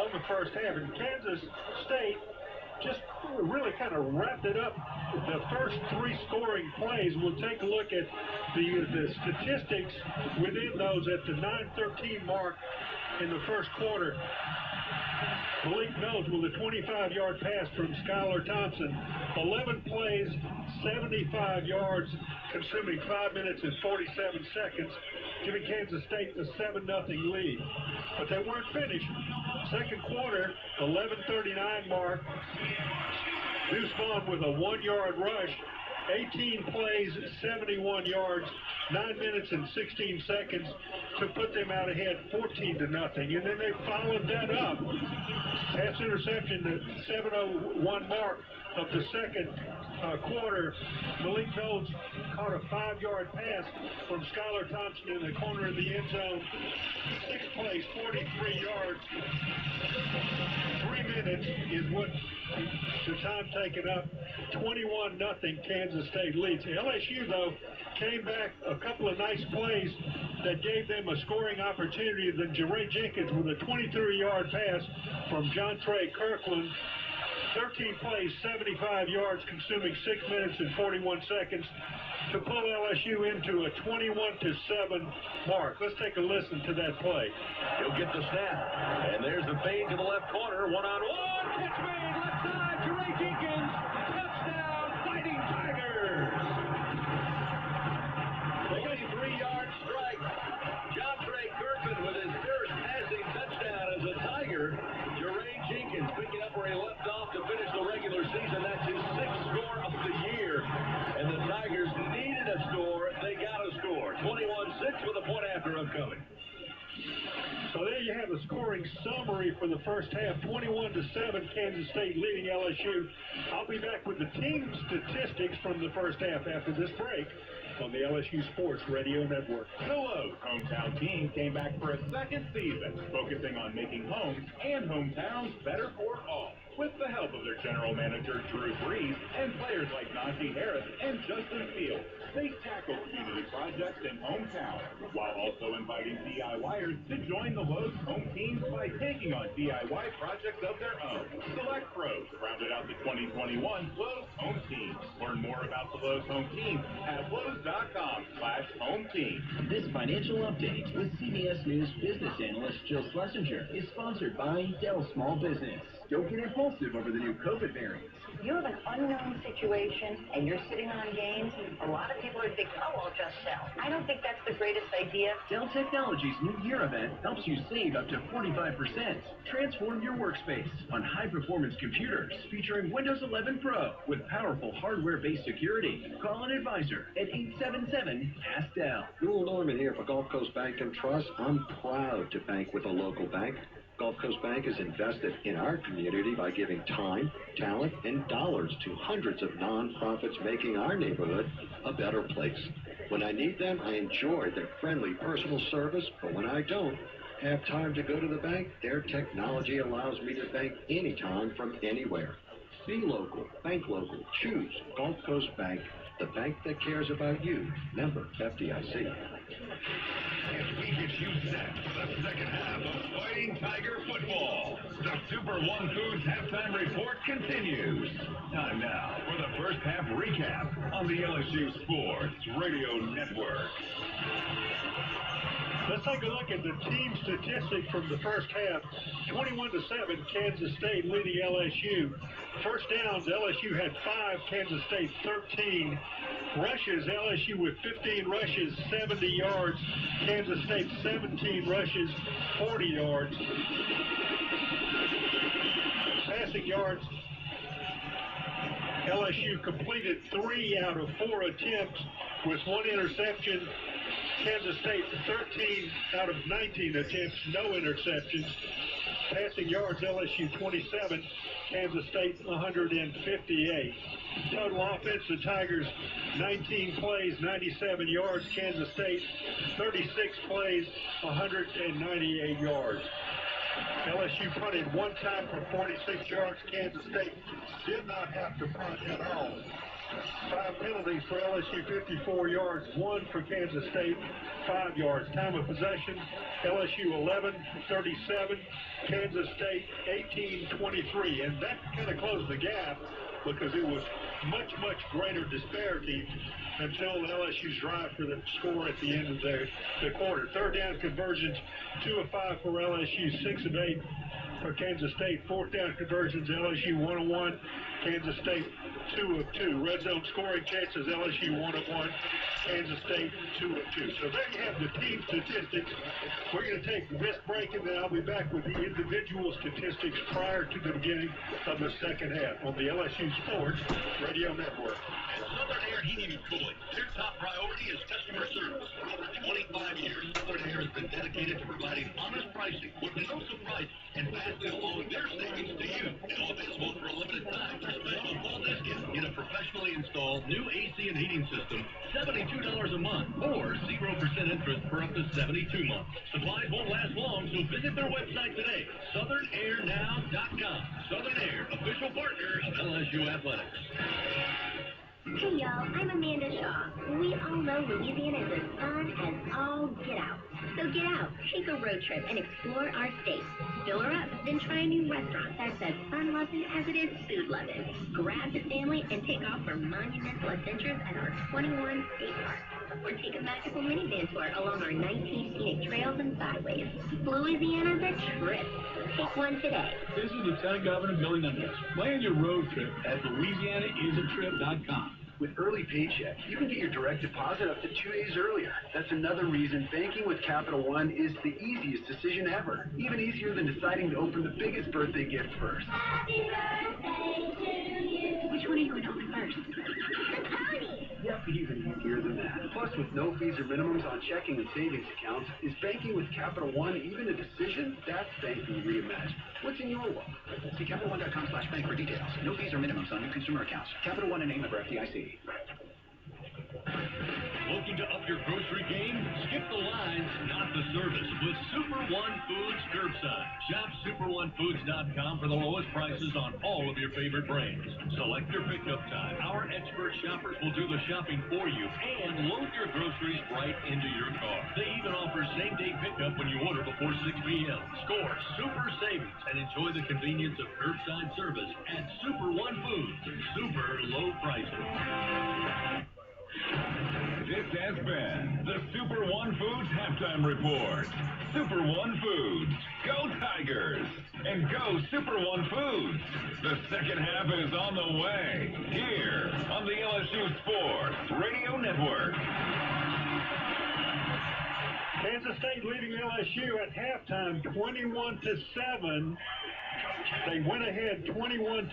on the first half. And Kansas State just really kind of wrapped it up. The first 3 scoring plays. We'll take a look at the statistics within those at the 9:13 mark in the first quarter. Malik Mills with a 25-yard pass from Skylar Thompson. 11 plays, 75 yards, consuming 5 minutes and 47 seconds, giving Kansas State the 7-0 lead. But they weren't finished. Second quarter, 11:39 mark. Deuce Vaughn with a 1-yard rush 18 plays, 71 yards, 9 minutes and 16 seconds to put them out ahead 14-0. And then they followed that up. Pass interception, the 7:01 mark of the second quarter. Malik Knowles caught a 5-yard pass from Skylar Thompson in the corner of the end zone. 6 plays, 43 yards. 3 minutes is what the time taken up. 21-0 Kansas State leads. LSU, though, came back a couple of nice plays that gave them a scoring opportunity. Then Jeray Jenkins with a 23-yard pass from John Trey Kirkland. 13 plays, 75 yards, consuming 6 minutes and 41 seconds to pull LSU into a 21-7 mark. Let's take a listen to that play. He'll get the snap, and there's the fade to the left corner, one-on-one, catch made, left side, Jeray Jenkins, touchdown, Fighting Tigers. 23-yard strike. John Trey Kirkland with his first passing touchdown as a Tiger. Jeray Jenkins picking up where he left off to finish the regular season. That's his 6th score of the year. And the Tigers needed a score. They got a score. 21-6 with a point after upcoming. So there you have the scoring summary for the first half. 21-7, Kansas State leading LSU. I'll be back with the team statistics from the first half after this break on the LSU Sports Radio Network. The Lowe's hometown team came back for a second season, focusing on making homes and hometowns better for all. With the help of their general manager, Drew Brees, and players like Najee Harris and Justin Fields, they tackle community projects in hometown, while also inviting DIYers to join the Lowe's home teams by taking on DIY projects of their own. Select Pros rounded out the 2021 Lowe's Home Team. Learn more about the Lowe's Home Team at Lowe's.com/home team. This financial update with CBS News business analyst Jill Schlesinger is sponsored by Dell Small Business. Don't get impulsive over the new COVID variants. If you have an unknown situation and you're sitting on gains, a lot of people are thinking, oh, I'll just sell. I don't think that's the greatest idea. Dell Technologies' New Year event helps you save up to 45%. Transform your workspace on high-performance computers featuring Windows 11 Pro with powerful hardware-based security. Call an advisor at 877-ASK-DELL. Newell Norman here for Gulf Coast Bank and Trust. I'm proud to bank with a local bank. Gulf Coast Bank has invested in our community by giving time, talent, and dollars to hundreds of nonprofits, making our neighborhood a better place. When I need them, I enjoy their friendly personal service, but when I don't have time to go to the bank, their technology allows me to bank anytime from anywhere. Be local, bank local, choose Gulf Coast Bank, the bank that cares about you. Member FDIC. As we get you set for the second half of Fighting Tiger football, the Super One Foods halftime report continues. Time now for the first half recap on the LSU Sports Radio Network. Let's take a look at the team statistics from the first half. 21-7, Kansas State leading LSU. First downs, LSU had 5, Kansas State 13. Rushes, LSU with 15 rushes, 70 yards. Kansas State 17 rushes, 40 yards. Passing yards, LSU completed 3 out of 4 attempts with 1 interception. Kansas State 13 out of 19 attempts, no interceptions. Passing yards, LSU 27, Kansas State 158. Total offense, the Tigers 19 plays, 97 yards. Kansas State 36 plays, 198 yards. LSU punted 1 time for 46 yards. Kansas State did not have to punt at all. 5 penalties for LSU, 54 yards, 1 for Kansas State, 5 yards. Time of possession, LSU 11-37, Kansas State 18-23. And that kind of closed the gap because it was much, much greater disparity until LSU's drive for the score at the end of the quarter. Third down conversions, 2 of 5 for LSU, 6 of 8 for Kansas State. Fourth down conversions, LSU 1 of 1, Kansas State 2 of 2. Red zone scoring chances, LSU 1 of 1, Kansas State 2 of 2. So there you have the team statistics. We're going to take this break, and then I'll be back with the individual statistics prior to the beginning of the second half on the LSU Sports Radio Network. At Southern Air Heating and Cooling, their top priority is customer service. For over 25 years, Southern Air has been dedicated to providing honest pricing with no surprises and passing along their savings to you. Now available for a limited time for special fall discount. Get a professionally installed new AC and heating system, $72 a month, or 0% interest for up to 72 months. Supplies won't last long, so visit their website today, SouthernAirNow.com. Southern Air, official partner of LSU Athletics. Hey y'all, I'm Amanda Shaw. We all know Louisiana is as fun as all get out. So get out, take a road trip, and explore our state. Fill her up, then try a new restaurant that's as fun-loving as it is food-loving. Grab the family and take off for monumental adventures at our 21 state parks. Or take a magical minivan tour along our 19 scenic trails and byways. Louisiana's a trip. Take one today. This is Lieutenant Governor Billy Numbers. Plan your road trip at LouisianaIsATrip.com. With Early Paycheck, you can get your direct deposit up to 2 days earlier. That's another reason banking with Capital One is the easiest decision ever. Even easier than deciding to open the biggest birthday gift first. Happy birthday to you. Which one are you going to open first? The pony. Yep, even easier than that. Plus, with no fees or minimums on checking and savings accounts, is banking with Capital One even a decision? That's banking reimagined. What's in your wallet? See CapitalOne.com/bank for details. No fees or minimums on new consumer accounts. Capital One and name member FDIC. Looking to up your grocery game? Skip the lines, not the service, with Super One Foods Curbside. Shop SuperOneFoods.com for the lowest prices on all of your favorite brands. Select your pickup time. Our expert shoppers will do the shopping for you and load your groceries right into your car. They even offer same-day pickup when you order before 6 p.m. Score super savings and enjoy the convenience of curbside service at Super One Foods. Super low prices. This has been the Super One Foods Halftime Report. Super One Foods, go Tigers, and go Super One Foods. The second half is on the way, here on the LSU Sports Radio Network. Kansas State leading LSU at halftime 21-7. They went ahead 21-0.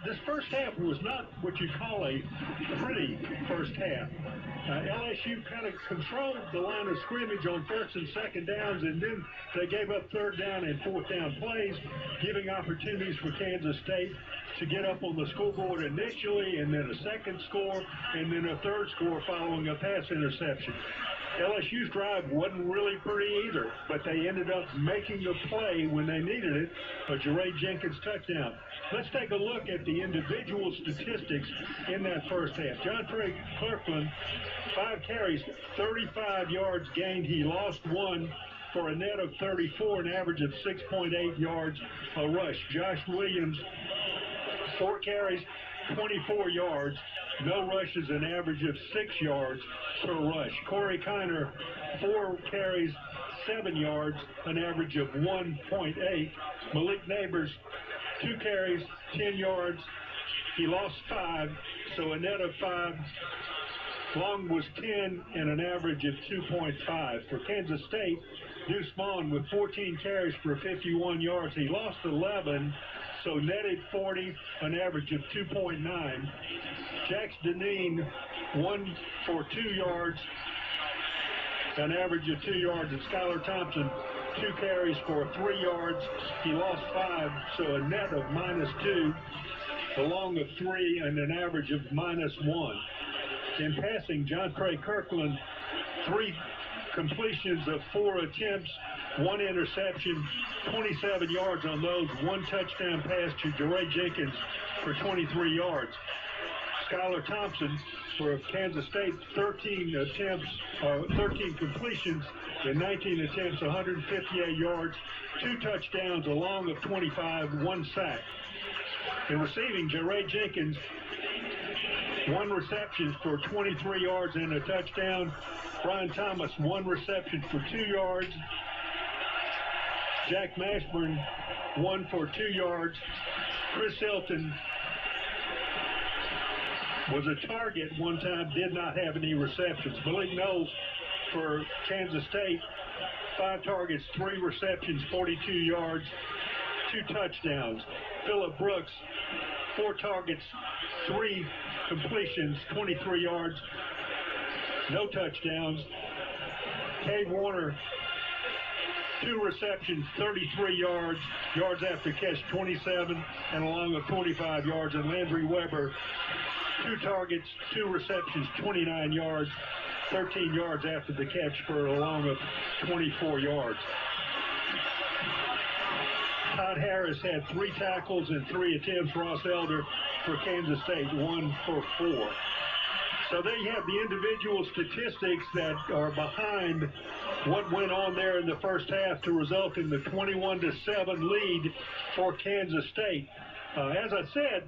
This first half was not what you call a pretty first half. LSU kind of controlled the line of scrimmage on first and second downs, and then they gave up third down and fourth down plays, giving opportunities for Kansas State to get up on the scoreboard initially, and then a second score, and then a third score following a pass interception. LSU's drive wasn't really pretty either, but they ended up making the play when they needed it, a Jeray Jenkins touchdown. Let's take a look at the individual statistics in that first half. John Kirkland, 5 carries, 35 yards gained. He lost 1 for a net of 34, an average of 6.8 yards a rush. Josh Williams, 4 carries, 24 yards. No rushes, an average of 6 yards per rush. Corey Kiner, 4 carries, 7 yards, an average of 1.8. Malik Neighbors, 2 carries, 10 yards. He lost 5, so a net of 5. Long was 10 and an average of 2.5. For Kansas State, Deuce Vaughn with 14 carries for 51 yards. He lost 11, so netted 40, an average of 2.9. Jax Deneen, 1 for 2 yards, an average of 2 yards. And Skylar Thompson, 2 carries for 3 yards. He lost 5, so a net of -2, a long of 3, and an average of -1. In passing, John Kirkland, 3 completions of 4 attempts, 1 interception, 27 yards on those, 1 touchdown pass to Jeray Jenkins for 23 yards. Skylar Thompson for Kansas State, 13 completions in 19 attempts, 158 yards, 2 touchdowns, a long of 25, 1 sack. In receiving, Jeray Jenkins, 1 reception for 23 yards and a touchdown. Brian Thomas, 1 reception for 2 yards. Jack Mashburn, 1 for 2 yards. Chris Hilton was a target one time, did not have any receptions. Malik Knowles for Kansas State, 5 targets, 3 receptions, 42 yards, 2 touchdowns. Phillip Brooks, 4 targets, 3 completions, 23 yards, no touchdowns. Cade Warner, 2 receptions, 33 yards, yards after catch 27, and along with 25 yards. And Landry Weber, 2 targets, 2 receptions, 29 yards, 13 yards after the catch for along with 24 yards. Todd Harris had 3 tackles and 3 attempts. Ross Elder for Kansas State, 1 for 4. So there you have the individual statistics that are behind what went on there in the first half to result in the 21-7 lead for Kansas State. As I said,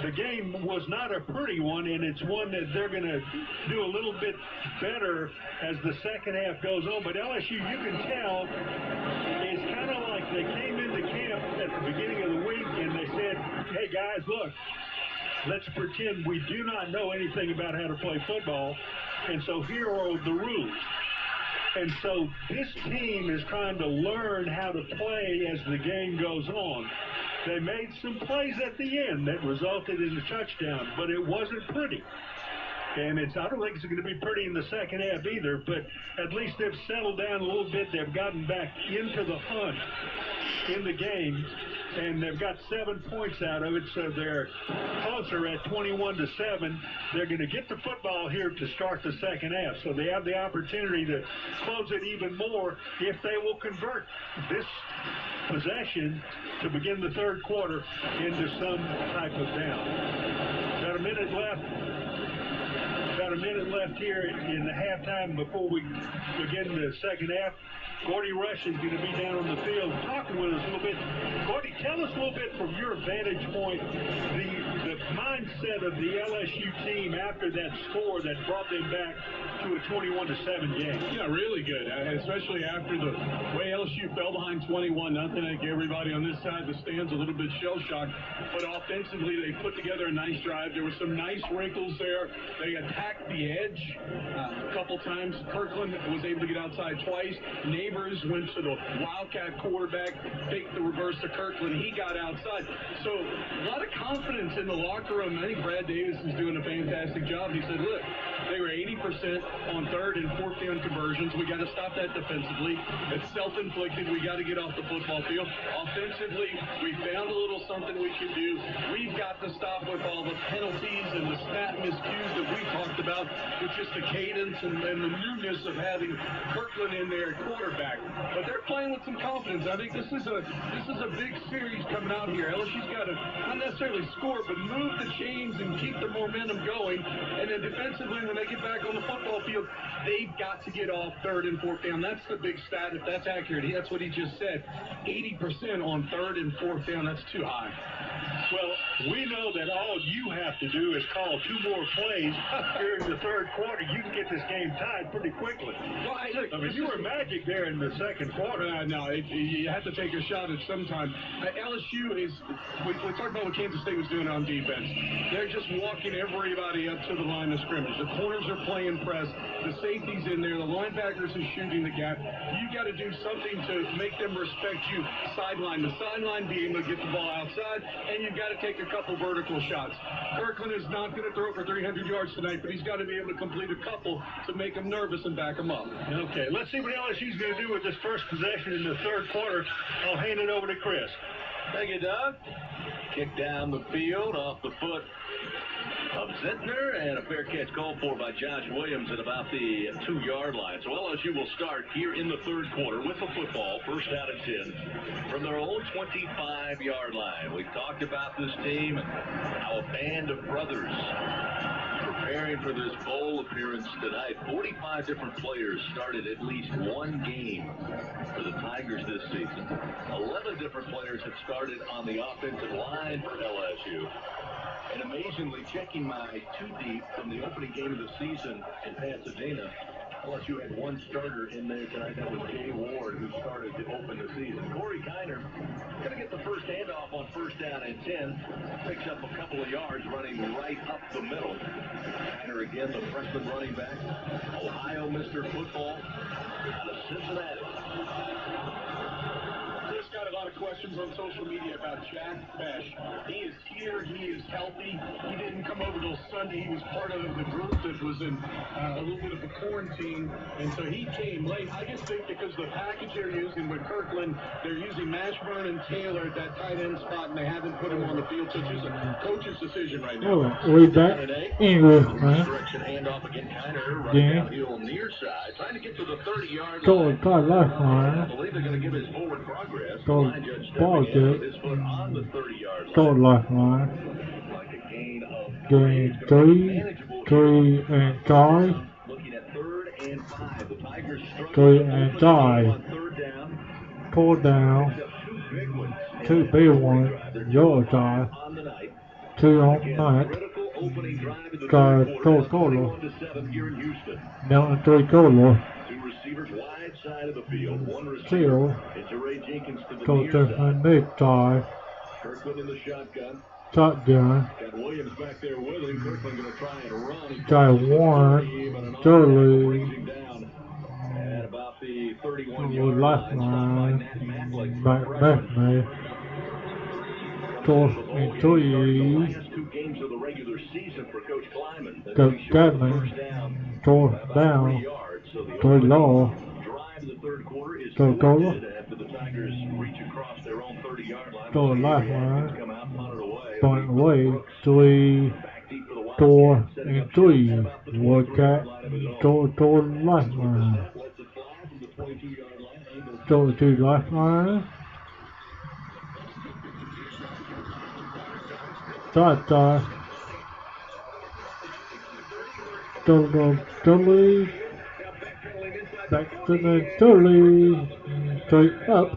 the game was not a pretty one, and it's one that they're going to do a little bit better as the second half goes on. But LSU, you can tell, is kind of like they came into camp at the beginning of the week and they said, hey guys, look, let's pretend we do not know anything about how to play football, and so here are the rules. And so this team is trying to learn how to play as the game goes on. They made some plays at the end that resulted in a touchdown, but it wasn't pretty. And I don't think it's going to be pretty in the second half either, but at least they've settled down a little bit. They've gotten back into the hunt in the game, and they've got 7 points out of it, so they're closer at 21-7. They're going to get the football here to start the second half, so they have the opportunity to close it even more if they will convert this possession to begin the third quarter into some type of down. Got a minute left. About a minute left here in the halftime before we begin the second half. Gordy Rush is going to be down on the field talking with us a little bit. Gordy, tell us a little bit from your vantage point, the mindset of the LSU team after that score that brought them back to a 21-7 game. Yeah, really good, especially after the way LSU fell behind 21-0. I think everybody on this side of the stands a little bit shell-shocked, but offensively they put together a nice drive. There were some nice wrinkles there. They attacked the edge a couple times. Kirkland was able to get outside twice. Neighbors went to the Wildcat quarterback, take the reverse to Kirkland. He got outside. So a lot of confidence in the locker room. I think Brad Davis is doing a fantastic job. He said, look, they were 80% on third and fourth down conversions. We got to stop that defensively. It's self-inflicted. We got to get off the football field. Offensively, we found a little something we can do. We've got to stop with all the penalties and the snap miscues that we talked about, with just the cadence and the newness of having Kirkland in there at quarterback. But they're playing with some confidence. I think this is a big series coming out here. LSU's got to not necessarily score, but move the chains and keep the momentum going. And then defensively, when they get back on the football field, they've got to get off third and fourth down. That's the big stat. If that's accurate, that's what he just said. 80% on third and fourth down. That's too high. Well, we know that all you have to do is call 2 more plays during the third quarter. You can get this game tied pretty quickly. Well, look, I mean, you were magic there in the second quarter. No, you have to take a shot at some time. LSU is, we talked about what Kansas State was doing on defense. They're just walking everybody up to the line of scrimmage. The corners are playing press. The safety's in there. The linebackers are shooting the gap. You got to do something to make them respect you. Sideline. The sideline being able to get the ball outside, and you've got to take a couple vertical shots. Kirkland is not going to throw for 300 yards tonight, but he's got to be able to complete a couple to make them nervous and back them up. Okay, let's see what LSU's going to do with this first possession in the third quarter. I'll hand it over to Chris. Thank you, Doug. Kick down the field off the foot of Zentner, and a fair catch called for by Josh Williams at about the 2-yard line. So LSU will start here in the third quarter with the football, first down and 10, from their own 25-yard line. We've talked about this team and how a band of brothers preparing for this bowl appearance tonight. 45 different players started at least one game for the Tigers this season. 11 different players have started on the offensive line for LSU. And amazingly, checking my 2-deep from the opening game of the season in Pasadena, LSU had one starter in there tonight. That was Jay Ward, who started to open the season. Corey Kiner going to get the first handoff on first down and 10. Picks up a couple of yards running right up the middle. Kiner again, the freshman running back. Ohio Mr. Football out of Cincinnati. Just got had a lot of questions on social media about Jack Besh. He is here. He is healthy. He didn't come over till Sunday. He was part of the group that was in a little bit of a quarantine, and so he came late. I just think because the package they're using with Kirkland, they're using Mashburn and Taylor at that tight end spot, and they haven't put him on the field. So it's just a coach's decision right now. Oh, we back. English, man. Yeah. Go to God lifeline. Go ball good. Go lifeline. Gain 3 and 5. 3 and 5. 4 down. 2 big ones. Your side. 2 on night. Go Colo. Now and 3 Colo. Chill. Go to the next side. Shotgun. Try 1. Charlie. Lifeline. Back me. 4 and 3. Go Gadman. 4 down. 3 low. Go Cola. Go lifeline. Point away. 3, 4 and 3. WILDCATS. Go lifeline. Go to lifeline. Dot. Dolly. Back to the Dolly. Straight up.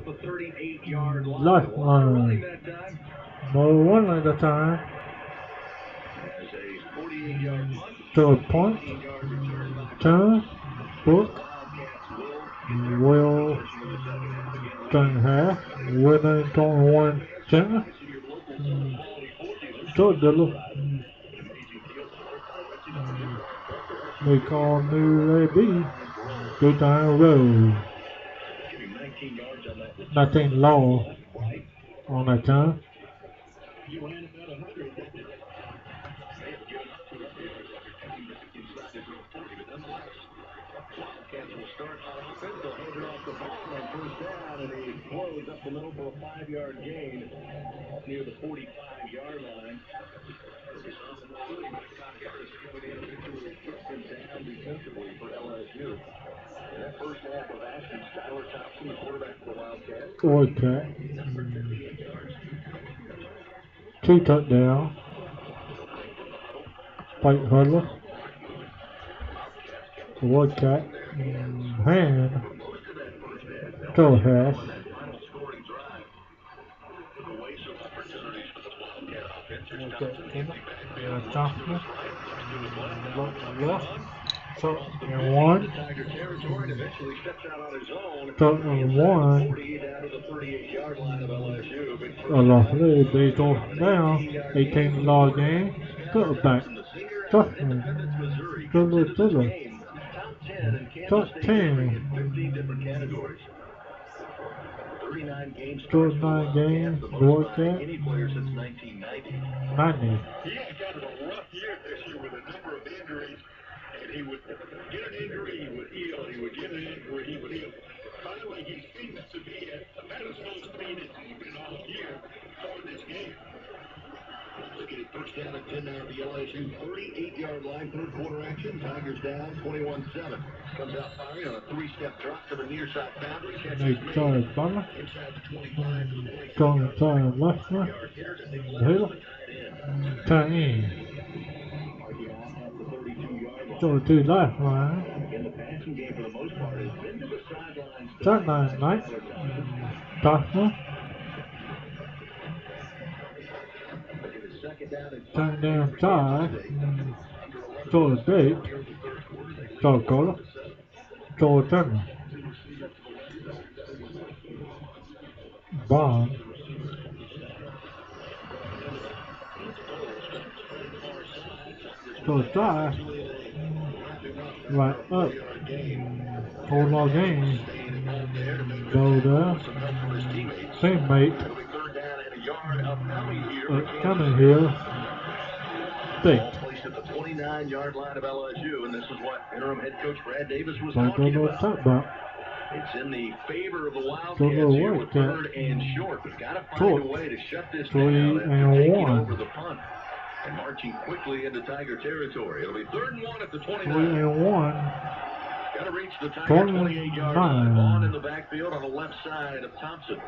Lifeline. No one at a time. To a point. Turn. Book. Will. Turn half. Winner turn 1 center. So Dolly. We call new AB. Good time road. 19 low on that time. Wildcats will start on offense. They'll hand it off the ball on first down, and he throws up the middle for a 5-yard gain near the 45-yard line. Down defensively for LSU. In that first half of action, Skylar Thompson, the quarterback for the Wildcats. WILDCATS. 2 touchdowns. Spike Hurdler. WILDCATS. Hand. Go ahead. Thompson. Left. So, and 1. So, and 1. They go down. 18 log game. Go back. Top 10. Top 10. 39 games. WILDCATS. Any player since 1990. 90. He had kind of a rough year this year with a number of injuries, and he would get an injury, he would heal, he would get an injury, he would heal. Finally, he seems to be at about as full speed as he's been all year for this game. Looking at first down and 10 now at the LSU 38-yard line, third quarter action. Tigers down 21-7. Comes out firing on a 3-step drop to the near side boundary. They started Butler. Going to left one. Hill. Turn in. Go to left line. In the passing game for the most part has been to the sidelines. Sideline night. Thompson. Turn down side. Go to bait. Go Cola. Go Turner. Bond. Go side. Right up. Hold all game. Go there. Teammate. Coming here. Ball placed at the 29-yard line of LSU, and this is what interim head coach Brad Davis was talking about. It's in the favor of the Wildcats here with third and short. But got to find a way to shut this down after taking over the punt and marching quickly into Tiger territory. It'll be 3rd and 1 at the 29. 3 and 1. Got to reach the Tiger 28-yard line. Vaughn in the backfield on the left side of Thompson.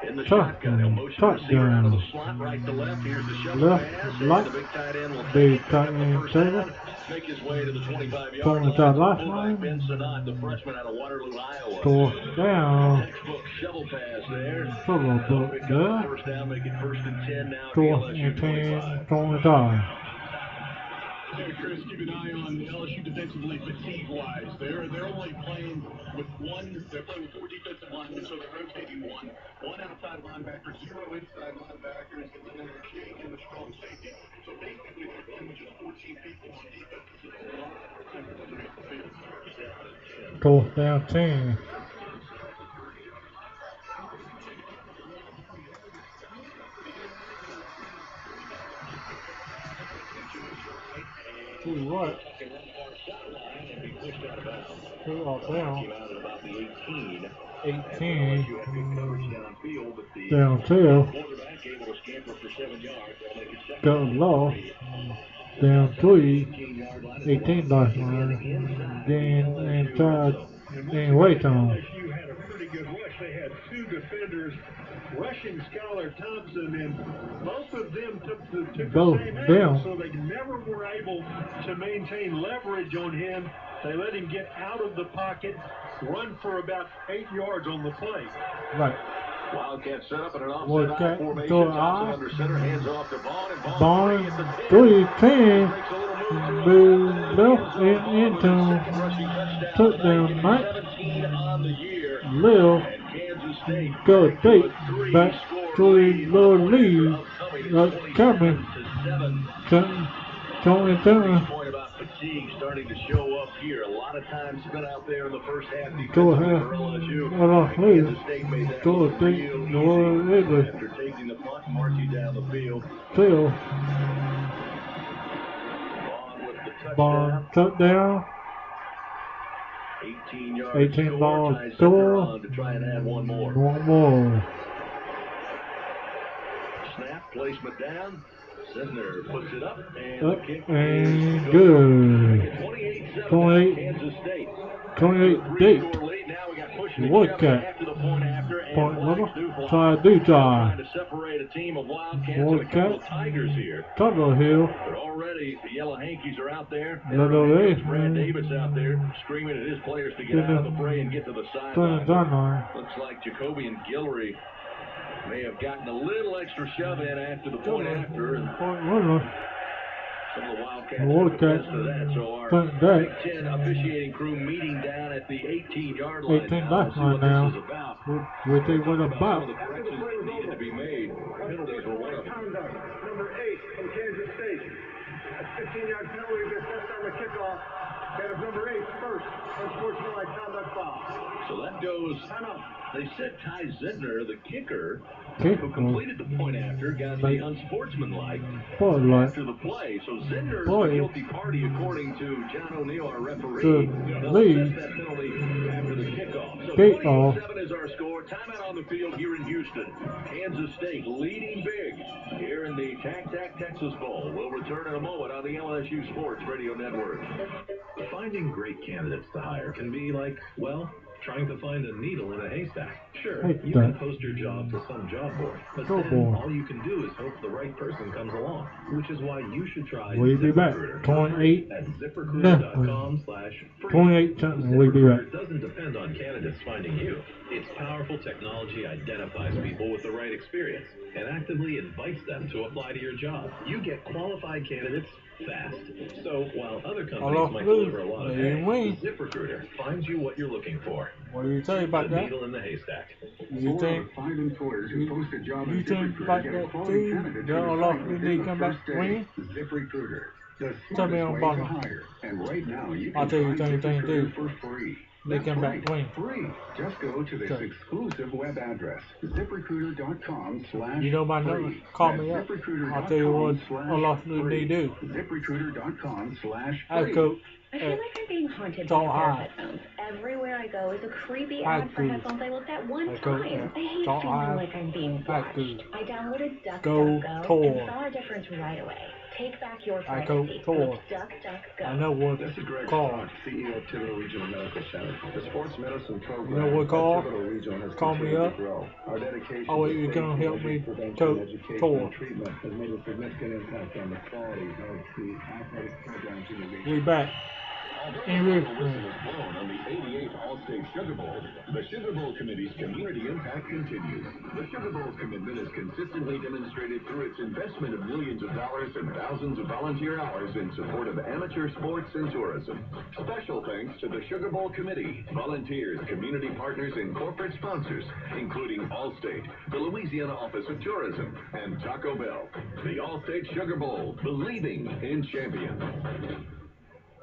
In the shotgun, he'll motion the receiver out of the slot, right to left. Here's the shovel pass, and the big tight end will take first down, make his way to the 25-yard line. Ben Sinnott, the freshman out of Waterloo, Iowa. 4th down. Textbook shovel pass there. Pick up first down, make it 1st and 10 now. 4th and 10, 25. Chris, keep an eye on LSU defensively, fatigue-wise. They're only playing with they're playing with 4 defensive linemen, so they're rotating one outside linebacker, 0 inside linebackers, and then they're changing the strong safety. So basically, they're playing with just 14 people on defense. So a lot of time to put them in the field. 4th down 10. Tell you what, 2 off down. 18. Down 2. Go low. Down 3. 18 last line. Gain and try and wait on. LSU had a pretty good rush. They had 2 defenders rushing Skylar Thompson, and both of them took the same angle, so they never were able to maintain leverage on him. They let him get out of the pocket, run for about 8 yards on the play. Right. Wildcat set up in an offside formation. Thompson under center, hands off to Vaughn, and Vaughn 3-10. Move left and into touchdown night. Lil go deep back to a little lead. Coming. Tony Turner. Starting to show up here. A lot of time spent out there in the first half. Go ahead. Go deep. After taking the punt, marching down the field. Still. Ball touchdown. 18 ball score. To try and add one more. One more. Snap, placement down. Sender puts it up, and the kick and good. 28 deep. WILDCATS. Point level. Try to try. WILDCATS. Tuttle Hill. But already the Yellow Hankies are out there. Little Brad Davis out there screaming at his players to get out of the fray and get to the sideline. Looks like Jacoby and Guillory may have gotten a little extra shove in after the point after. And some of the Wildcats to that. So our Big Ten officiating crew meeting down at the 18-yard line. 18-yard line now. What they went about. The corrections that needed to be made. Penalties were one of them. Number 8 from Kansas State. A 15-yard penalty assessed on the kickoff. That is number 8 first. Unsportsmanlike conduct foul. So that goes. They said Ty Zentner, the kicker, who completed the point after, got the unsportsmanlike after the play. So Zentner is the guilty party, according to John O'Neill, our referee. They'll assess that penalty after the kickoff. So 28-7 is our score. Timeout on the field here in Houston. Kansas State leading big here in the Tac Texas Bowl. We'll return in a moment on the LSU Sports Radio Network. Finding great candidates to hire can be like, well, trying to find a needle in a haystack. Sure, you can post your job to some job board, but then all you can do is hope the right person comes along, which is why you should try ZipRecruiter. 28 at ZipRecruiter.com/free. 28 something. We'll be back. It doesn't depend on candidates finding you. Its powerful technology identifies people with the right experience and actively invites them to apply to your job. You get qualified candidates fast. So while other companies might deliver a lot of pay, ZipRecruiter finds you what you're looking for. What do you say about that? Needle in the haystack. You think 5 employers who post a job you think about that too? Y'all lost they come back when? ZipRecruiter. Tell me on bottom. And right now you I'll can tell you thing too. for free. They come back clean. Free. Just go to this exclusive web address, ZipRecruiter.com/free. You know my number. Call me up. I'll tell you what a lot of need to do. ZipRecruiter.com/free. I go. I feel like I'm being haunted by a pair of headphones. Everywhere I go is a creepy ad for headphones I looked at one time. I hate feeling like I'm being watched. I downloaded DuckDuckGo and saw a difference right away. Take back your privacy with DuckDuckGo. I know what This is Greg call. CEO of Thibodeau Regional Medical Center. The sports medicine program You know what call? at Thibodeau Regional has Call me continued up. to grow. Our dedication Oh wait, to you're gonna safety, help me prevention, to education, tour. and treatment has made a significant impact on the quality of the athletic programs in the region. We back. In The whistle is blown on the 88th All-State Sugar Bowl. The Sugar Bowl Committee's community impact continues. The Sugar Bowl's commitment is consistently demonstrated through its investment of millions of dollars and thousands of volunteer hours in support of amateur sports and tourism. Special thanks to the Sugar Bowl Committee, volunteers, community partners, and corporate sponsors, including Allstate, the Louisiana Office of Tourism, and Taco Bell. The All-State Sugar Bowl, believing in champions.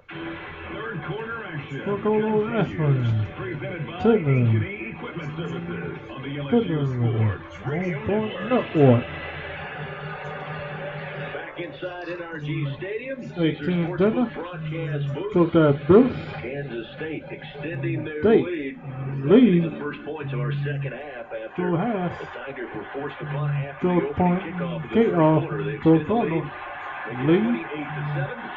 Third quarter action. Presented by H&E Equipment Services on the LSU Sports Radio Network. Back inside NRG Stadium, 18 dinner. broadcast booth. So that booth. Kansas State extending their Lead. The first points of our second half after half. the Tigers were forced to punt after So the point opening kickoff of the kickoff. third quarter. They So extended the total. lead. Lead.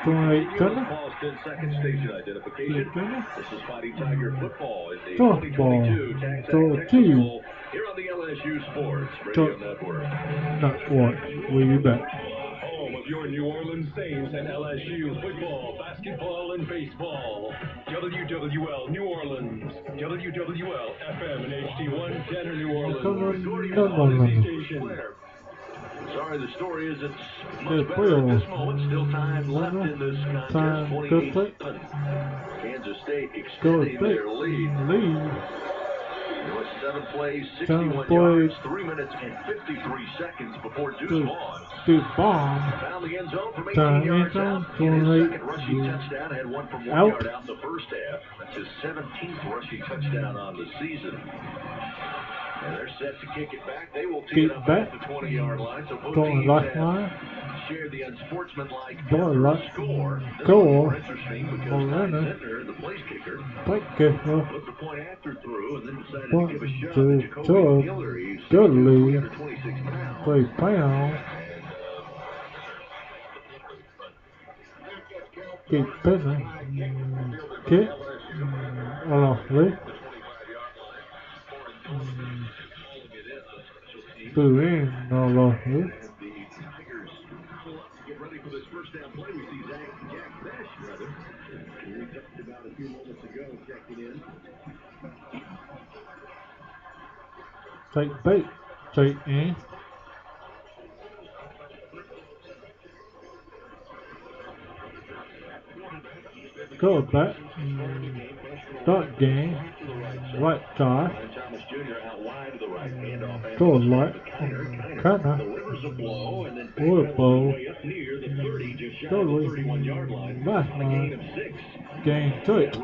28 dinner. Pause 10-second station identification. This is Fighting Tiger football in the Football. 2022 Texas Texas Bowl here on the LSU Sports Radio Network. We'll be back. Home of your New Orleans Saints and LSU football, basketball, and baseball. WWL New Orleans, WWL FM and HD1 Denver, New Orleans. Station. Sorry, the story is it's much better at this moment. Still time left in this contest. 28-7. Kansas State extending their lead. It was 7 plays, 61 yards, 3 minutes and 53 seconds before Deuce Vaughn found the end zone from 18 yards out. In his second rushing touchdown, had one from 1 yard out in the first half. That's his 17th rushing touchdown on the season. And they're set to kick it back. They will tee it up at the 20-yard line. So both teams have shared the unsportsmanlike score. More interesting because Ty Zentner, the place kicker, put the point after through and then decided to give a shot to Jacoby Miller. He's 326 pounds. Keep busy. Kick. Threw in, Get ready for this first down play. We see Jack Bash, rather. We talked about a few moments ago, checking in. Take bait. Take in. Go back. Start game. Right side. Go right. Kinda. Elbow. Totally. Last line. Gain 6.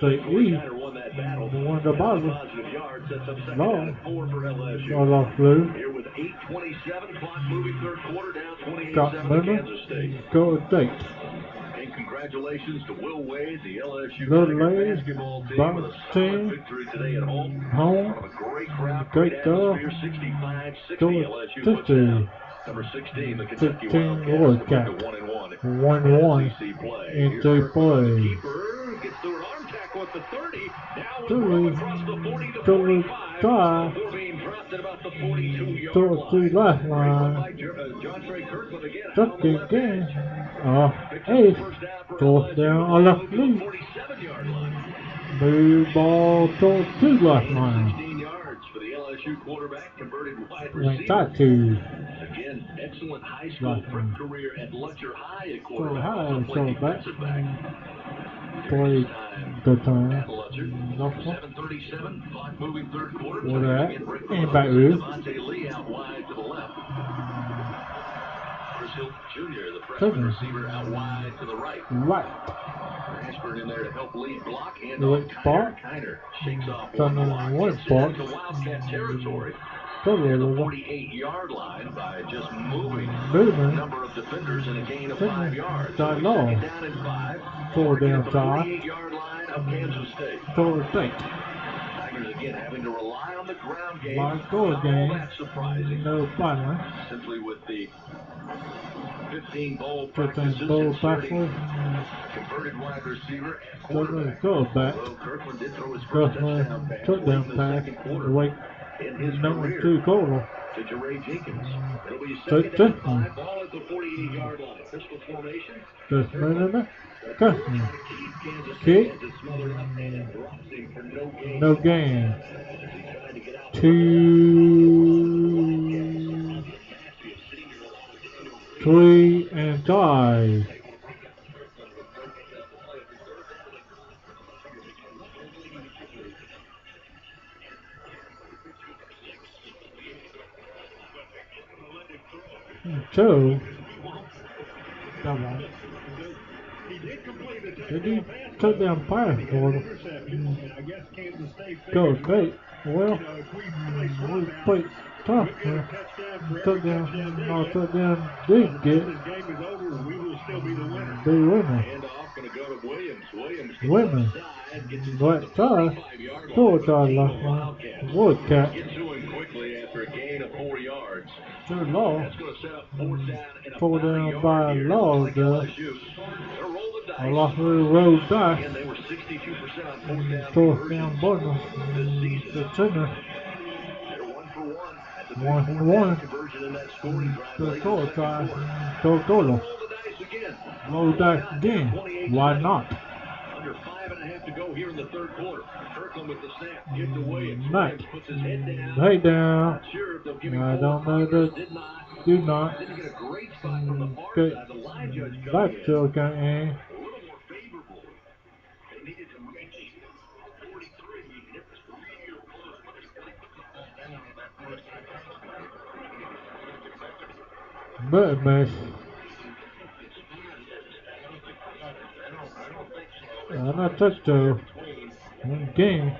Take East. Won the bottom. Long. All off blue. Here with 8:27 clock moving third quarter down 28-7 to Kansas State. Go State. And congratulations to Will Wade, the LSU Tiger basketball team with a solid victory today at home. A great crowd, great atmosphere, 65-60 LSU puts out. Number 16, the Kentucky Wildcats, 1-1. NC play. Keeper gets through an arm tackle at the 30. Now with across the 40 to 45. Before being dropped at about the 42-yard line. Last line. John Trey Kirkland again. Took the game. Ace. Fourth down on the lead. 47-yard line. Move ball to 2 last line. 16 yards for the LSU quarterback, converted wide receiver. Got to. Again, excellent high school prep career at Lutcher High at quarterback. Play the time. At Lutcher. 7:37, clock moving third quarter. What that? Ain't back roof. Devontae Lee out wide to the left. Tilt Jr., the freshman Turner. receiver, out wide to the right. Transferred in there to help lead block. And off Kiner shakes off one block. Gets it into Wildcat territory. Near the 48-yard line by just moving a number of defenders and a gain of 5 yards. So second down and 5. Target at the 48-yard line of Kansas State. Tigers again having to rely on the ground game. Not all that surprising. Simply with the 15 bowl practices inserting converted wide receiver and quarterback. Although Kirkland did throw his first touchdown pass late in the second quarter in his career to Jeray Jenkins. It'll be second down 5, ball at the 48-yard line. Pistol formation. Kick. No gain. 2, 3, and 5. Two. Come on. Did he touchdown pass for them? Go State. Well, we played tough here. Touchdown did get. Be winning. Winning. Black tie. 4 left one. WILDCATS. Get to him quickly after a gain of 4 yards. Too low. That's going to set up 4th down and 4 down by law. I lost the road back. And they were 62% on 4th down. 4th down bundle. The center. 1 for 1. The score time. Total. Roll dice again. Why not? Under 5.5 to go here in the third quarter. Kirkland with the snap. Give to Williams. Nice. Puts his head down. Hey down. Not sure if they'll give him I don't know that. Do not. Didn't get a great spot from the far side. The line judge coming That's in. still going A little more favorable. They needed to reach 43 and it was real close. But mess. I'm not touchdown. One game.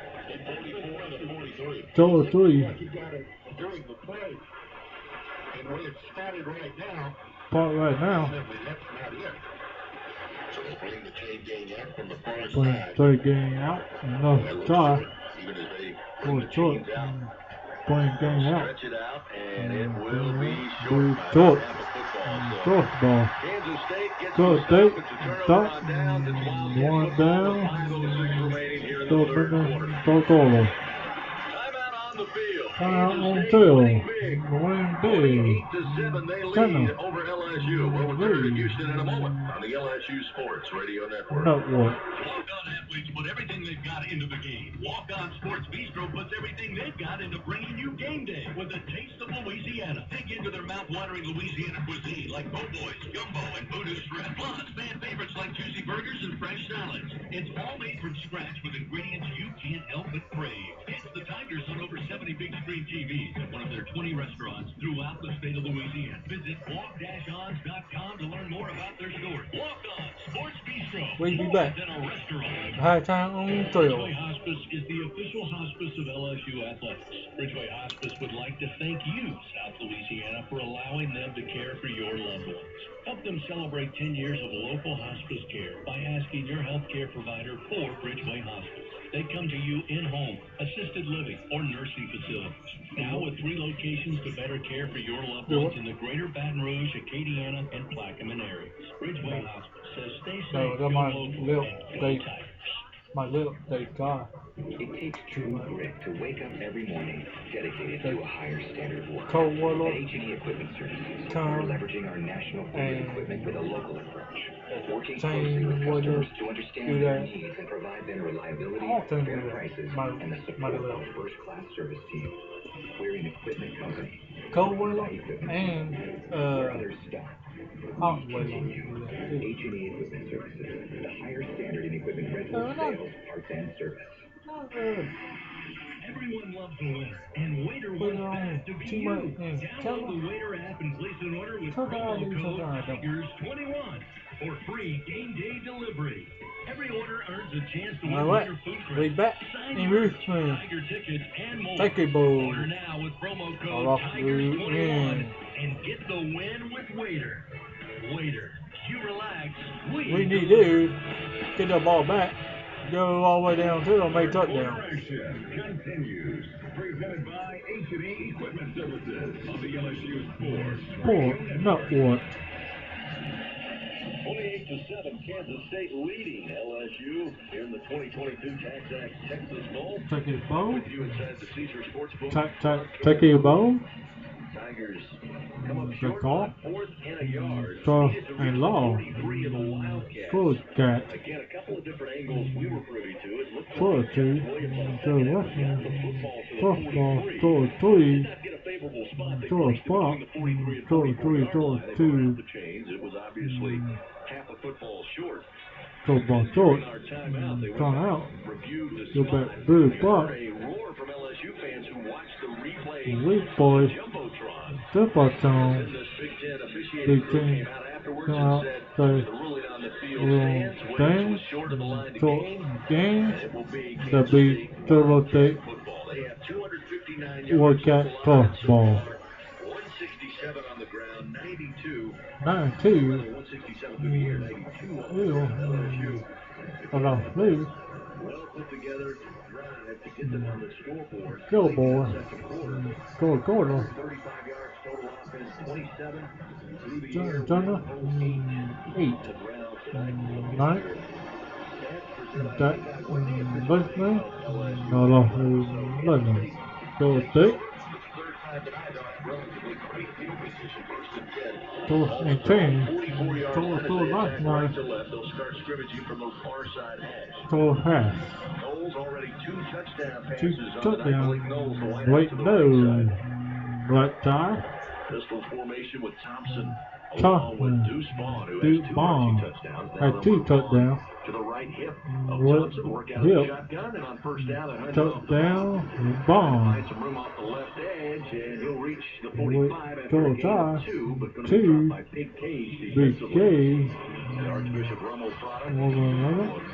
2 or 3. During the play. And when it's started right now. Part right now. That's not it. So they bring the trade game out from the far Bring side. trade game out. No tie. Even as they Or short. Playing game out. stretch it out, and it will be Short. short. Short ball. Kansas State gets Go the State. stop. It's a turnover Stop. on downs. It's Wildcat 1 football. down. 5:06 remaining here in Go the third quarter. total. Timeout on the field. On Kansas State field. winning big. Win 48-7, they lead Turner. over LSU. We'll return to Houston in a moment on the LSU Sports Radio Network. Network. Walk-On athletes put everything they've got into the game. Walk-On Sports Bistro puts everything they've got into bringing you game day with a taste of Louisiana. Dig into their mouth-watering Louisiana cuisine like po' boys, gumbo, and voodoo shrimp. Plus, fan favorites like juicy burgers and fresh salads. It's all made from scratch with ingredients you can't help but crave. It's the Tigers on over 70 big screen TVs at one of their 20 restaurants throughout the state of Louisiana. Visit walk-ons.com to learn more about their stores. Walk-On Sports Bistro. We'll be More back. than a restaurant. High time on trail. Bridgeway Hospice is the official hospice of LSU Athletics. Bridgeway Hospice would like to thank you, South Louisiana, for allowing them to care for your loved ones. Help them celebrate 10 years of local hospice care by asking your healthcare provider for Bridgeway Hospice. They come to you in-home, assisted living, or nursing facilities. Now with 3 locations to better care for your loved ones in the greater Baton Rouge, Acadiana, and Plaquemine areas. Bridgeway Hospice says stay safe, No, go that might local, little and go they Tigers. my little they car. It takes true grit to wake up every morning dedicated to a higher standard of work. Cold Warlord. At H&E Equipment Services, Come we're leveraging our national fleet and of equipment with a local approach. Working Same closely with Warlord. customers to understand Do their that. needs and provide them reliability, All things fair do that. prices, My- and the my support of little- a first-class service team. We're an equipment company. Cold Warlord and Where others stop. Hot We Warlord. continue. H&E Equipment Services, the higher standard in equipment rental, No, no. sales, parts, and service. Not really. Everyone loves a winner, and Waiter wants that to be you. Download the Waiter app and place an order with promo code Tigers21 for free game day delivery. Every order earns a chance to win Waiter food credit, signed merch, Tiger tickets, and more. Order now with promo code Tigers21 and get the win with Waiter. Waiter, you relax, we need to get the ball back. Go all the way down to the main touchdown. Continues. Presented by H&E Equipment Services on the LSU Sports Network. 28-7, Kansas State leading LSU in the 2022 TaxAct Texas Bowl. Texas Bowl. With you inside the Caesar Sportsbook. Texas Bowl. Tigers come up short on 4th and a yard. And Law. WILDCATS. Again, a couple of different angles we were privy to. It looked like football, 3. The chains. It was obviously half a football short. Football short. Turn out. Go back through the block. A roar from LSU fans who watched the replay. Weak boys. Jumbotron. Big team. Come out. Say, game. The big Turbo Tape. WILDCATS football. 167 on the ground, 92. 92. 167 through the air, 92 Well put together drive to get them on the scoreboard. Go boy. Go quarter. 35 yards total offense, 27 through the air. 8. 9. That Listening. Listening. Go 6. And 10. Total last night. They'll start scrimmaging from the far side hash. Total half. Knowles already 2 touchdown passes. 2 touchdowns. Wait, no. Black tie. Pistol formation with Thompson. Along with Deuce Vaughn, who has 2 touchdowns. To the right hip of Thompson, work out the shotgun, and on first down, touchdown, Vaughn. Find some room off the left edge, and he'll reach the 45 after a gain of 2, but going to be dropped by Big Cage. The Archbishop Rummel product.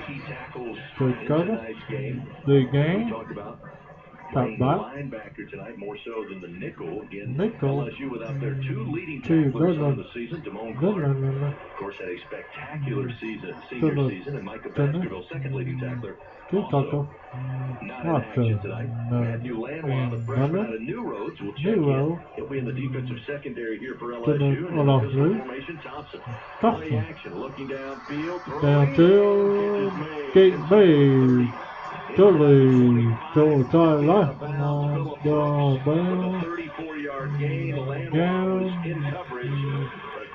Key tackles in tonight's game. The game. We talked about top back. Linebacker tonight, more so than the nickel. Again, nickel. LSU without their 2 leading tacklers on the season. Damone Clark, of course, had a spectacular senior season, and Micah Baskerville, second leading tackler. Also not in action tonight. Matthew Lanois, the freshman out of New Roads, will check in. He'll be in the defensive secondary here for LSU. And in the formation, Thompson. Play action, looking downfield. Downfield. Gate Bay. Totally. Total left. Down. 34-yard gain. Lanois in coverage.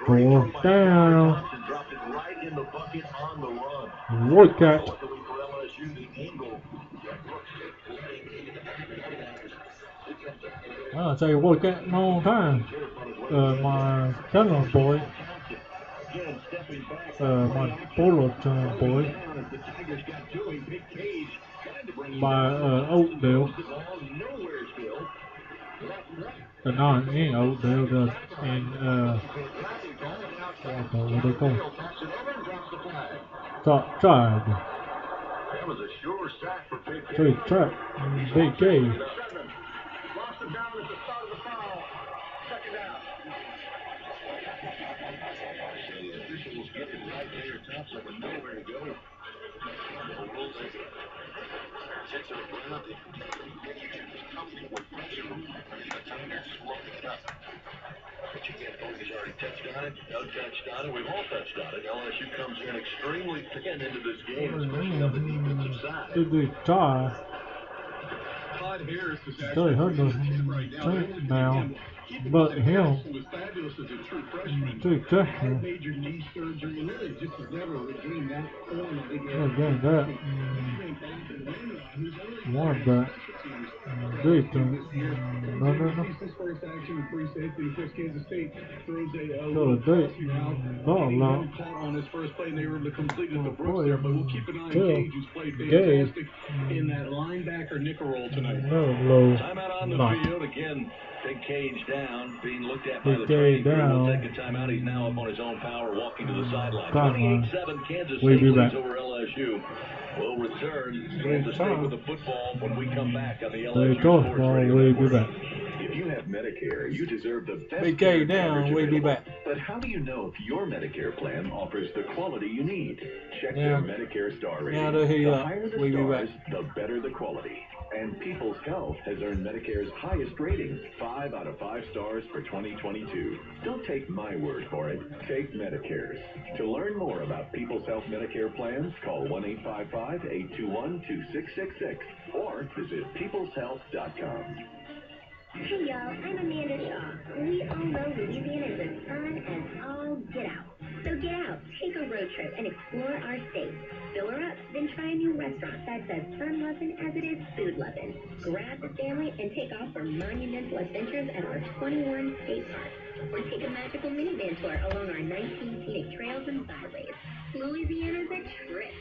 4th down. Dropped it right in the bucket on the run. WILDCATS. I'll tell you WILDCATS in a long time. My Kenner boy. My Fullerton boy. By Oakdale. Not in Oakdale, in what they call Top Tribe. That was a sure sack for Big K. Big Trap. Big K. Lost him down at the start of the foul. Second down. So the officials get it right there. Thompson with nowhere to go. Takes it around. But you can't believe he's already touched on it. Doug touched on it. We've all touched on it. LSU comes in extremely thin into this game, especially on the defensive side. Big tie. Todd Harris is Really actually hard to now. but him, He was fabulous as a true freshman. Untitled Chapter, Had major knee surgery and really just never regained that form of big again that, one back, defense, no. His first action, free safety, of course, Kansas State throws a So crossing they route. ball out. Caught on his first play, and they were able to complete it to Brooks there, but we'll keep an eye on Gage, who's played fantastic in that linebacker nickel role tonight. Timeout on the field again. Big Cage down, being looked at by the training crew. We'll take a timeout. He's now up on his own power, walking to the sideline. 28-7, Kansas State leads over LSU. We'll return Kansas State with the football when we come back on the LSU Sports Radio Network. If you have Medicare, you deserve the best. Big K down, we'll be back. But how do you know if your Medicare plan offers the quality you need? Check their Medicare star rating. Now to hear the higher the stars, the better the quality. And People's Health has earned Medicare's highest rating, 5 out of 5 stars for 2022. Don't take my word for it. Take Medicare's. To learn more about People's Health Medicare plans, call 1-855-821-2666 or visit peopleshealth.com. Hey y'all, I'm Amanda Shaw. We all know Louisiana is as fun as all get out. So get out, take a road trip, and explore our state. Fill her up, then try a new restaurant that's as fun loving as it is food loving. Grab the family and take off for monumental adventures at our 21 state parks. Or take a magical minivan tour along our 19 scenic trails and byways. Louisiana's a trip.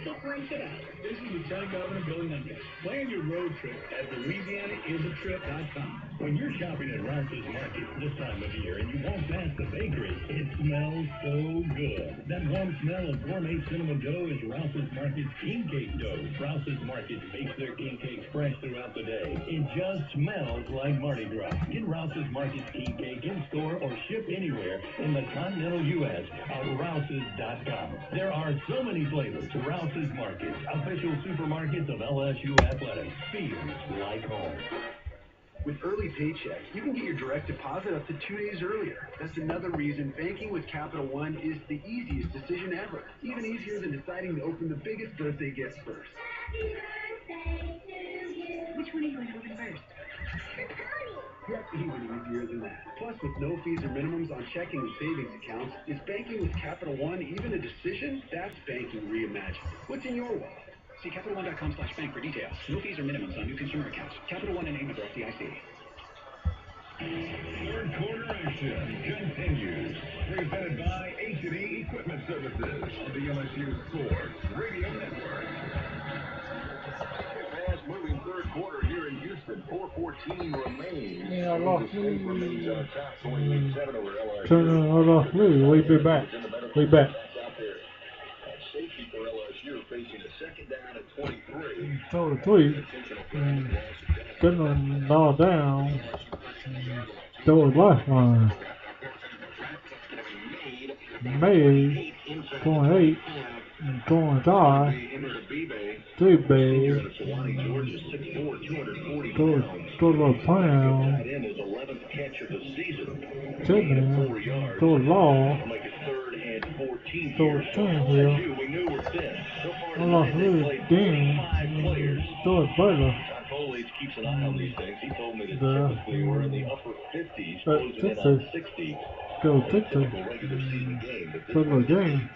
Take one today. This is Lieutenant Governor Billy Numbers. Plan your road trip at LouisianaIsATrip.com. When you're shopping at Rouse's Market this time of year and you walk past the bakery, it smells so good. That warm smell of gourmet cinnamon dough is Rouse's Market's king cake dough. Rouse's Market bakes their king cakes fresh throughout the day. It just smells like Mardi Gras. Get Rouse's Market's king cake in store or ship anywhere in the continental U.S. at Rouse's.com. There are so many flavors. Rouse's Market, official supermarkets of LSU Athletics. Feels like home. With early paychecks, you can get your direct deposit up to 2 days earlier. That's another reason banking with Capital One is the easiest decision ever. Even easier than deciding to open the biggest birthday gift first. Happy birthday to you. Which one are you going to open first? Yep, even easier than that. Plus, with no fees or minimums on checking and savings accounts, is banking with Capital One even a decision? That's banking reimagined. What's in your wallet? See CapitalOne.com/bank for details. No fees or minimums on new consumer accounts. Capital One and a member FDIC. Third quarter action continues. Presented by H&E Equipment Services, the LSU Sports Radio Network. Fast-moving third quarter here in Houston. 4:14 remains. Yeah, I lost me. Remains on top, 28-7 over LSU. Turn I lost me. We be back. We back. Safety for LSU facing a second down at 23. Throw the tweet. Send them all down. Throw the lifeline. Made. Going 8. Going 5. 3 big. Throw the pound. 7. Throw the law. Throw the 10 here. I lost really damn. Throw it Butler. Keeps an eye on these things. He told me that typically we're in the upper 50s, closing in on 60. Go Texas. For the game.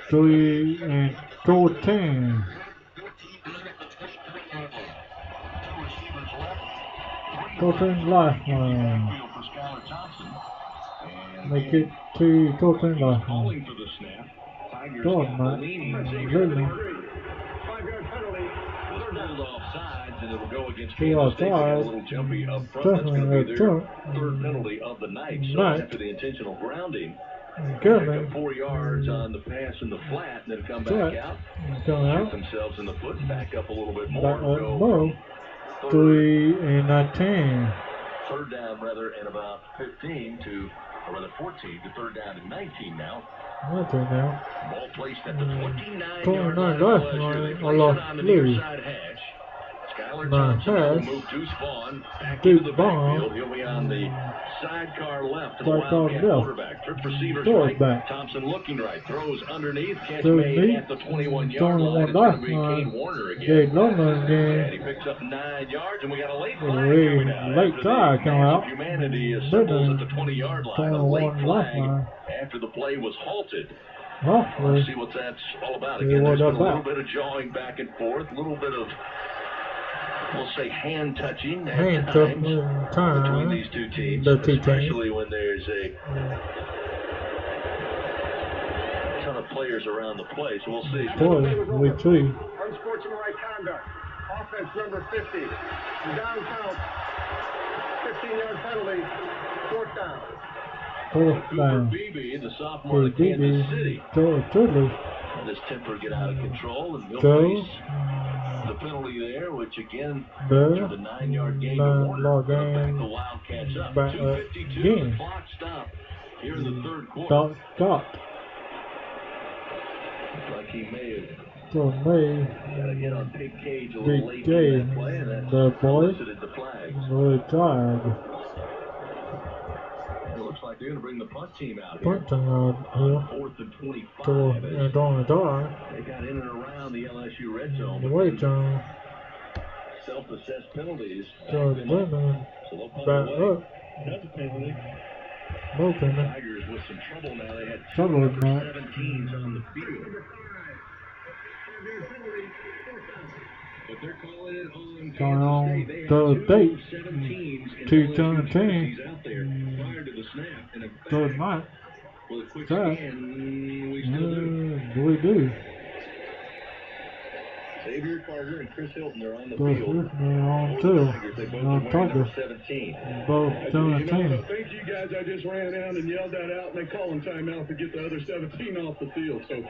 3 and throw 10. Throw 10 lifeline. Make it to throw 10 lifeline. Throw it, Matt. Really. And it'll go against Kansas State. A little jumpy up front. That's going to be their third penalty of the night. So after the intentional grounding, Good, 4 yards on the pass in the flat, and then come back out, shoot themselves in the foot, back up a little bit more. 3 and 10. Third down, rather, and about 15 to, or rather 14 to third down and 19 now. 19 now. Ball placed at the 29-yard line. I lost on the near side hash. Skylar My Thompson now will pass. move to Spawn. Back Deep into the ball. backfield. He'll be on the sidecar left to the Sidecar Wildcat left. quarterback. Trip receivers Throw right. it back. Thompson looking right. Throws underneath. Catch Throws made deep. at the 21-yard line. It's 21 going to be line. Kane Warner again. Jay Norman again. And he picks up 9 yards, and we got a late flag Late coming out. flag come out. Humanity assembles at the 20-yard line. A late 21 flag after the play was halted. Hopefully. Let's see what that's all about. See Again, what there's been a that's little bit of jawing back and forth, a little bit of, we'll say, hand touching at Hand times touching between these two teams, The two especially teams. when there's a ton of players around the play. So we'll see. Boy, we see. Unsportsmanlike conduct. Offense number 50. Down count. 15-yard penalty. Fourth down. Fourth Cooper down. Beebe, the sophomore of Kansas City. Totally. This temper get out of control, and he'll Go. face the penalty there, which again, There. after the 9-yard gain to 9 Warner, yard gonna back gain. the Wildcats up. Back 2:52, again. the clock stopped here in the third quarter. Stop. Looks like he may have So me. got to get on big cage a little late Big in game. that play, and that The boy. elicited the flag. Really tired. It looks like they're going to bring the punt team out here. Punting out here. 4th and 25. So, as and on the door. they got in and around the LSU red zone. The weight zone. Self-assessed penalties. So, back them up. women. So they'll punt Back away. up. Another penalty. Moving. Tigers with some trouble now. They had two Trouble with number that. 17s on the field. But they're calling it on Going on Kansas State. They had third date. 17s in Two LSU turn team. jerseys out there prior to the snap. And a Third night. with a quick That. scan, we still do. We do. Xavier Carter and Chris Hilton are on the Those field. listening on For too. the Tigers, they both are On wearing Tigers. number 17. Both turn I team. think you guys, I just ran out and yelled that out, and they call them timeout to get the other 17 off the field. So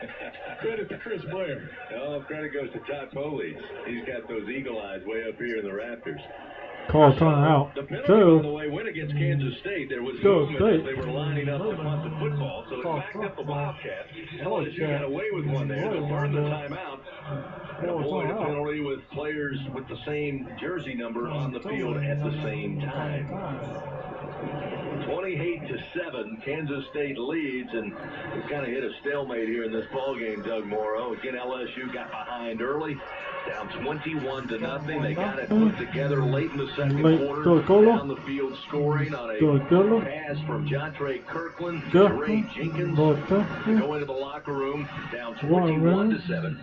credit to Chris Blair. Oh, credit goes to Todd Foley. He's got those eagle eyes way up here in the rafters. Call timeout. The penalty, by the Two. way, went against Kansas State. There was Go movement State. as they were lining up to punt the football, so it backed up the Wildcats. LSU got away with one there to burn the timeout and avoid a penalty with players with the same jersey number on the field at the same time. 28-7, Kansas State leads, and we kind of hit a stalemate here in this ball game, Doug Morrow. Again, LSU got behind early, down 21-0. They got it put together late in the second quarter, down the field scoring on a pass from Jontre Kirkland to Ray Jenkins to go into the locker room, down 21-7.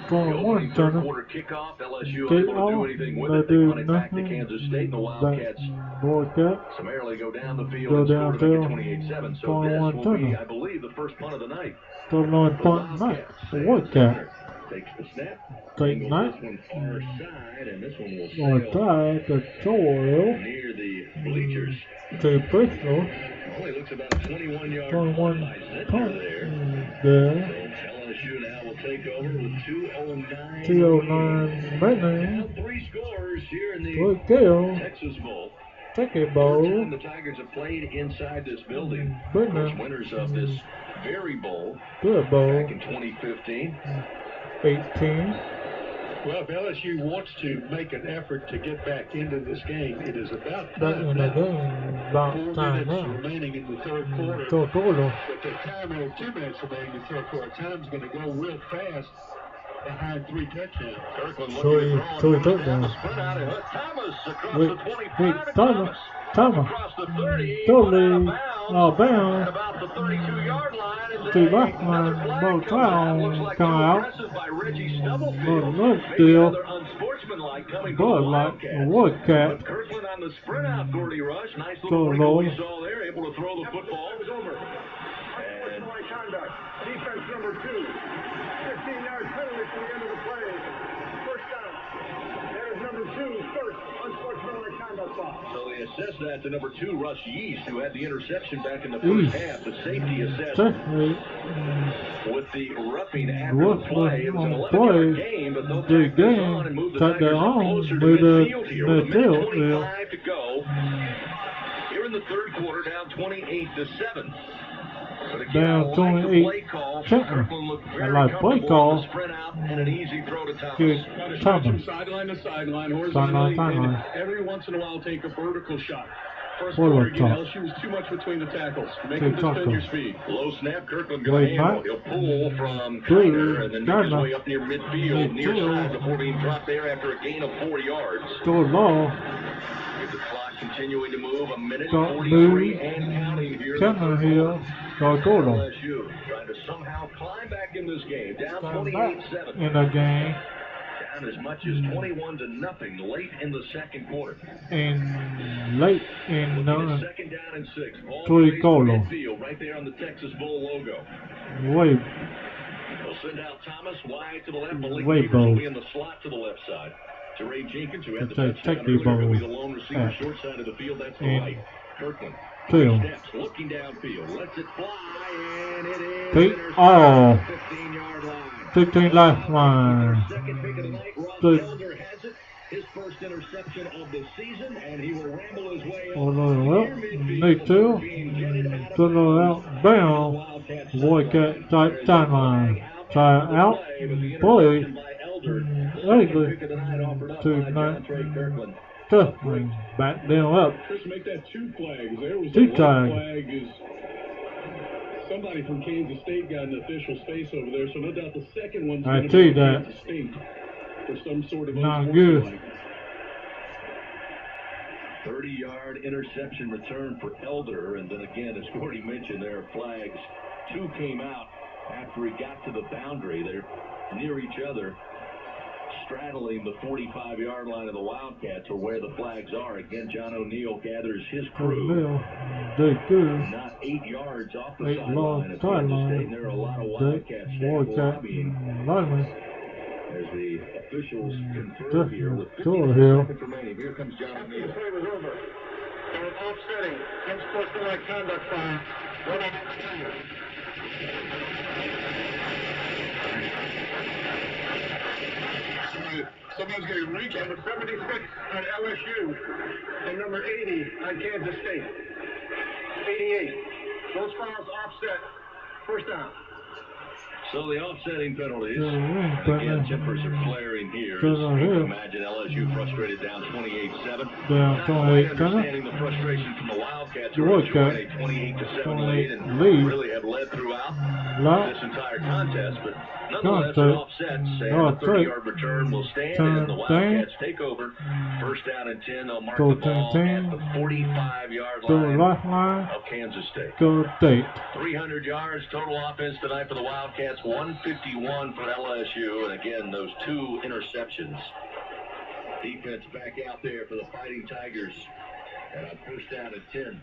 The opening third quarter kickoff, LSU unable to do anything with it. They run it back to Kansas State, and the Wildcats summarily go down the field and score to make it 28-7. So this will be, I believe, the first punt of the night. So no punt night. The Wildcat. Takes the snap. Take night. This one far side, and this one will Or sail tie the soil. near the bleachers. To Bristol. Only looks about a 21-yard 21 by center punt. there. There. So LSU now will take over with 2:09. 209 minutes. Now 3 scores here in the Good deal. Texas Bowl. Take it, First bowl. time the Tigers have played inside this building. Of course, winners of this very bowl Good bowl. back in 2015. 18. Well, if LSU wants to make an effort to get back into this game, it is about Back time in the now. game. About 4 time minutes now. remaining in the third quarter. Third quarter. But the time, 2 minutes remaining in the third quarter. Time's going to go real fast behind 3 touchdowns. Kirkland So looking he to throw took it down. the sprint out of Thomas across Wait, the 25 wait, to Thomas. Across the 30, Totally at out bound. about the 32-yard line, and To then left another line. flag No comes out. foul. Looks like Come too out. aggressive by Reggie Stubblefield. No, Maybe still. another unsportsmanlike coming from Bud the like Wildcats. a Wildcat. But Kirkland on the sprint out, Gordy Rush. Nice So little wrinkle low. we saw there, able to throw the football. It was over. Unsportsmanlike conduct. Defense number 2. 15-yard penalty for the end of the play. First down. There's number 2, first unsportsmanlike conduct foul. So they assessed that to number 2, Russ Yeast, who had the interception back in the first half. The safety assessed with the roughing after the play. It was an 11-yard gain, but they'll take this on and move the Tigers up closer to midfield here. With a minute 25 to go here in the third quarter, down 28-7. Down 28 Chapter. I like play call. Good Thomas. Sideline to sideline, horizontally, Sideline. and every once in a while take a vertical shot. First Forward quarter, top. LSU was too much between the tackles. Make Good him defend tackle. your speed. Low snap, Kirkland Wait, going to handle. Mike. He'll pull from Blue. Kiner and then make his Gardner. way up near midfield, near Midfield. side before being dropped there after a gain of 4 yards. Still long. With the clock continuing to move, a minute Got 43 move. and counting here. Coming here. Got Gordon. LSU trying to somehow climb back in this game, down 28-7. In the game. Down as much as 21-0 late in the second quarter. And late in the second down and 6. Three Colo. Midfield, right there on the Texas Bowl logo. Wait. They'll send out Thomas wide to the left. Malik Wait, Neighbors will Bo. be in the slot to the left side. Teray Jenkins, who had the Take touchdown the earlier, ball will be the lone receiver, at short side of the field. That's the and right. Kirkland. two. Steps, looking downfield, lets it fly, and it is Take all. 15-yard line. 15 lifeline. Second pick of the night, Rob Good. Elder has it. His first interception of the season, and he will ramble his way up. Well, me too. Turn out down. WILDCATS type timeline. Try out. Play. Ugly. 2-9. Tough. Back down up. Chris, make that 2 flags. There was Two a tag. flag. Is somebody from Kansas State got an official space over there, so no doubt the second one's I going see to be that. Kansas State for some sort of Not good. unsportsmanlike. 30-yard interception return for Elder, and then again, as Gordy mentioned, there are flags. 2 came out after he got to the boundary. They're near each other, straddling the 45-yard line of the Wildcats, or where the flags are. Again, John O'Neill gathers his crew. They good. Not 8 yards off the 8 sideline of Kansas State. And there are a lot of Wildcat staff lobbying lineman. as the officials confer here with 50 here. seconds remaining. Here comes John O'Neill. Play was over. And offsetting. Unsportsmanlike conduct foul. Running continue. Somebody's getting reached. Number 76 on LSU. And number 80 on Kansas State. 88. Those fouls offset. First down. So the offsetting penalties, Yeah, and again, tempers are flaring here. As you here. can imagine, LSU frustrated down 28-7. Down Not quite 28-7. understanding the frustration from the Wildcats, who The are enjoying Wildcats. a 28-7 lead and 28 really have led throughout Lot. this entire contest. But nonetheless, an offset, and the 30-yard return will stand, and the Wildcats take over. First down and 10, they'll mark Go the ball 10. at the 45-yard Go line lifeline. of Kansas State. Go State. 300 yards total offense tonight for the Wildcats, 151 for LSU, and again, those 2 interceptions. Defense back out there for the Fighting Tigers, and on first down and 10.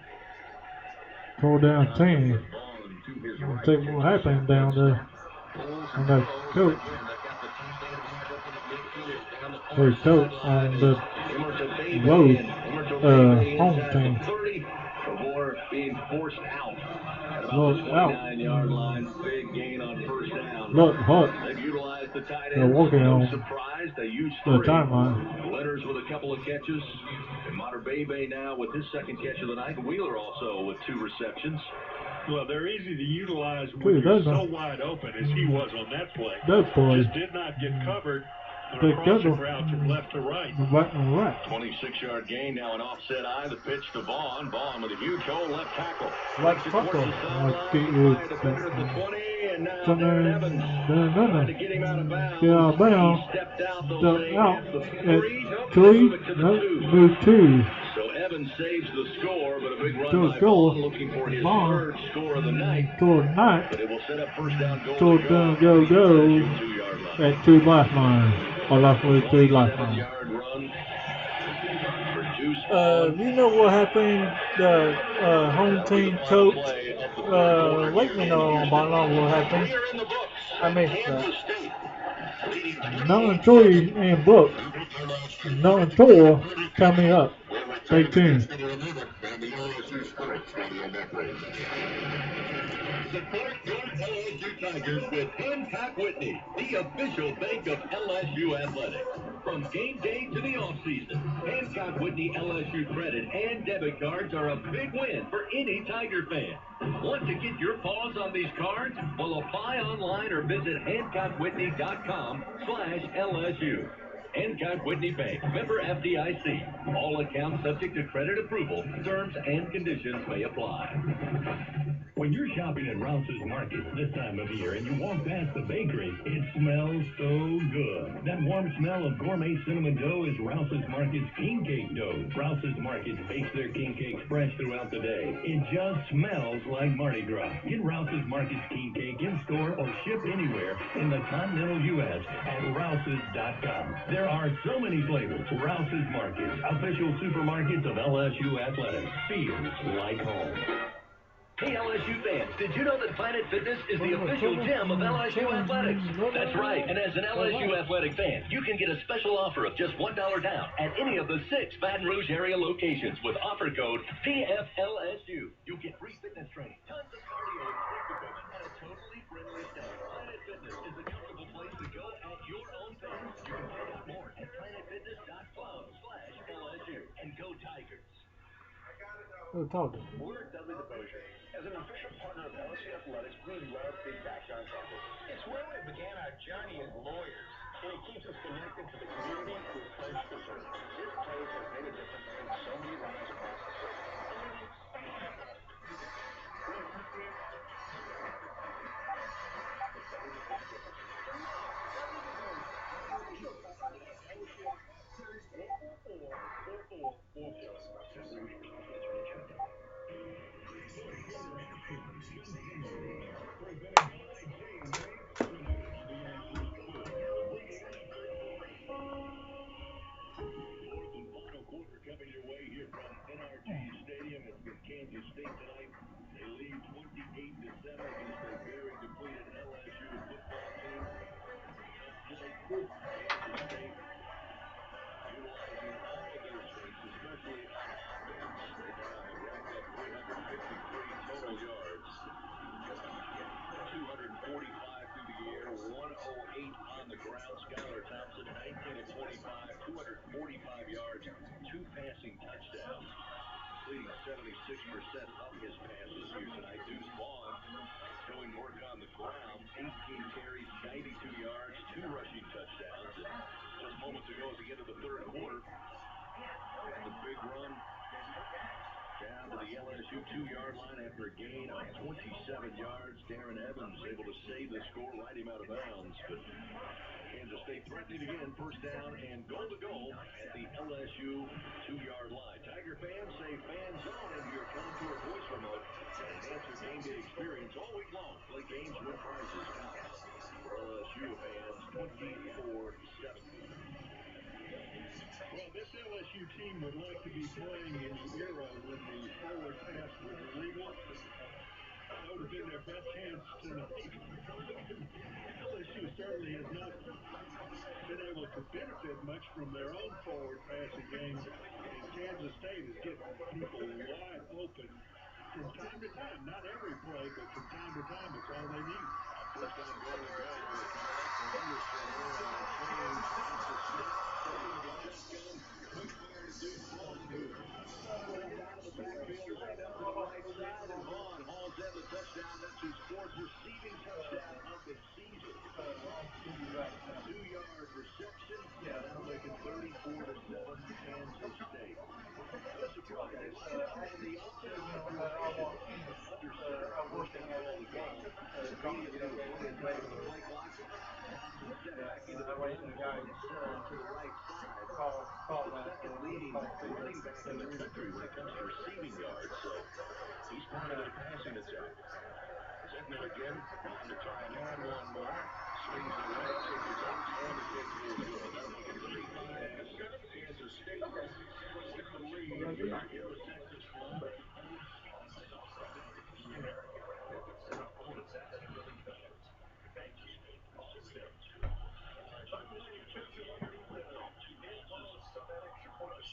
Go down 10. We'll take what happened down there. And the coach. Hey, coach on the road, home team. Before being forced out at about Look the out. 29-yard line. Big gain on first down. Look, hot. They've utilized the tight They're end. working No on surprise, they used the 3. timeline. Leonard's with a couple of catches. And Mater Bebe now with his second catch of the night. Wheeler also with 2 receptions. Well, they're easy to utilize Dude, when you're those so are- wide open as he was on that play. That play. Just did not get covered on They a crossing got route from left to right. Right and right. 26-yard gain, now an offset eye. The pitch to Vaughn. Vaughn with a huge hole, left tackle. Right Takes it tackle. towards the Like sideline. it Defender at the 20, and now Something- Darren Evans trying to get him out of bounds. Get out of bounds. He stepped out, they'll Step say, out at the at 3. Nope, 3. they move it to the Nope, 2. move 2. So Evans saves the score, but a big run Good by goal. Vaughn, looking for his Vaughn. 3rd score of the night. Toward night. But it will set up first down goal. Toward to down, go. go, go. 2-yard line. At 2 lifeline. Or lifeline, 2 lifeline. 27-yard run for Juice. You know what happened? The home team coach, Wakeman on my long what happened. I missed that. 9-3 in book. 9-4 coming up. Stay tuned. Support your LSU Tigers with Hancock Whitney, the official bank of LSU Athletics. From game day to the offseason, Hancock Whitney LSU credit and debit cards are a big win for any Tiger fan. Want to get your paws on these cards? Well, apply online or visit HancockWhitney.com/LSU. Hancock Whitney Bank, member FDIC. All accounts subject to credit approval. Terms and conditions may apply. When you're shopping at Rouse's Market this time of year and you walk past the bakery, it smells so good. That warm smell of gourmet cinnamon dough is Rouse's Market's king cake dough. Rouse's Market bakes their king cakes fresh throughout the day. It just smells like Mardi Gras. Get Rouse's Market's king cake in store or ship anywhere in the continental U.S. at Rouses.com. There are so many flavors. Rouse's Market, official supermarkets of LSU Athletics. Feels like home. Hey LSU fans, did you know that Planet Fitness is the official gym of LSU Athletics? That's right, and as an LSU athletic fan, you can get a special offer of just $1 down at any of the 6 Baton Rouge area locations with offer code PFLSU. You'll get free fitness training, tons of cardio and strength equipment, and a totally friendly staff. Planet Fitness is a comfortable place to go at your own pace. You can find out more at planetfitness.club/LSU. And go Tigers. We're talking. We're Dudley DeBosier. As an official partner of LSU Athletics, we love being back here on campus. It's where we began our journey as lawyers, and it keeps us connected to the community we're pledged to serve. This place has made a difference in so many lives across the state. Coming your way here from NRG Stadium at Kansas State tonight. They lead 28-7 against a very depleted LSU football team. Kansas State utilizing all of their strengths, especially on offense. They now have racked up 353 total yards. 245 through the air, 108 on the ground. Skylar Thompson, 19 of 25, 245 yards, 2 passing touchdowns, completing 76% of his passes here tonight. Deuce Vaughn doing work on the ground, 18 carries, 92 yards, 2 rushing touchdowns. And just moments ago at the end of the third quarter, the big run down to the LSU 2-yard line after a gain of 27 yards. Darren Evans able to save the score, right him out of bounds. But Kansas State threatening again, first down and goal to goal at the LSU 2-yard line. Tiger fans say fan zone into your Contour voice remote and enhance your game day experience all week long. Play games, win prizes. For LSU fans, 24-7. Well, this LSU team would like to be playing in the era when the forward pass was legal. That would have been their best chance tonight. LSU certainly has not been able to benefit much from their own forward passing game, and Kansas State is getting people wide open from time to time. Not every play, but from time to time, it's all they need. First down, goal to go. Under center, change, that's the snap. Quick fire to Deuce Vaughn, who stepped out of the backfield, lined up to the right side, and Vaughn hauls in the touchdown. That's his 4th receiving touchdown of the season. 2-yard reception, and that'll make it 34-7 Kansas State. No surprise, they line up in the offensive formation. Under center, first down, goal to go. Immediately with plenty of time on the play clock, Thompson set back into the gun, Vaughn set off to the right side. The second leading running back in the country when it comes to receiving yards, so he's part of their passing attack. Setting it again, Vaughn to try and add one more. Swings it right, kick is up, and the kick is good. That'll make it 35-7. Kansas State with the lead in the Texas one.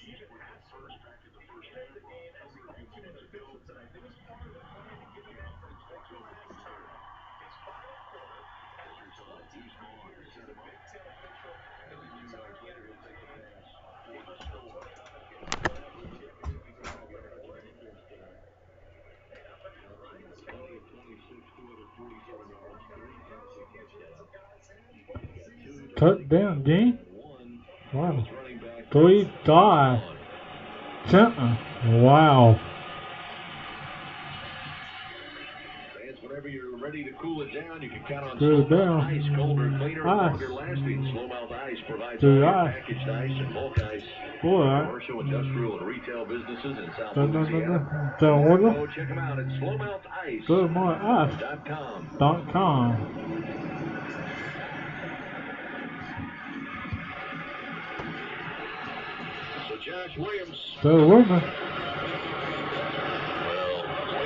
Even at first, back in the first half, a few minutes ago, it was part of the plan to get the offense back to a running start. It's final quarter. Pressure's on. Deuce Vaughn set him up. 32 yards later, he'll take the pass for the score. 55 yards. touchdown game. Wow. 3-5. Wow. Whenever you're ready to cool it down, you can count on Cool it Slow down. Melt Ice, colder, cleaner, and Ice. longer lasting. Slow Melt Ice provides Dude, iron, ice. packaged ice, and bulk ice. Boy, Commercial, industrial, and retail businesses in South no. Louisiana. Don't Go want check them out at slowmeltice.com. SlowMeltIce.com. So Josh Williams. So Williams.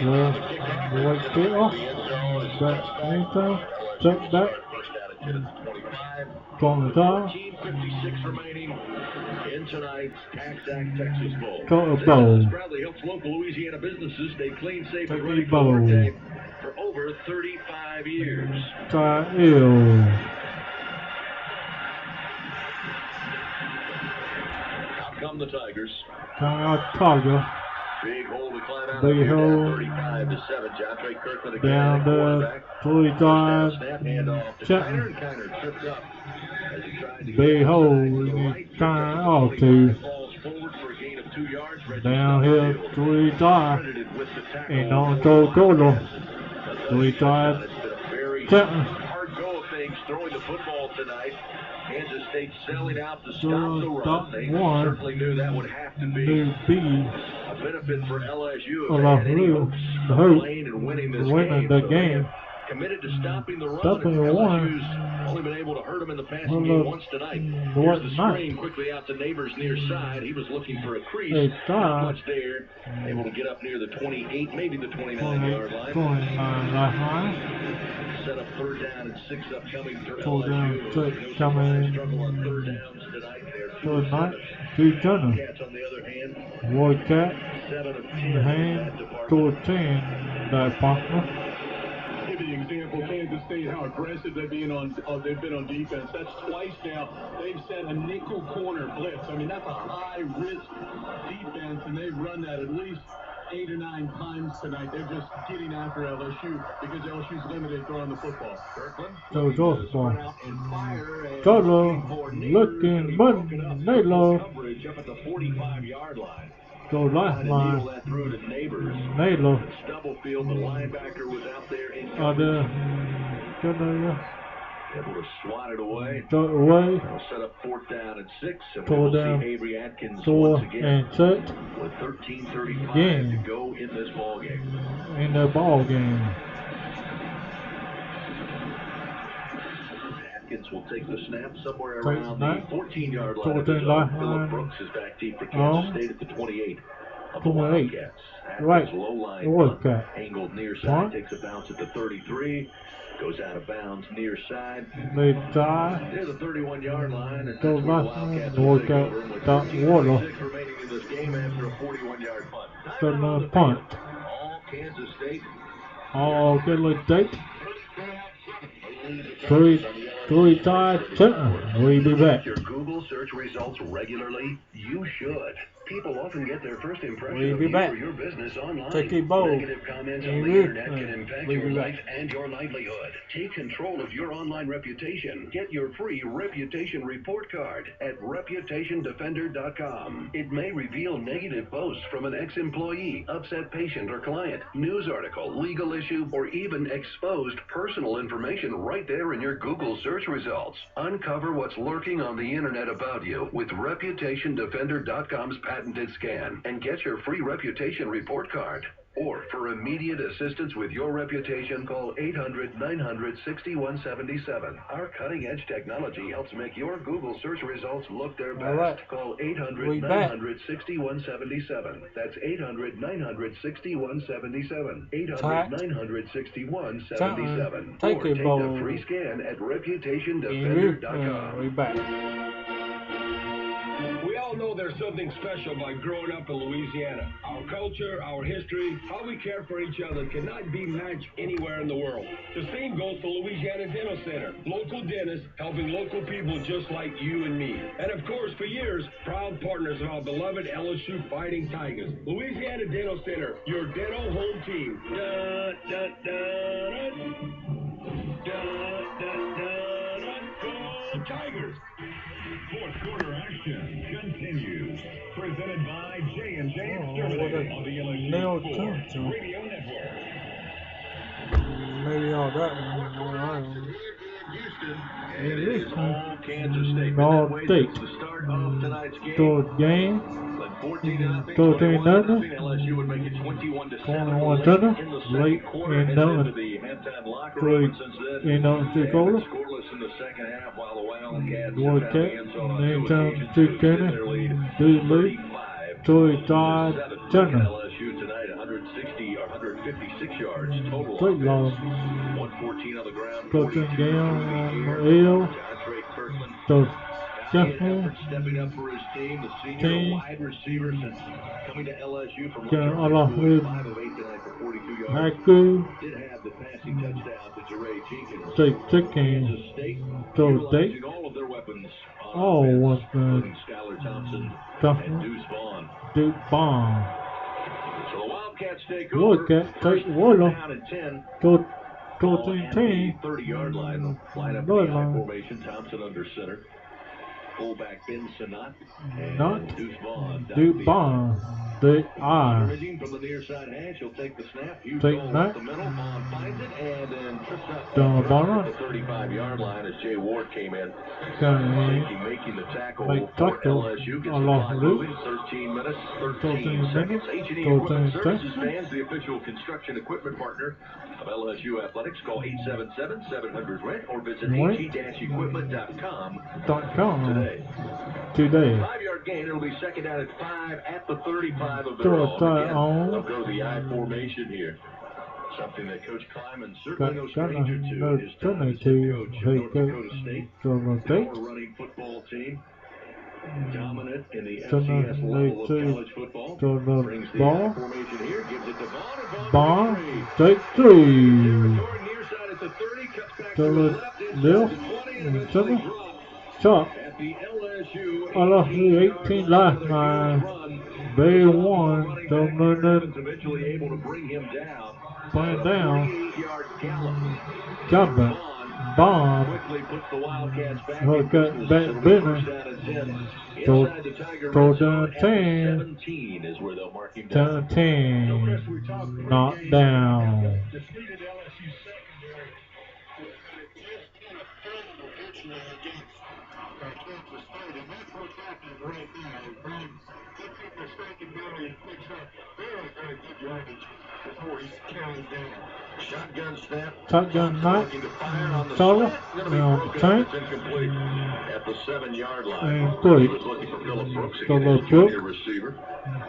Well, the white kickoff. Back anytime. Check back. From the top. 14:56 remaining in tonight's Tax Act Texas Bowl. Total bowl. This proudly helps local Louisiana businesses stay clean, safe, and ready for bowl. workday for over 35 years. Out come the Tigers. Tiger. Big hole to climb out Big of here, hole. 35-7. John Trey Kirkland again, Down the 3-5. snap handoff to Kiner, and Kiner tripped up as he tried to Big get hole. to the right. Kind off to. Falls forward for a gain of 2 yards. Downhill 3-5. Credited with the tackle. And on to total. 3-5. Hard go of things throwing the football tonight. Kansas State selling out to stop the run. They certainly knew that would have to be a benefit for LSU if they had any hopes of playing and winning this game. Committed to stopping the run. LSU's only been able to hurt him in the passing game once tonight. Here's the screen quickly out to Neighbors near side. He was looking for a crease. Not much there. Able to get up near the 28, maybe the 29-yard line. Set up 3rd down and 6 upcoming for LSU. Struggle on 3rd downs tonight. They're 2 on the other hand. WILDCAT. 7 of 10 in the hand. 2-10. That partner. Give you an example, Kansas State, how aggressive they've been on defense. That's twice now. They've set a nickel corner blitz. I mean, that's a high-risk defense, and they've run that at least 8 or 9 times tonight. They're just getting after LSU because LSU's limited throwing the football. So it's also Total looking but Naylor. Coverage up at the 45-yard line. So last line. Naylor. Stubblefield, the linebacker, was out there in coverage. Able to swat it away. They'll set up 4th down and 6. And we'll see Avery Atkins once again with 13:35 to go in this ball game. In the ball game. Atkins will take the snap somewhere around the 14-yard line. Phillip Brooks is back deep for Kansas State at the 28 of the WILDCATs. Atkins low line angled near side, takes a bounce at the 33. Goes out of bounds near side. Near the 31-yard line. And that's where the Wildcats will take over with 13:36 remaining in this game after a 41-yard punt. Punt. All Kansas State. All Kansas State. 3-5. We'll be back. Your Google search results regularly? You should. People often get their first impression We'll of be you back. or your business online. Take a bowl. Negative comments on the internet can impact your life and your livelihood. Take control of your online reputation. Get your free reputation report card at reputationdefender.com. It may reveal negative posts from an ex-employee, upset patient or client, news article, legal issue, or even exposed personal information right there in your Google search results. Uncover what's lurking on the internet about you with reputationdefender.com's patented scan and get your free reputation report card. Or for immediate assistance with your reputation, call 800-900-6177. Our cutting-edge technology helps make your Google search results look their best. Right. Call 800-900-6177. That's 800-900-6177. 800-900-6177. Take Or a take bowl. the free scan at reputationdefender.com. We back. We all know there's something special by growing up in Louisiana. Our culture, our history, how we care for each other cannot be matched anywhere in the world. The same goes for Louisiana Dental Center. Local dentists helping local people just like you and me. And of course, for years, proud partners of our beloved LSU Fighting Tigers. Louisiana Dental Center, your dental home team. Da, da, da, da. Da, da, da, da. Go Tigers! nailed to. Maybe all that one. Alright. All Kansas State. All That State. was the start of tonight's game. Third game. 14-0, LSU would make it 21-7 in the second quarter. Headed into the halftime locker room, and since then, scoreless in the second half, while the Wildcats have found the end zone on two occasions to their lead 35-7. LSU tonight 160 or 156 yards total. 114 on the ground. 14 down. So stepping up for his team, the senior wide receiver since coming to LSU from 5 of 8 tonight for 42 yards. Did have the passing touchdown to Jeray Jenkins. Kansas State utilizing all of their weapons on offense, including Skylar Thompson and Deuce Vaughn. So the Wildcats take over. Down at 10. Ball at the 30-yard line. Line up in the I formation. Thompson under center. Fullback Ben Sinnott and Deuce Vaughn. Scrimmaging from the near side hash. He'll take the snap. Huge goal up the middle. Vaughn finds it and then trips up at the 35-yard line as Jay Ward came in. Safety making the tackle for LSU. Gets the clock moving. 13 minutes, 13 seconds. H&E Equipment Services fans, the official construction equipment partner of LSU Athletics. Call 877-700-RENT or visit ag-equipment.com today. 5-yard gain. It'll be second down at 5 at the 35 of their own. Again, they'll go to the I formation here. Something that Coach Kleiman certainly no stranger to. His time as head coach of North Dakota State. The running football team. Dominant in the FCS level of college football. Brings the I formation here. Gives it to Vaughn. Take 3. Near side at the 30. Cuts back to the left. Inside the 20 and Chop. at the LSU 18 last night. They won. Eventually able to bring him down. Gallop. Bomb. Quickly puts the Wildcats back in business. Throw down 10. 17 is where they'll mark him down. 10. Knocked down. Defeated LSU secondary. Kansas State, and that's what's happening right now. He took the secondary and picks up very, very good yardage before he's carried down. Shotgun snap. Shotgun knife. Solid. Tank. Incomplete at the 7-yard line. And 3. He was looking for Phillip Brooks again, his junior receiver.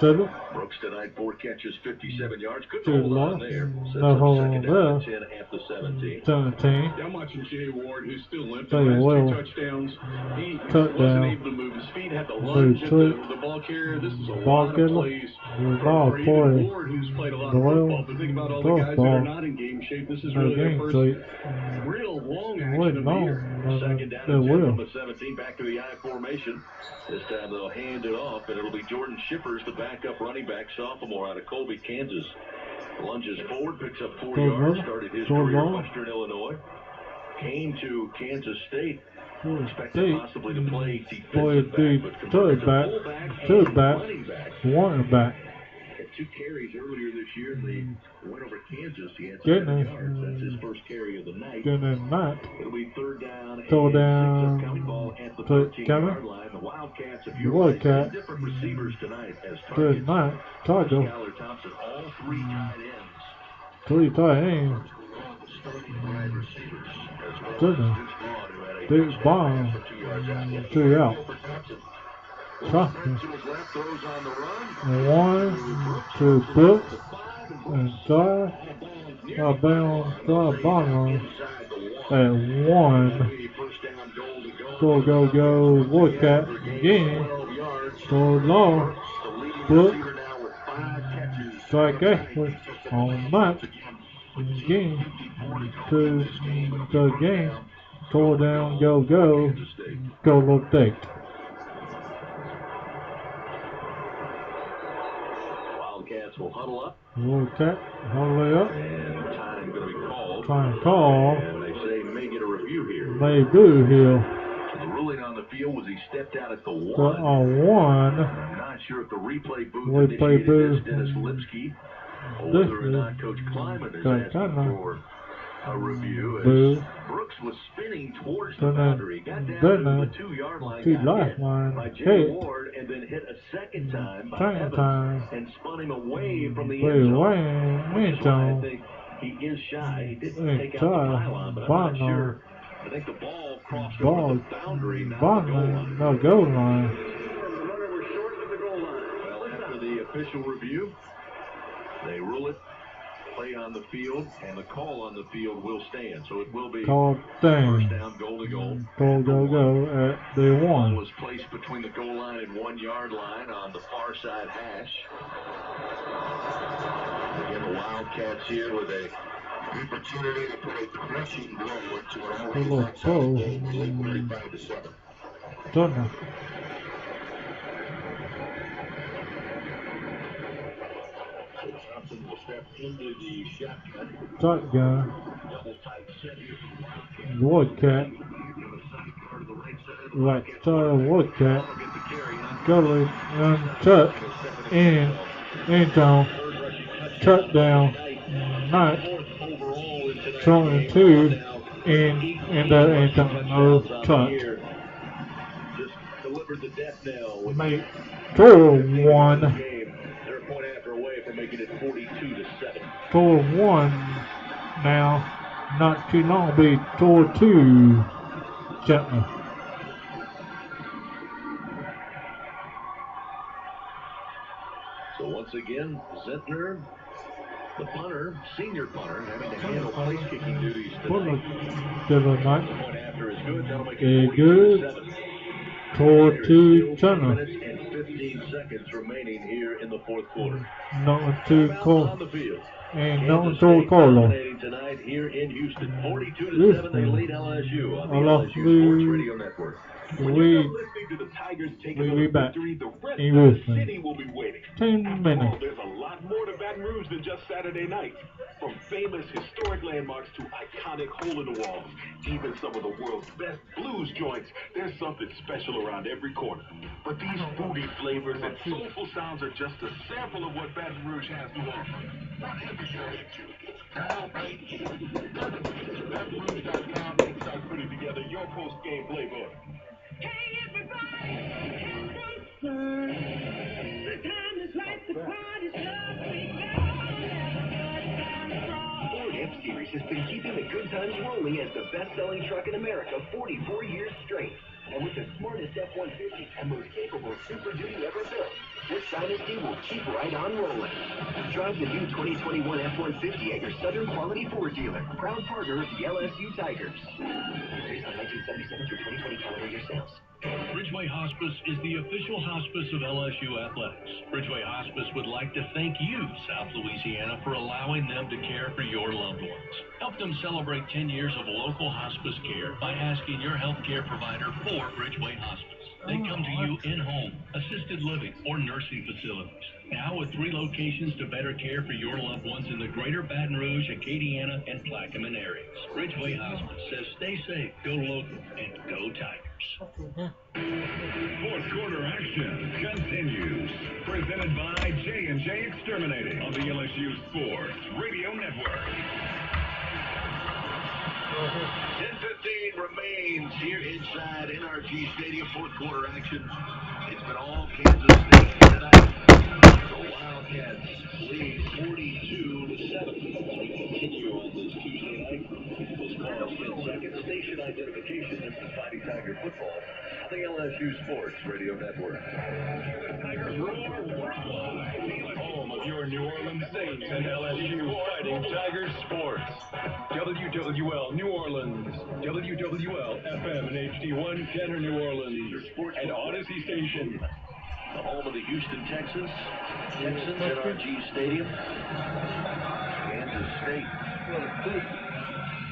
Brooks tonight 4 catches, 57 yards. Couldn't hold on there. No hold on there. 10 at the 17. 17. I'm watching Jay Ward, who's still limping. Last 2 touchdowns. He wasn't able to move his feet. Had to lunge at the ball carrier. This is a lot of plays. Ward, who's played a lot of football, but think about all the guys that are not in game shape. This is really their first real long action of the year. Second down and 10 from the 17, back to the I formation. This time they'll hand it off, and it'll be Jordan Shippers, the backup running back, sophomore out of Colby, Kansas. Lunges forward, picks up 4 yards, started his career at Western Illinois. Came to Kansas State. Expected possibly to play defensive back, but converted to fullback and running back. Had 2 carries earlier this year in the win over Kansas. He had 7 yards. That's his first carry of the night. It'll be third down. Coming ball at the 13-yard line. The Wildcats, if you're different receivers tonight as targets. Skylar Thompson, all 3 tight ends. 3 tight ends. Starting wide receivers. Goodness. Big bomb. 2 out. Thompson. 1 to Brooks and Star. Bottom at 1. Go, Wildcat again. Go long. Brooks. Strike Ashford on match. Again. To the game. Tore down, go, little State. Wildcats will huddle up. Wildcat, huddle up. And time going to be called. Time call. And they say may get a review here. May do here. So the ruling on the field was he stepped out at the 1. On 1. I'm not sure if the replay booth initiated this Dennis Lipsky or whether or not Coach Kleiman is asking for a review, as Brooks was spinning towards the boundary, got down to the 2-yard line, got hit by Jay Ward, and then hit a second time by Evans and spun him away from the end zone. Which is why I think he is shy. He did take out the pylon, but I'm not sure. I think the ball crossed over the boundary, not the goal line. No goal line. Well, after the official review, they rule it play on the field, and the call on the field will stand. So it will be first down, goal to goal. Go at the 1. Ball was placed between the goal line and 1-yard line on the far side hash. Again, the Wildcats here with a opportunity to put a crushing blow into an already one-sided game, 35-7. Turner. Johnson will step into the shotgun. Shotgun. Wildcat. Right side, Wildcat. Gully, untouched. End zone. Touchdown. Knight. Throwing 2 in the end zone. No touch. Just delivered the death knell with Make 4-1. They're a point after away from making it 42-7. 4-1 now. Not too long, be 4-2. Gently. So once again, Zentner, the punter, senior punter, having to handle place kicking duties tonight. Point after is good. That'll make it 42-7. 4-2 Turner. 2 minutes and 15 seconds remaining here in the fourth quarter. Nothing to call. On the field. And nothing to call. Dominating tonight here in Houston. 42-7, they lead LSU on the LSU Sports Radio Network. We'll be back in Houston. 10 minutes. There's a lot more to Baton Rouge than just Saturday night. From famous historic landmarks to iconic hole-in-the-walls, even some of the world's best blues joints, there's something special around every corner. But these foodie flavors and soulful sounds are just a sample of what Baton Rouge has to offer. BatonRouge.com and start putting together your post-game playbook. Hey everybody, have some fun. The time is right, the party's Ford F-Series has been keeping the good times rolling as the best-selling truck in America 44 years straight. And with the smartest F-150 and most capable Super Duty ever built, this dynasty will keep right on rolling. Drive the new 2021 F-150 at your Southern Quality Ford dealer, proud partner of the LSU Tigers. Based on 1977 through 2020 calendar year sales. Bridgeway Hospice is the official hospice of LSU Athletics. Bridgeway Hospice would like to thank you, South Louisiana, for allowing them to care for your loved ones. Help them celebrate 10 years of local hospice care by asking your healthcare provider for Bridgeway Hospice. They come to you in-home, assisted living, or nursing facilities. Now with 3 locations to better care for your loved ones in the greater Baton Rouge, Acadiana, and Plaquemine areas. Bridgeway Hospice says stay safe, go local, and go Tigers. Fourth quarter action continues. Presented by J&J Exterminating on the LSU Sports Radio Network. 10:15 remains here inside NRG Stadium. Fourth quarter action. It's been all Kansas State tonight. The Wildcats lead 42-7. We continue on this Tuesday night. This call is 10-second station identification. This is Fighting Tiger football on the LSU Sports Radio Network. Tigers roar home of your New Orleans Saints and LSU Fighting Tigers Sports. WWL New Orleans, WWL FM and HD1 Kenner New Orleans, and Odyssey Station. The home of the Houston Texans NRG Stadium. Kansas State.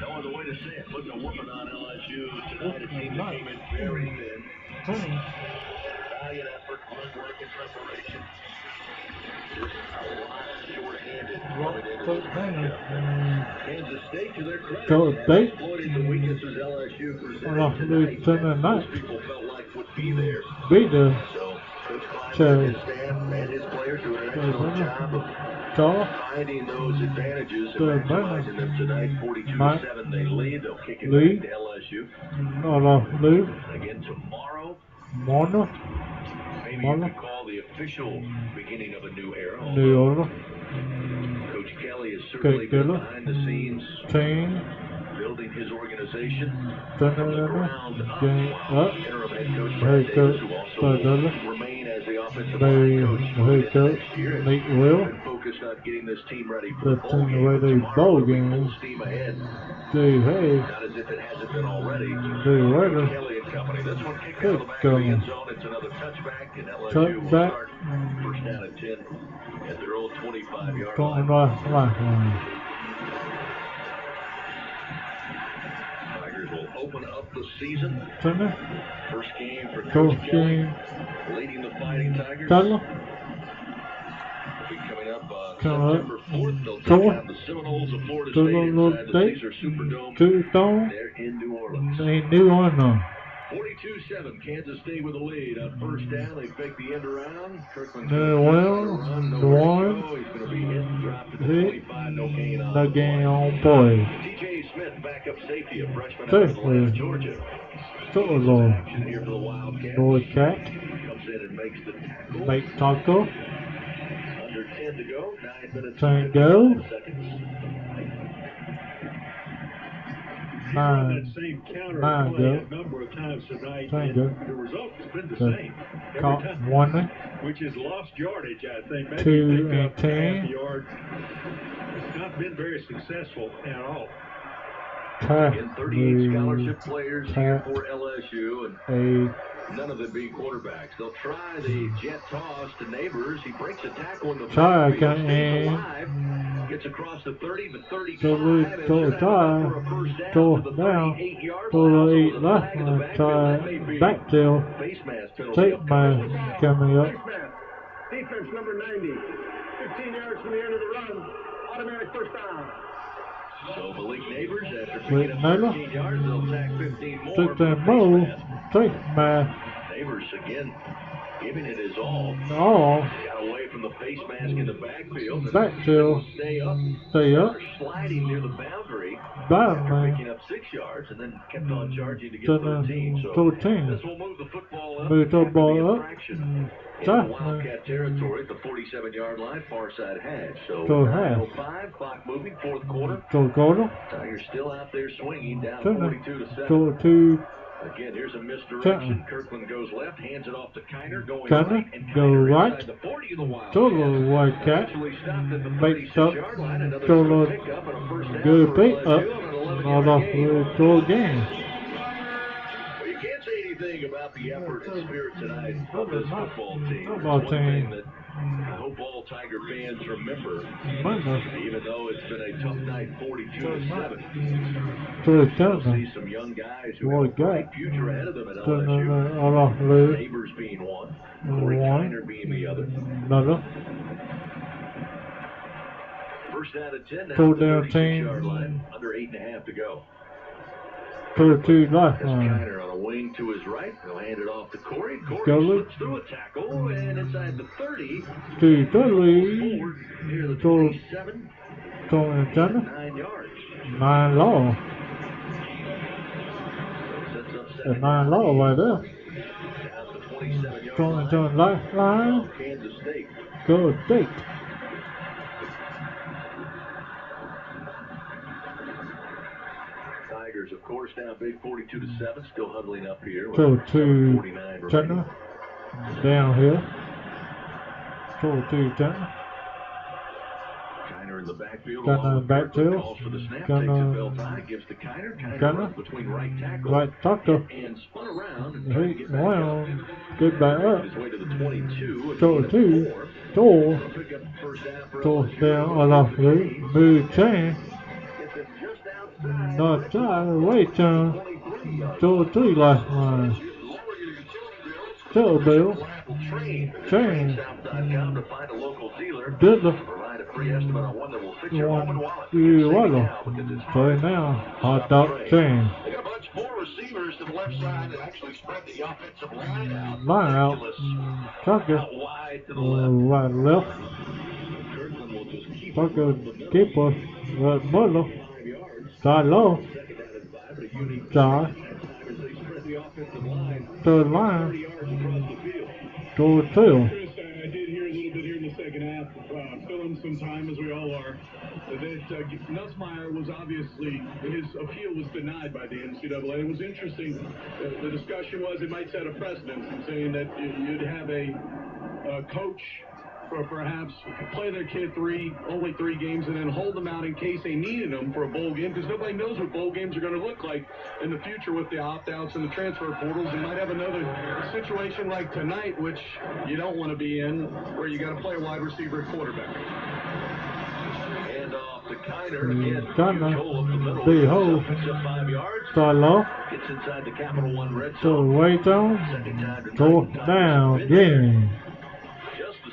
No other way to say it. Putting a whooping on LSU tonight. A team that came in very thin. Valiant effort, hard work, and preparation. Just a lot short-handed. Kansas State, to their credit, exploited the weaknesses LSU presented tonight. Most people felt like would be there. So Coach Kleiman Cherry. his staff and his players do an excellent job of finding those advantages and maximizing them tonight. 42-7, they lead. They'll kick it back to LSU. Again tomorrow. Maybe you could call the official beginning of a new era. Coach Kelly has certainly been behind the scenes, building his organization from the ground up. Interim head coach Brad Davis, who also will remain as the offensive line coach next year, has been focused on getting this team ready for the bowl game. Tomorrow will be full steam ahead. Not as if it hasn't been already. Coach Kelly and company. This one kicked out of the back of the end zone. It's another touchback, and LSU will start first down at 10 at their own 25-yard line. Tigers will open up the season. First game for Coach Kelly, leading the Fighting Tigers. Will be coming up on September 4th. They'll take on the Seminoles of Florida State inside the Caesar Superdome. They're in New Orleans. 42-7, Kansas State with a lead on first down. They fake the end around. Kirkland's going to run. He's going to be hit and dropped at the 25. No gain on play. TJ Smith, backup safety, a freshman out of Atlanta, Georgia. Action here for the Wildcats. Comes in and makes the tackle. Under 10 to go. 9 minutes and 10 seconds. That same counter play a number of times tonight, and the result has been the same every time, which is lost yardage, I think. Maybe 2 pick up and 10. half a yard. It's not been very successful at all. Again, 38 scholarship players here for LSU, and none of them being quarterbacks. They'll try the jet toss to Neighbors. He breaks a tackle in the backfield, stays alive, gets across the 30 to 35, and set up for a first down to the 38-yard line. Back tail. Face mask penalty. Take my coming up. Defense number 90. 15 yards from the end of the run. Automatic first down. So Malik Neighbors, after picking up 13 yards, they'll tack 15 more. Take my Neighbors again, giving it his all. Got away from the face mask in the backfield. Back tail. Stay up. Sliding near the boundary. After picking up 6 yards, and then kept on charging to get 13. So this will move the football up. Move the ball up. In Wildcat territory at the 47-yard line, far side hash. So 9:05, clock moving, fourth quarter. Tigers still out there swinging, down 42-7. Again, here's a misdirection. Kirkland goes left, hands it off to Kiner, going right, and Kiner inside the 40 of the Wildcats. Actually stopped at the 36-yard line. Another pickup and a first down for LSU on an 11-yard gain. You can't say anything about the effort and spirit tonight of this football team. One thing that I hope all Tiger fans remember, even though it's been a tough night, 42-7. You'll see some young guys who have a bright future ahead of them at LSU. Neighbors being one, Corey Kiner being the other. First down at 10 now, the 36-yard line, under 8.5 to go. 32 left line. Kiner on a wing to his right. He'll hand it off to Corey. Corey slips through a tackle and inside the 30. To forward near the 27. 9 yards. 9 law. That's 9 law right there. Down the 27-yard left line. Kansas State. Go State. Tigers, of course, now big 42-7, still huddling up here. Go to Turner. Down here. Go to Turner. Kiner in the backfield. Gunner backfield. Calls for the snap. Takes a belt tie. Gives to Kiner. Kiner between right tackle. Right tackle. And spun around and tried to get back up. Get back up. His way to the 22. Go to. Door. Down off the move chain. Not time, wait time. 2-3 last line. Tell Bill. Chain. Diddler. Provide a free estimate on one that will fit your home and wallet. Play now. Hot dog chain. They got a bunch more receivers to to the left side and actually spread the offensive line out. Line out. Tucker. Out wide to the left. Right left. Tucker keeper. Right middle. Side low. Side. Third line. Third two. Chris, I did hear a little bit here in the second half, filling some time as we all are, that Nussmeier was obviously, his appeal was denied by the NCAA. It was interesting, the discussion was it might set a precedent in saying that you'd have a coach or perhaps play their kid only three games and then hold them out in case they needed them for a bowl game, because nobody knows what bowl games are going to look like in the future with the opt-outs and the transfer portals. You might have another situation like tonight, which you don't want to be in, where you got to play a wide receiver and quarterback. Hand off to Kiner again. Big hole. Start low. Gets inside the Capital One red So zone. way down. Go down again.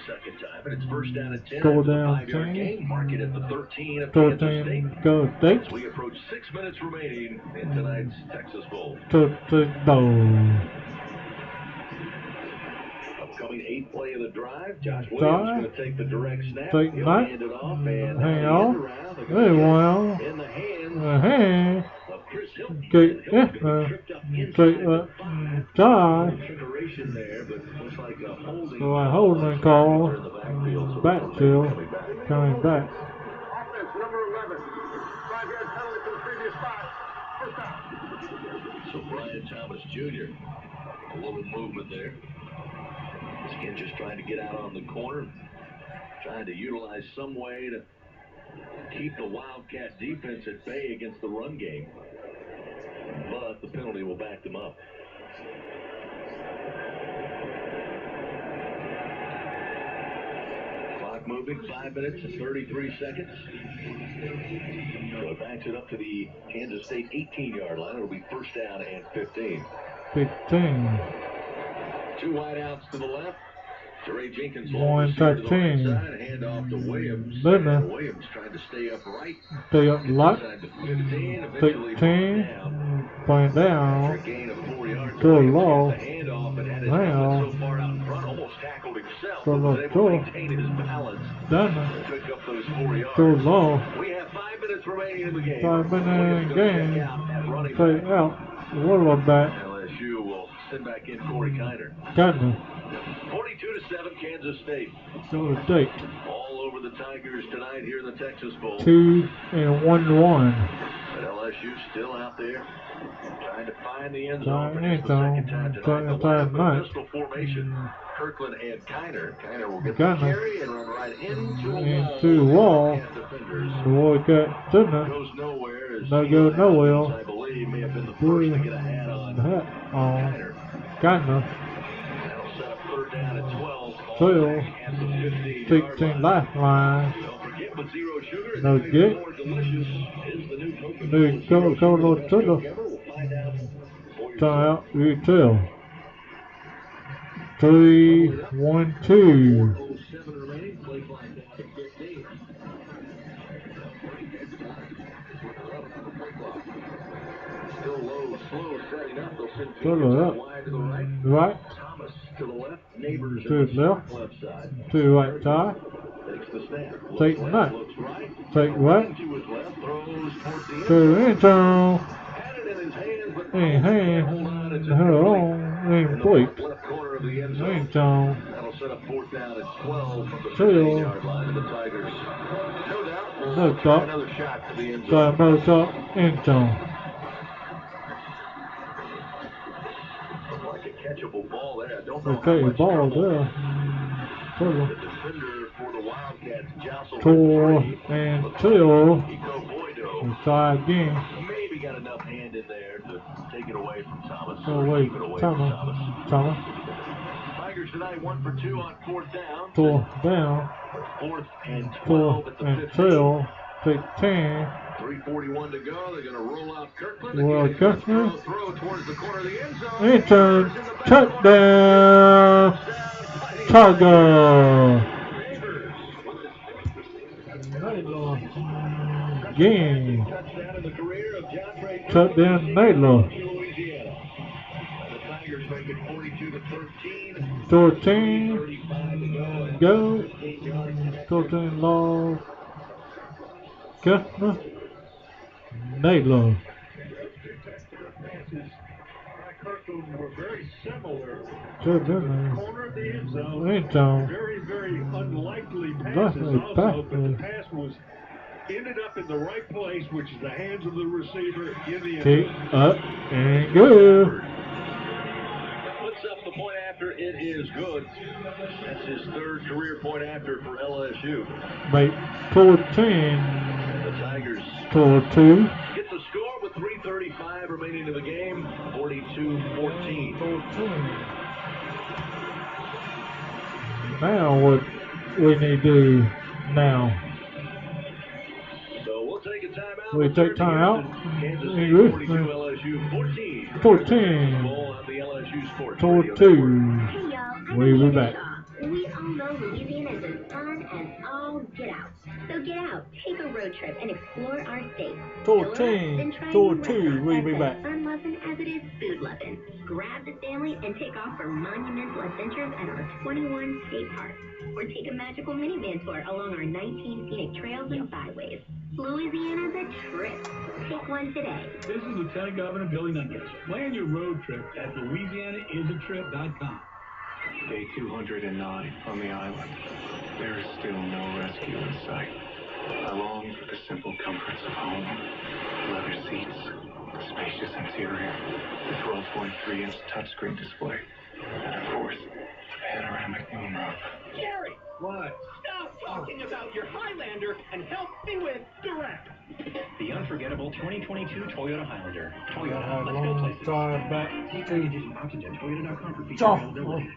Second time, and it's first down at 10. Go down 5-yard gain. Mark it at the 13 of 13. Kansas State. Go State. As we approach 6 minutes remaining in tonight's Texas Bowl. To bowl. Upcoming 8th play of the drive. Josh Williams going to take the direct snap. Take He'll that. hand it off and Hang on. around. Very well. In the hands of Chris Hilton. take die. Trickeration there, but looks like a holding. So I holding call. Backfield. Coming back. Offense, number 11. 5-yard penalty for the previous spot. First down. So Brian Thomas Jr. A little movement there. This kid just trying to get out on the corner. Trying to utilize some way to keep the Wildcat defense at bay against the run game. But the penalty will back them up. Clock moving, 5 minutes and 33 seconds. So it backs it up to the Kansas State 18-yard line. It'll be first down and 15. 15. Two wideouts to the left. Ray Jenkins 1-13. Hand off to Williams. Williams trying to stay upright. Stay up light. 15. Point down. Go low. Now. Go low. Done. Go low. We have 5 minutes remaining in the game. 5 minutes in the game. Stay out. Roll back. LSU will send back in Corey Kiner. Kiner. 42-7 Kansas State. So State. All over the Tigers tonight here in the Texas Bowl. 2 and 1-1. But LSU still out there trying to find the end zone. End zone. Pistol formation. Kirkland and Kiner. Kiner will get the carry and run right into the wall. The Wildcat didn't. Goes nowhere. No go nowhere. I believe may have been the first to get a hat on Kiner. Kiner. Down at 12, 16 lifeline. No good. New Coca-Cola Sugar. Time out, retail. 3-1-2. Still low, slow, setting up. They'll send wide to the right. Thomas to the left. Neighbors to the left side. To the right side. Takes the snap. Take right. Take right. To his left. Throws towards the to the end zone. Had it in his hands, but hold on. Complete. Left corner of the end zone. That'll set up fourth down at 12 from the 15-yard line of the Tigers. No doubt. Another shot to the end zone. End zone. Catchable ball there. I don't know okay, how much ball there. The defender for the Wildcats jostled 4-2. Inside again. Maybe got enough hand in there to take it away from Thomas. Thomas. Tigers tonight 1 for 2 on fourth down. Fourth down. 4th and 12 at the 12. Take 10. 3:41 to go. They're going to roll out Kirkland. Throw towards the corner of the end zone. End zone. Touchdown. Tiger. Game. Touchdown Naylor. Tigers make it 42-13. 13. 3:35 to Go. 13 yards. 13 long. Kessler. Naylor. Passes by Kirkland were very similar. Corner of the end zone. Very, very unlikely passes also, but the pass ended up in the right place, which is the hands of the receiver in the end Kick zone. up and go. Puts up the point after. It is good. That's his third career point after for LSU. Make 14. The Tigers 4-2. get the score with 3:35 remaining in the game. 42-14. 14. Now what we need to do now? So we'll take a timeout. We take time out. Kansas State 42, LSU 14. 14. Ball on the LSU Sports 4-2. We'll be back. We all know Louisiana is as fun as all get out. So get out, take a road trip, and explore our state. 14. 4-2. We'll be back. Fun loving as it is food loving. Grab the family and take off for monumental adventures at our 21 state parks. Or take a magical minivan tour along our 19 scenic trails and byways. Louisiana's a trip. Take one today. This is Lieutenant Governor Billy Nunez. Plan your road trip at LouisianaIsATrip.com. Day 209 on the island. There is still no rescue in sight. I long for the simple comforts of home. Leather seats, a spacious interior, the 12.3-inch touchscreen display, and of course, the panoramic moonroof. Jerry! What? Stop talking about your Highlander and help me with the wrap. The unforgettable 2022 Toyota Highlander. I Toyota, had a let's go long places. time back See to Edition Oxygen, Toyota.com for feature Oh. availability.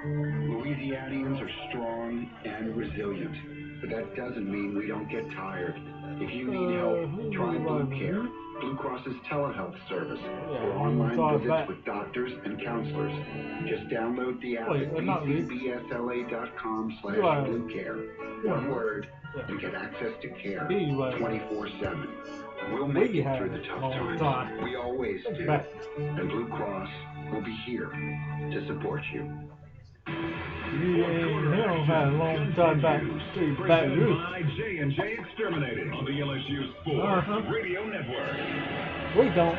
Louisianians are strong and resilient, but that doesn't mean we don't get tired. If you need help, try Blue Care, Blue Cross's telehealth service, or online visits with doctors and counselors. Just download the app at bcbsla.com/bluecare. One word, and get access to care 24/7. We'll make it through the tough times. We always do. And Blue Cross will be here to support you. You ain't had a long time back to back roof. By J&J Exterminated on the LSU Sports Radio Network. We don't.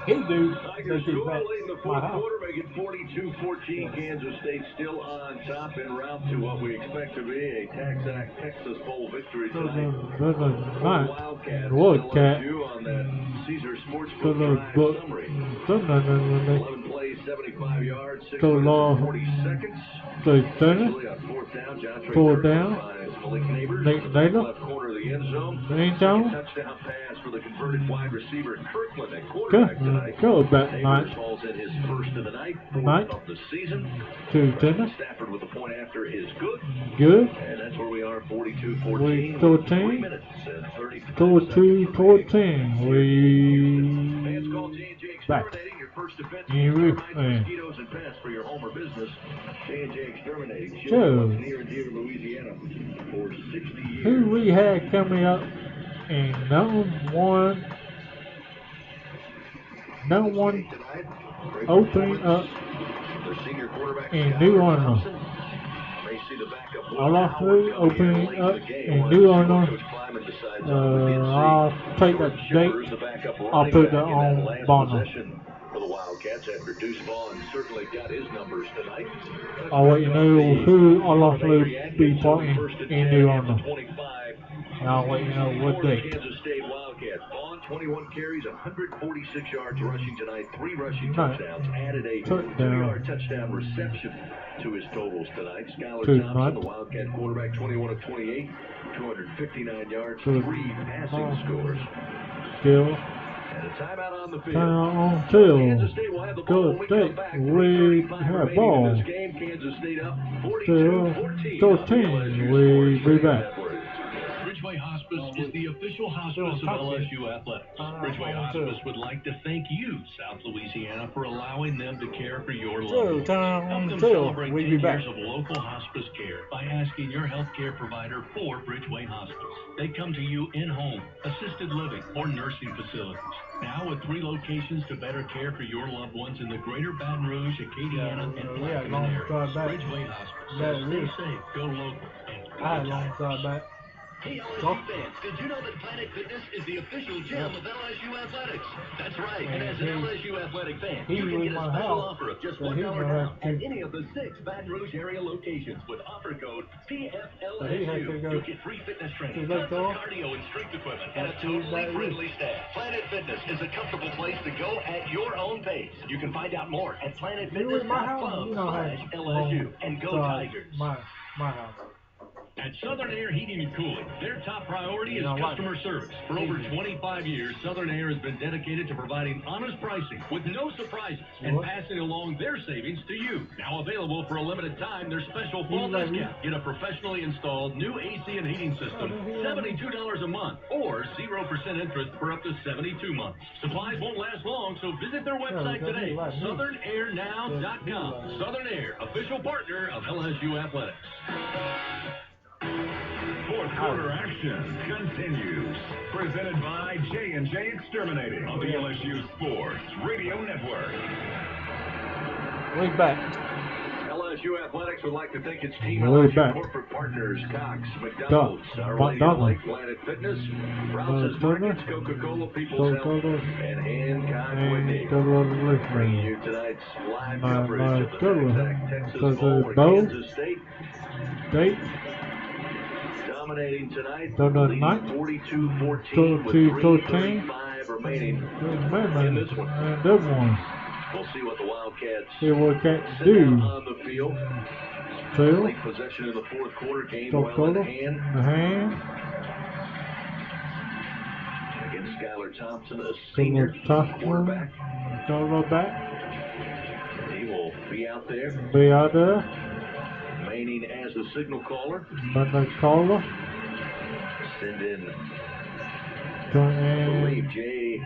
He do. Tigers score late in the fourth quarter, make it 42-14. Kansas State still on top en route to what we expect to be a TaxAct Texas Bowl victory tonight. WILDCATS on that Caesar Sportsbook drive summary. 11 plays, 75 yards, 6 minutes and 40 seconds. Usually on fourth down, Fourth down. Malik Neighbors, Neighbors. left corner of the end zone. Touchdown pass for the converted wide receiver Kirkland at quarterback tonight. Go back Neighbors falls in his first of the night, fourth of the season. To dinner. Stafford with a point after is good. Good. And that's where we are, 42-14. 14. 3 minutes and 35 42-14. Fans call J&J back. Exterminating, your first defense You mosquitoes and pests for your home or business. J&J Exterminating, Joe. near and dear Louisiana for 60 years. Who we had coming up in number one opening up in New Orleans. All off three opening up in New Orleans. I'll take that date. I'll put that on Bonner. For the Wildcats after Deuce Vaughn certainly got his numbers tonight. I'll let you know who I'll also be playing in New Orleans. And I'll let you know what day. Kansas State Wildcats. Vaughn, 21 carries, 146 yards rushing tonight, 3 rushing touchdowns, added a 2-yard touchdown reception to his totals tonight. Skylar Thompson, the Wildcat quarterback, 21 of 28, 259 yards, 3 passing scores. Still. And a timeout on the field. On field. Kansas State will have the ball when we come back. We have ball. In this game, Kansas State up 42-14. 14. We'll be back. Ridgeway Hospital Hospice is the official hospice of LSU Athletics. Bridgeway Hospice would like to thank you, South Louisiana, for allowing them to care for your loved ones. Help them celebrate 10 years of local hospice care by asking your healthcare provider for Bridgeway Hospice. They come to you in-home, assisted living, or nursing facilities. Now with 3 locations to better care for your loved ones in the greater Baton Rouge, Acadiana, and Plaquemine areas. Bridgeway Hospice says stay safe, go local, and go Tigers. Hey LSU fans, did you know that Planet Fitness is the official gym of LSU Athletics? That's right, and as an LSU athletic fan, you can get a special offer of just $1 down at any of the 6 Baton Rouge area locations with offer code PFLSU. You'll get free fitness training, tons of cardio and strength equipment, and a totally friendly staff. Planet Fitness is a comfortable place to go at your own pace. You can find out more at planetfitness.club/LSU and go Tigers. My house. At Southern Air Heating and Cooling, their top priority is customer service. For over 25 years, Southern Air has been dedicated to providing honest pricing with no surprises and passing along their savings to you. Now available for a limited time, their special fall discount. Get a professionally installed new AC and heating system, $72 a month, or 0% interest for up to 72 months. Supplies won't last long, so visit their website today, SouthernAirNow.com. Southern Air, official partner of LSU Athletics. Fourth quarter action continues. Presented by J&J Exterminating on the LSU Sports Radio Network. Way back. LSU Athletics would like to thank its team LSU corporate partners, Cox, McDonald's, Our Lady of Lake, Planet Fitness, Rouse's Markets, Coca-Cola, People's Health, and Hancock Whitney. Bringing you tonight's live coverage of the Texas Bowl for Kansas State. Dominating tonight, leading 42-14 with 3:35 remaining in this one. We'll see what the Wildcats do on the field. Late possession in the fourth quarter, game well in hand. Against Skylar Thompson, a senior quarterback. He will be out there. Remaining as the signal caller. Send in, I believe, Jay.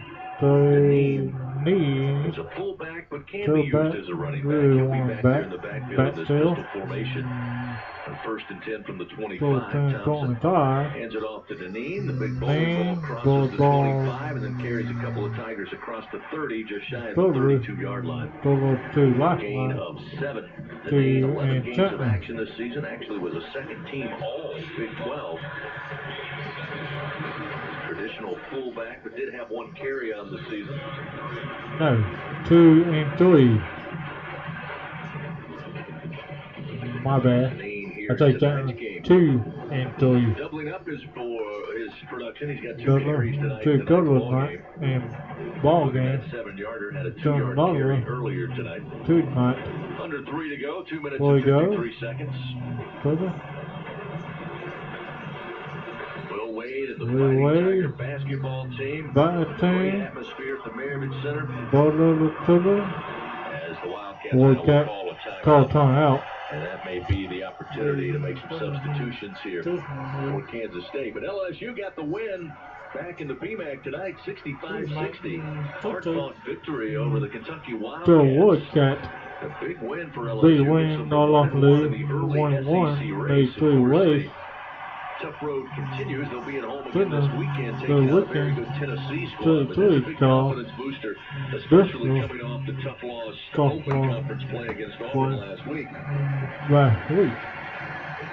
It's a fullback, but can be used as a running back. He'll be back there in the backfield in this pistol formation. On 1st and 10 from the 25, Thompson hands it off to Deneen. The big ball crosses the 25 and then carries a couple of Tigers across the 30, just shy of the 32-yard line. Gain of 7. Deneen, 11 games of action this season. Actually was a second-team All-Big 12. Traditional fullback, but did have 1 carry on the season. No, 2 and 3. My bad. I take that 2 and 3. Doubling up is for his production. He's got 2 carries tonight. 2 tonight and ball game. 7-yarder had a 2-yard carry earlier tonight. 2 tonight. Under 3 to go. 2 minutes and 53 seconds. Will Wade and the Fighting Tiger basketball team. Great atmosphere at the Merriman Center. As the Wildcats call time out. And that may be the opportunity to make some substitutions here for Kansas State. But LSU got the win back in the BMAC tonight, 65-60. Hard-fought victory over the Kentucky Wildcats. A big win for LSU. Big win, not off lead. 1-1. Made 3 ways. Tough road continues. They'll be at home again this weekend, taking on a very good Tennessee squad. But it's a big confidence booster, especially coming off the tough loss to open conference play against Auburn last week. The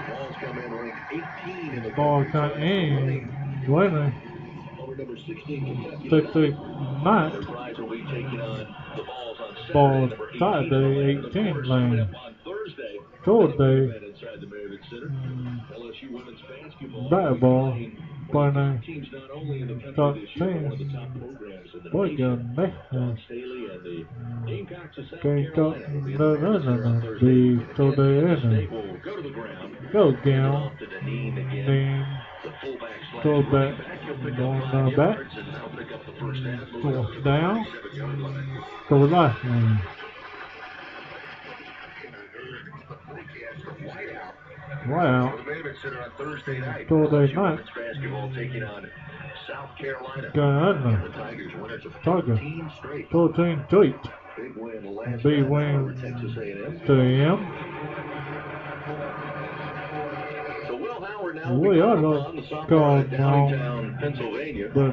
Vols come in ranked 18 in the conference. Winning. Over number 16 Kentucky. 69. The Prize will be taking on the Vols on Saturday, 18 lane. On Thursday. Inside the Merriman Center. LSU women's basketball. Teams not only in the country this year, but one of the top programs in the nation. Staley and the Gamecocks of South Carolina will be in the Merriman Center on Thursday. Kansas State will go to the ground. Off to Deneen again. The fullback / running back. He'll pick up 5 yards and now pick up the first half. Fourth down. 7-yard line. So the last one. Wow. The main event center on Thursday night. Thursday night. Women's basketball taking on South Carolina. Carolina. The Tigers winners of Tiger. 13 straight. 13 straight. Big win last Big night win over Texas A&M. to A&M. So Will Howard now We will are be not on the sophomore called at now. Downingtown, Pennsylvania. But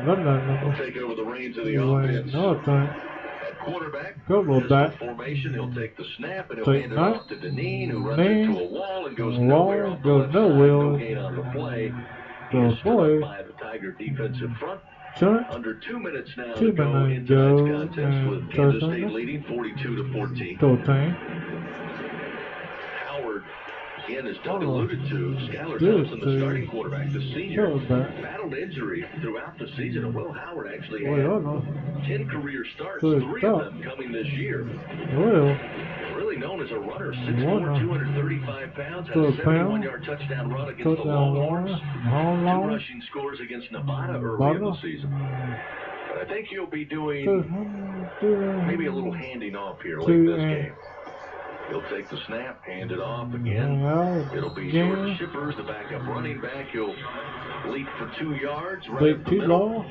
He'll take over the reins of the offense. At quarterback, pistol formation, he'll take the snap and he'll hand it off to Deneen, who runs into a wall and goes nowhere on the left side. No gain on the play. He is stood up by the Tiger defensive front. Under 2 minutes now to go into tonight's contest with Kansas State leading 42-14. Howard, again, as Doug alluded to, Skylar Thompson, the starting quarterback, the senior, battled injury throughout the season, and Will Howard actually had 10 career starts, 3 of them coming this year. Really known as a runner, 6'4", 235 pounds, had a 71-yard touchdown run against the Longhorns, 2 rushing scores against Nevada early in the season. But I think he'll be doing maybe a little handing off here late in this game. He'll take the snap, hand it off again. It'll be Jordan Shippers, the backup running back. He'll leap for 2 yards right up the middle.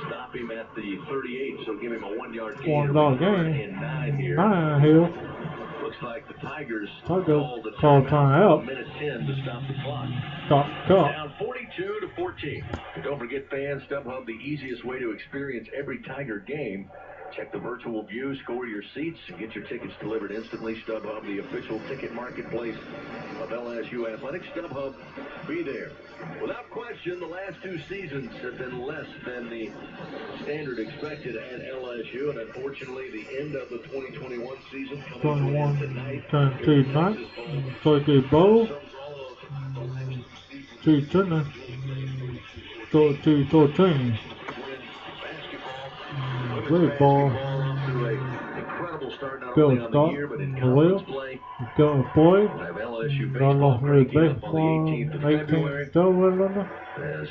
Stop him at the 38, so give him a 1-yard gain. 1 yard gain. 9 here. 9 here. Looks like the Tigers called the time out. Minute 10 to stop the clock. Down 42-14. And don't forget, fans, StubHub, the easiest way to experience every Tiger game. Check the virtual view, score your seats, and get your tickets delivered instantly. StubHub, the official ticket marketplace of LSU Athletics. StubHub, be there. Without question, the last 2 seasons have been less than the standard expected at LSU, and unfortunately, the end of the 2021 season coming to an end tonight. Turkey Bowl. 2-13. Great ball. Incredible start not only on the year, but in conference play. Go boy. We'll have LSU baseball breaking up on the 18th of February. As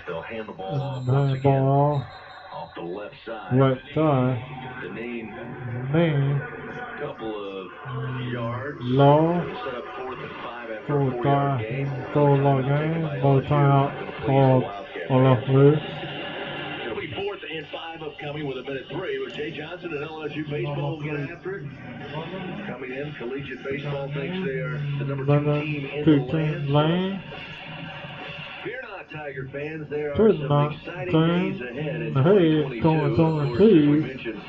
they'll hand the ball off once again. Off the left side. Right side. Deneen. Couple of yards. Low. Set up 4th and 5 after a 4-yard gain. 4-yard gain. Ball time out for LSU. It'll be 4th and 5 upcoming with a minute 3. With Jay Johnson and LSU baseball will get after it. Coming in, collegiate baseball thinks they are the number 2 team in the land. Fear not, Tiger fans. There are some exciting days ahead in 2022. Of course, as we mentioned,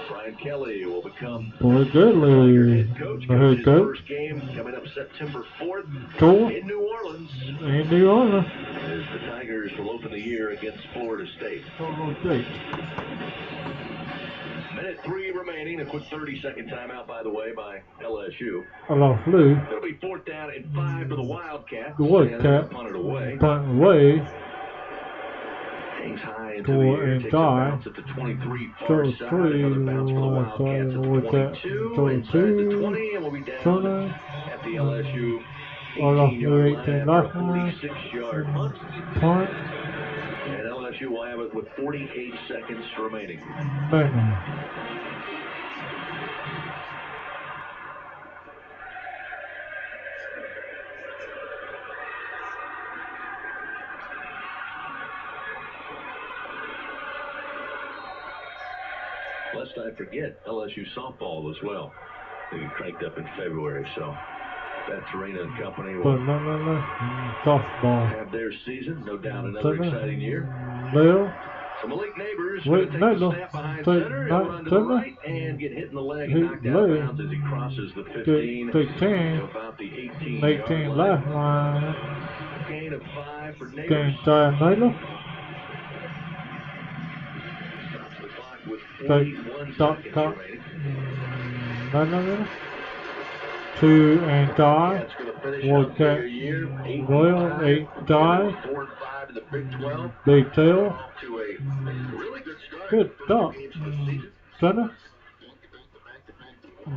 Brian Kelly will become Tiger head coach. His first game coming up September 4th in New Orleans. As the Tigers will open the year against Florida State. Minute 3 remaining. A quick 30-second timeout, by the way, by LSU. It'll be 4th down and 5 to the Wildcats. Punt it away. Hangs high into the air, takes a bounce at the 23 far side. Another bounce for the Wildcats at the 22, inside the 20, and we'll be down at the LSU 18-yard line after a 46-yard punt. And LSU will have it with 48 seconds remaining. Lest I forget, LSU softball as well. They get cranked up in February, so that's Serena and company will softball have their season. No doubt another exciting year. Some elite neighbors going to take the snap behind center. He'll run to the right and get hit in the leg and knocked out of bounds as he crosses the 15 to about the 18-yard line. Gain of 5 for neighbors. With 41 seconds remaining. 2 and die. WILDCAT Royal 8 die. 4 and 5 in the Big 12. Big 12. To a really good start. Good start. Center.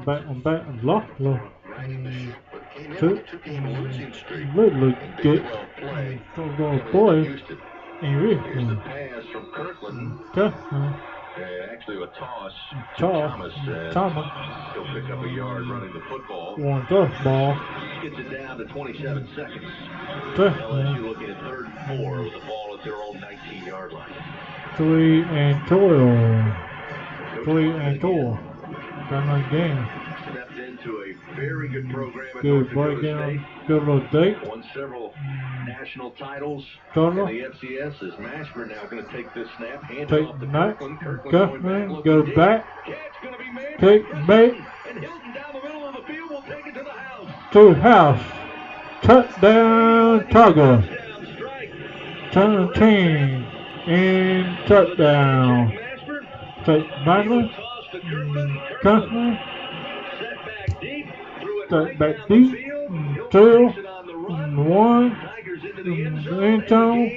Back block. 2. Really good. Boy. Here's the pass from Kirkland. Actually, a toss. Thomas. He'll pick up a yard running the football. One tough ball. Gets it down to 27 seconds. Tough. LSU looking at 3rd and 4 with the ball at their own 19-yard line. 3 and 12. 3 and 12. Got no game. Stepped into a very good program at Good North Dakota breakdown. State. Good little date. Won several national titles Total. in the FCS. Is Mashburn now going to take this snap, hand it Take off to Knight. Kirkland. Guffman. Goes back. Take back. And Hilton down the middle of the field will take it to the house. To house. Touchdown, Tiger. 17 in touchdown. Take Magna. Guffman. Set back deep. 2. 1. End zone.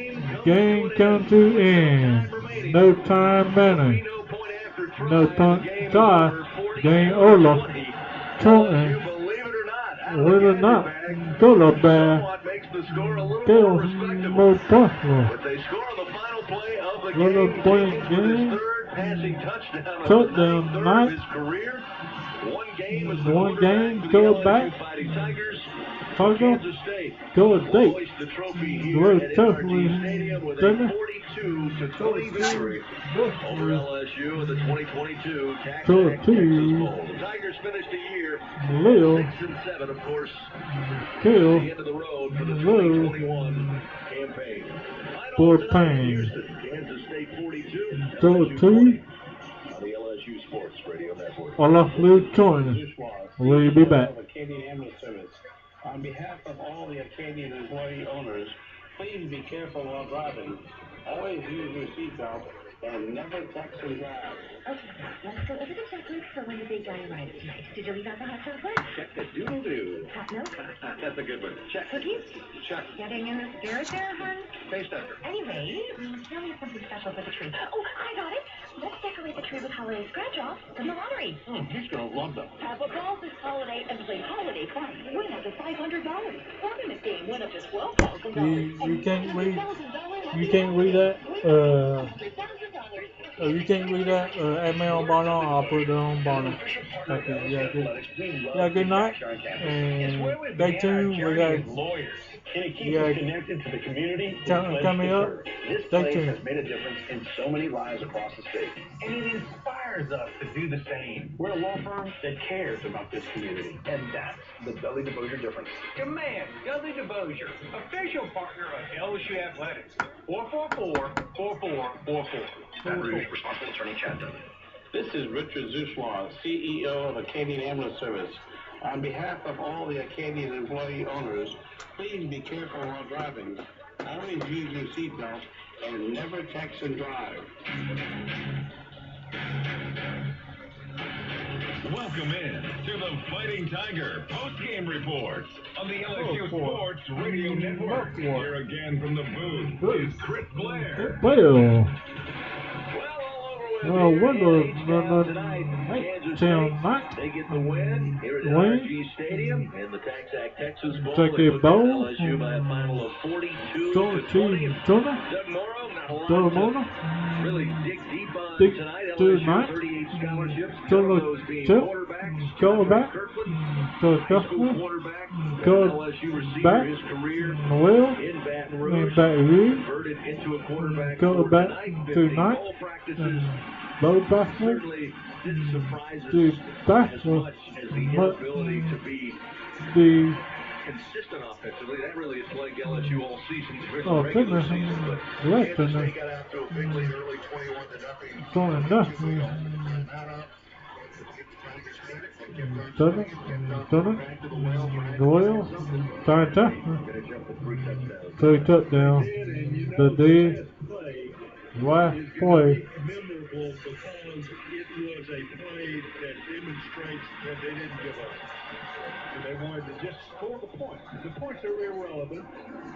Game come to end. No time running. No punt tie. Game over. Totally. Believe it or not, go to bad. Still no possible. But they score on the final play of the Little game. play James with his game. 3rd passing touchdown. Touchdown, Of Knight. his career. One game as the One game, quarterback go for the back. LSU Fighting Tigers. Tiger. Kansas State Go to will date. hoist the trophy here Little at tough NRG Stadium with a 42-20 victory over LSU in the 2022 Texas Bowl. The Tigers finished the year Lil. 6-7, of course. Kill. At the end of the road for the 2021 campaign. For pain. Kansas State 42. Go LSU 2. on the LSU Sports Radio Network. Allah will join. We'll be back. Acadian Ambulance Service. On behalf of all the Acadian employee owners, please be careful while driving. Always use your seatbelt and never text and drive. Okay, let's go over the checklist for when the big guy arrives tonight. Did you leave out the hot chocolate? Check the doodle-doo. Hot milk? That's a good one. Check. Cookies? Check. Getting in the spirit there, hun? Taste tester. Anyway, tell me something special for the tree. Oh, I got it. Let's decorate the tree with holiday scratch-offs from the lottery. He's going to love them. Have a ball this holiday and play holiday fun. Win up to $500. Tournament game, win up to $12,000. You can't read. You can't read that. You can't read that. Add me on bottom. I'll put it on bottom. Okay. Yeah. Good night. And stay tuned. We got. Lawyers. And it keeps Yeah. us connected to the community. Coming up. This Stay place tuned. has made a difference in so many lives across the state. And it inspires us to do the same. We're a law firm that cares about this community. And that's the Dudley DeBosier difference. Demand Dudley DeBosier, official partner of LSU Athletics. 444-4444. Baton Rouge, responsible attorney Chad Dudley. This is Richard Zouchlois, CEO of Acadian Ambulance Service. On behalf of all the Acadian employee owners, please be careful while driving. Always use your seatbelt and never text and drive. Welcome in to the Fighting Tiger post-game reports on the LSU Sports Radio Network. Here again from the booth is Chris Blair. Well. Well, wonder Kansas State, they get the win here at NRG Stadium in the TaxAct Texas Bowl. Take They a took bowl. LSU by a final of 42-20. Doug Morrow, not a lot to really dig deep on tonight. LSU 38 scholarships. Some of those being quarterbacks. Kirkland, quarterback, LSU receiver his career in Baton Rouge, converted into a quarterback tonight. Bowl practices certainly didn't surprise us as much as the inability to be consistent offensively. That really is like LSU all season, regular season. But Kansas State got out to a big lead early, 21-0. Doyle, three touchdowns. The D, last play. Memorable because it was a play that demonstrates that they didn't give up. And they wanted to just score the points. The points are irrelevant,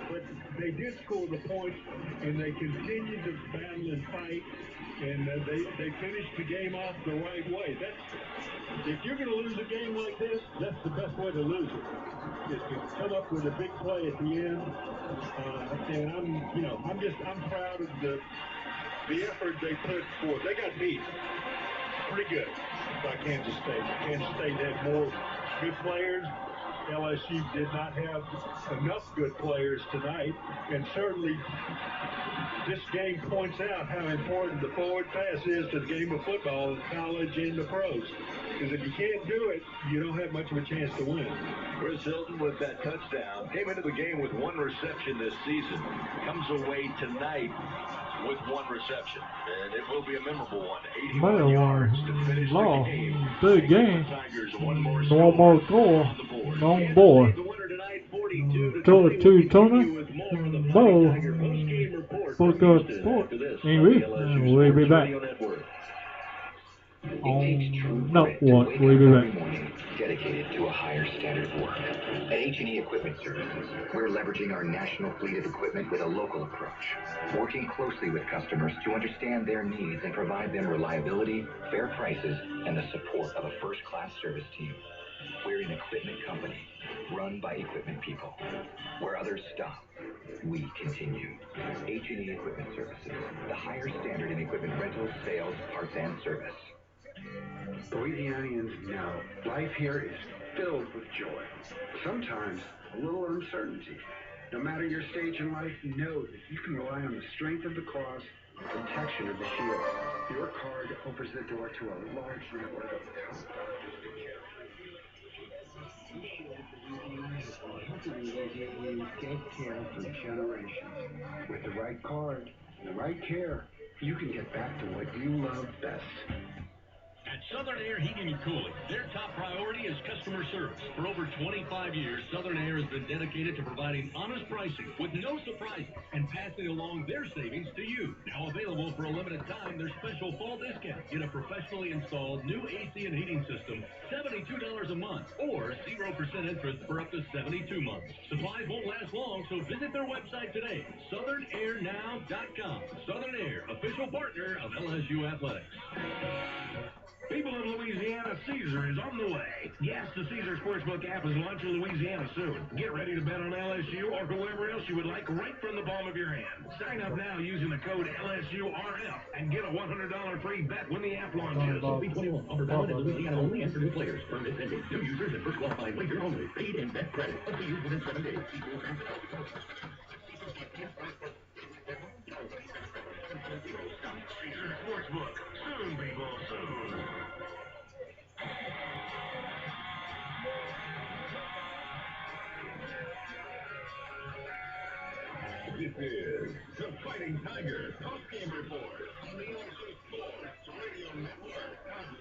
but they did score the points, and they continued to battle and fight, and they finished the game off the right way. If you're going to lose a game like this, that's the best way to lose it. Is to come up with a big play at the end. And I'm proud of the the effort they put forth. They got beat pretty good by Kansas State. Kansas State had more good players. LSU did not have enough good players tonight, and certainly this game points out how important the forward pass is to the game of football in college and the pros. Because if you can't do it, you don't have much of a chance to win. Chris Hilton with that touchdown came into the game with 1 reception this season. Comes away tonight with 1 reception, and it will be a memorable one. 81 yards to finish the game. Big game. Tigers, one more No more goal on board. 2-2 Tony. Bo. Book Sport. And we'll be back. No, what? We'll be back. Dedicated to a higher standard of work. At H&E Equipment Services, we're leveraging our national fleet of equipment with a local approach, working closely with customers to understand their needs and provide them reliability, fair prices, and the support of a first-class service team. We're an equipment company, run by equipment people. Where others stop, we continue. H&E Equipment Services, the higher standard in equipment rentals, sales, parts, and service. Louisianians know life here is filled with joy. Sometimes a little uncertainty. No matter your stage in life, know that you can rely on the strength of the cross and protection of the shield. Your card opens the door to a large network of helping Louisianians get care for generations. With the right card and the right care, you can get back to what you love best. At Southern Air Heating and Cooling, their top priority is customer service. For over 25 years, Southern Air has been dedicated to providing honest pricing with no surprises and passing along their savings to you. Now available for a limited time, their special fall discount. Get a professionally installed new AC and heating system, $72 a month, or 0% interest for up to 72 months. Supplies won't last long, so visit their website today, SouthernAirNow.com. Southern Air, official partner of LSU Athletics. People of Louisiana, Caesar is on the way. Yes, the Caesar Sportsbook app is launching Louisiana soon. Get ready to bet on LSU or whoever else you would like right from the palm of your hand. Sign up now using the code LSURF and get a $100 free bet when the app launches. B21, offer valid in Louisiana only and for new players. Permit pending. New users and first qualifying wager only. Paid and bet credit. Up to use within 7 days. Caesar Sportsbook. Soon, people, soon. This is the Fighting Tiger Post-Game Report on the LSU Sports Radio Network.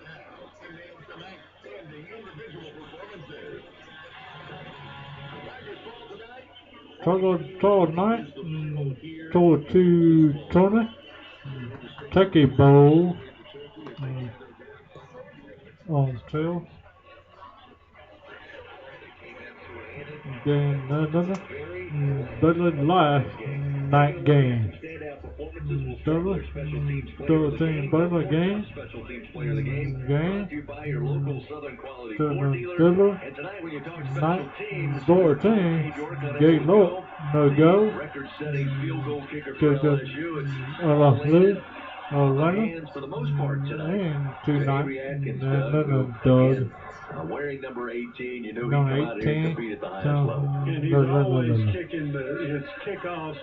Now, and tonight's standing individual performances. Tigers fall tonight. Total night. 2-2 Tony. Turkey Bowl. On sale. Game Dudley last night game. Dudley team Butler game. Dudley night 14. Gate low. No go. Runner. And 2 night. Doug. Wearing number 18, you know he No, come out here and compete at the highest level. And he's always kicking his kickoffs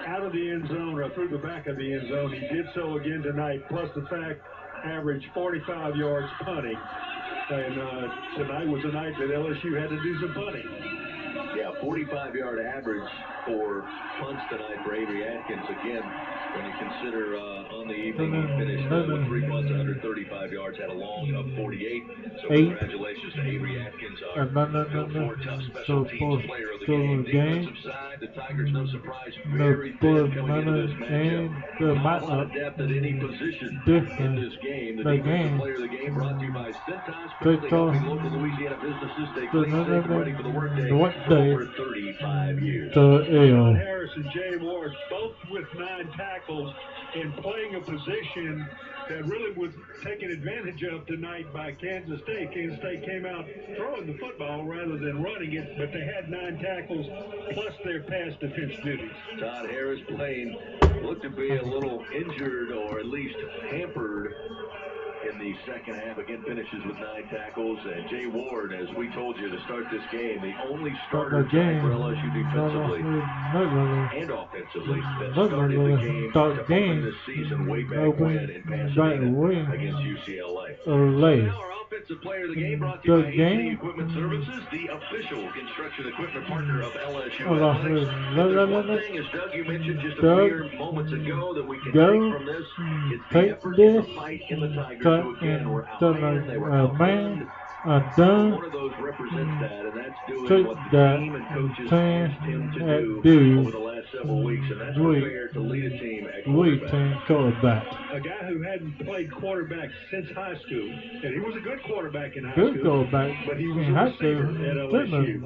out of the end zone or through the back of the end zone. He did so again tonight, plus the fact averaged 45 yards punting. And tonight was a night that LSU had to do some punting. Yeah, 45-yard average for punts tonight for Avery Atkins. Again, when you consider on the evening he finished with 3 punts, 135 yards, had a long of 48. So congratulations to Avery Atkins, our four tough special teams player of the game. Defensive side, the Tigers, no surprise, very thin coming into this matchup. Not a lot of depth at any position in this game. The defensive player of the game brought to you by Cintas, proudly helping local Louisiana businesses stay clean, safe, and ready for the workday for over 35 years. John Harris and Jay Ward, both with 9 tackles. tackles and playing a position that really was taken advantage of tonight by Kansas State. Kansas State came out throwing the football rather than running it, but they had 9 tackles plus their pass defense duties. Todd Harris playing looked to be a little injured or at least hampered in the second half. Again, finishes with 9 tackles. And Jay Ward, as we told you to start this game, the only starter tonight for LSU defensively and offensively that started the game to open this season way back when in Pasadena against UCLA. So now our offensive player of the game brought to you by AT Equipment Services, the official construction equipment partner of LSU Athletics. There's one thing, as Doug, you mentioned just a mere moments ago, that we can take from this. It's the effort and the fight in the Tigers who again were outmanned. They were outgunned. One of those represents that, and that's doing what the team and coaches asked him to do over the last several weeks, and that's prepared to lead a team at quarterback. A guy who hadn't played quarterback since high school, and he was a good quarterback in high school. But he was a receiver at LSU.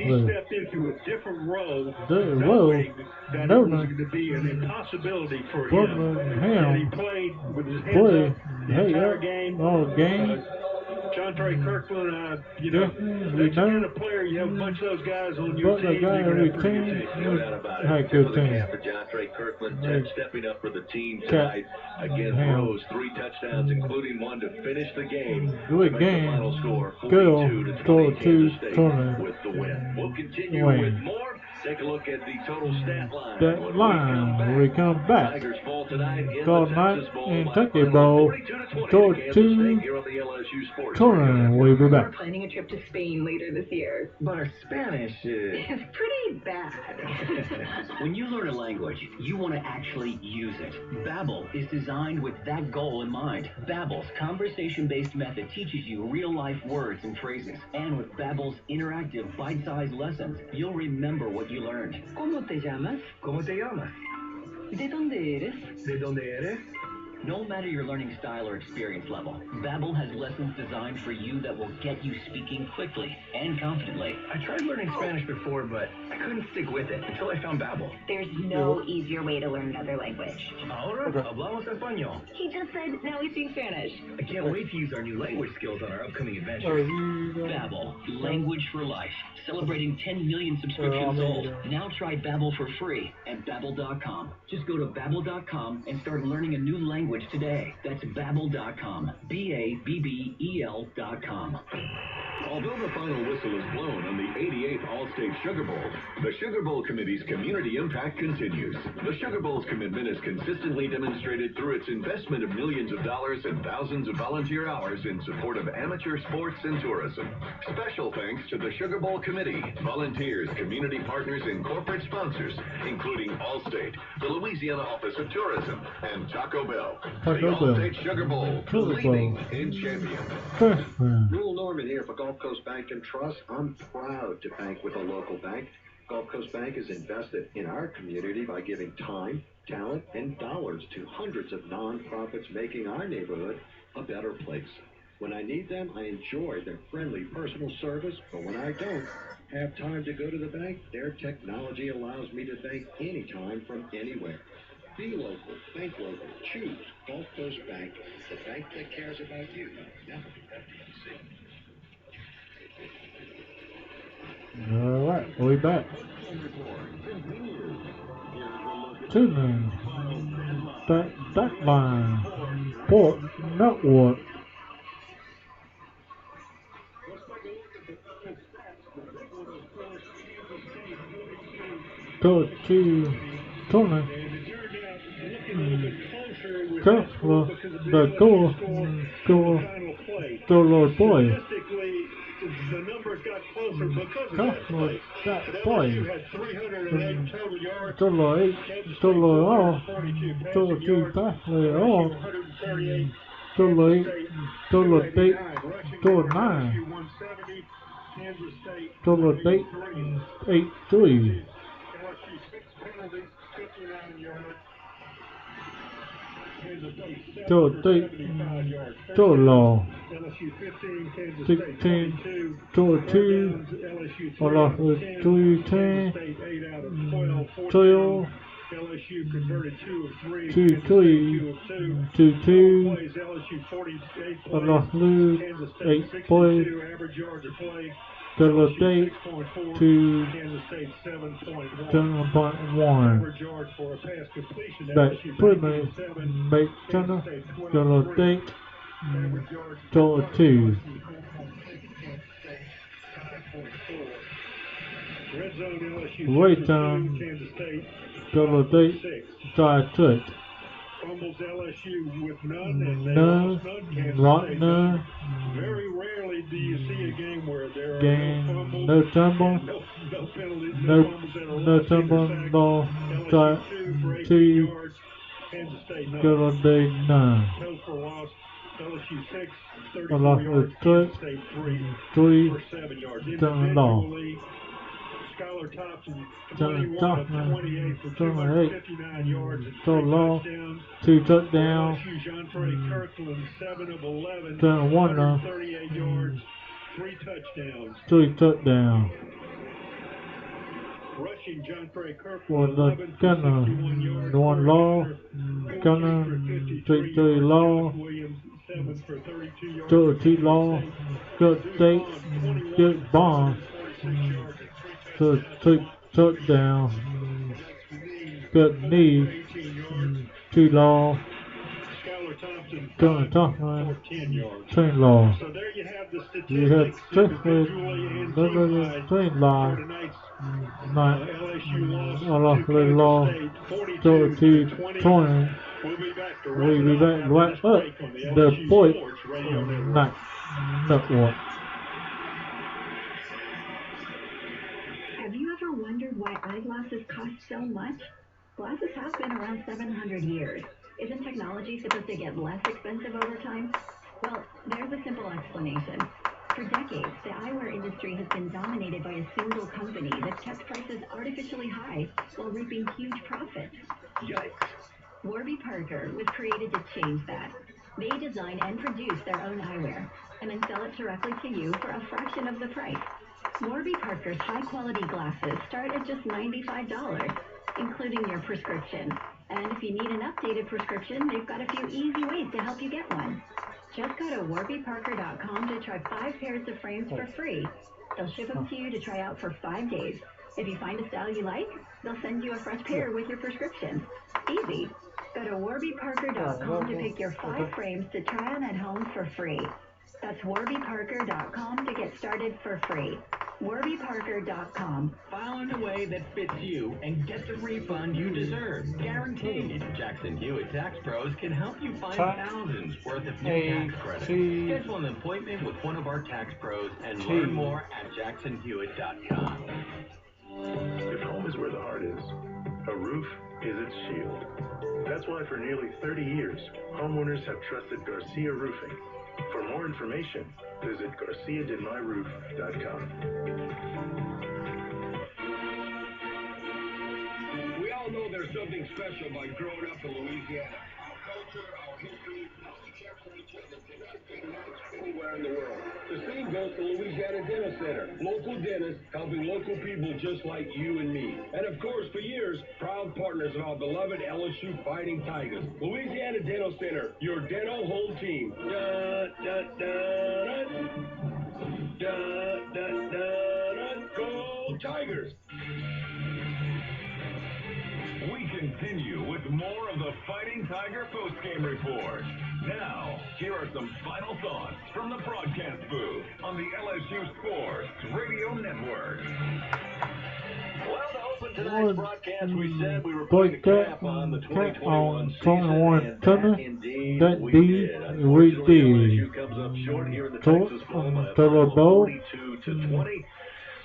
He stepped into a different role, knowing that it was going to be an impossibility for him. And he played with his hands up the entire game. Jontre Kirkland, you know, that's the kind of player, you have a bunch of those guys on your team. No doubt about it. Tip of the cap for Jontre Kirkland, stepping up for the team tonight. Again, throws 3 touchdowns, including one to finish the game. Make the final score 42-20 Kansas State with the win. We'll continue with more. Take a look at the total stat line. When we come back. Tigers fall tonight in the Texas Bowl. Kentucky Bowl. 42-20. We'll be back. We're planning a trip to Spain later this year. But our Spanish is pretty bad. When you learn a language, you want to actually use it. Babbel is designed with that goal in mind. Babbel's conversation-based method teaches you real-life words and phrases. And with Babbel's interactive, bite-sized lessons, you'll remember what you learned. ¿Cómo te llamas? ¿Cómo te llamas? ¿De dónde eres? ¿De dónde eres? No matter your learning style or experience level, Babbel has lessons designed for you that will get you speaking quickly and confidently. I tried learning Spanish before, but I couldn't stick with it until I found Babbel. There's no easier way to learn another language. Ahora hablamos español. He just said, now we speak Spanish. I can't wait to use our new language skills on our upcoming adventures. Babbel, language for life. Celebrating 10 million subscriptions sold. Now try Babbel for free at Babbel.com. Just go to Babbel.com and start learning a new language today. That's Babbel.com. Babbel.com. Although the final whistle is blown on the 88th All-State Sugar Bowl, the Sugar Bowl Committee's community impact continues. The Sugar Bowl's commitment is consistently demonstrated through its investment of millions of dollars and thousands of volunteer hours in support of amateur sports and tourism. Special thanks to the Sugar Bowl Committee, volunteers, community partners, and corporate sponsors, including Allstate, the Louisiana Office of Tourism, and Taco Bell. The All-State Sugar Bowl, believing in champions. Rule Norman here for Gulf Coast Bank and Trust. I'm proud to bank with a local bank. Gulf Coast Bank is invested in our community by giving time, talent, and dollars to hundreds of nonprofits, making our neighborhood a better place. When I need them, I enjoy their friendly personal service, but when I don't have time to go to the bank, their technology allows me to bank anytime from anywhere. Be local, bank local, choose Gulf Coast Bank, the bank that cares about you. Member FDIC. All right, we'll be back. Tuning that line, Port Network. Go to Tony. Tesla, the goal, Lord boy. The numbers got closer because of that play. Boy. LSU had 308 total yards. Total 8, total all, total 2 passes all, total 8, total 8, total 9, total 8, 8-3. Total 8, total 16, total 2, all off with 3, 10, 12, LSU converted 2 of 3. 2 Kansas 3, State 2 2. plays. LSU 48 I lost lose, Kansas State 8 62. plays. Average yards a play. Colorado LSU State 6.4. 2, Kansas State 7.1. 7.1. Average yards for a pass completion. That LSU pretty much 19.7. makes Kansas Turner, State Colorado 12.3. State, Average yards total 2. Red zone LSU Red 2 zone, Kansas State Colorado State, 6. try touch. Fumbles LSU with none, and they None, lost none. Kansas lost State none. Very rarely do you see a game where there are Game, no fumbles, no tumble, no penalties, no, fumbles that are no lost, tumble, either no sack. try, LSU 2 for 18 2, yards. Kansas State none. Colorado State none. No for loss. LSU 6, I 34 lost yards. a Kansas touch, State 3 3, for 7 yards. turn low. Individually, Skylar Thompson, Turn 21 of Thompson, 28 for 28, 259 yards and so 3 low, touchdowns. 2 touchdowns, LSU Jontre Kirkland, 7 of 11, turn 1 now, 138 yards, 3 touchdowns. 3 touchdowns. Rushing Jontre Kirkland, For the 11 for 61 yards. Gunner, 1 law, Gunner, 3 law, Williams, 7 for 32 yards. 2 law, good state, good bomb, 3 touchdowns, good knee, 2 law, Skylar Thompson, Gunner Thompson, 10 yards. 10 law. So there you have the You have statistics statistics, individually and team-wise 3 law, for tonight's LSU loss to Kansas law, State, 42 42-20. 20. We'll be back right up the point night network. Have you ever wondered why eyeglasses cost so much? Glasses have been around 700 years. Isn't technology supposed to get less expensive over time? Well, there's a simple explanation. For decades, the eyewear industry has been dominated by a single company that's kept prices artificially high while reaping huge profits. Yikes. Warby Parker was created to change that. They design and produce their own eyewear and then sell it directly to you for a fraction of the price. Warby Parker's high-quality glasses start at just $95, including your prescription. And if you need an updated prescription, they've got a few easy ways to help you get one. Just go to warbyparker.com to try 5 pairs of frames for free. They'll ship them to you to try out for 5 days. If you find a style you like, they'll send you a fresh pair with your prescription. Easy. Go to warbyparker.com to pick your 5 frames to try on at home for free. That's warbyparker.com to get started for free. warbyparker.com. File in a way that fits you and get the refund you deserve. Guaranteed. Jackson Hewitt Tax Pros can help you find thousands worth of new tax credits. Schedule an appointment with one of our tax pros and learn more at jacksonhewitt.com. If home is where the heart is, a roof is its shield. That's why for nearly 30 years, homeowners have trusted Garcia Roofing. For more information, visit GarciaDidMyRoof.com. We all know there's something special about growing up in Louisiana. Our culture, our history, our chefs and each other can match anywhere in the world. The same goes to Louisiana Dental Center. Local dentists helping local people just like you and me. And of course, for years, proud partners of our beloved LSU Fighting Tigers. Louisiana Dental Center, your dental home team. Go Tigers! We continue with more of the Fighting Tiger postgame report. Now, here are some final thoughts from the broadcast booth on the LSU Sports Radio Network. Well, to open tonight's broadcast, we said we were putting a cap on the 2021 season, and that indeed we did. Unfortunately, LSU comes up short here in the Texas Bowl by a final of 42-20.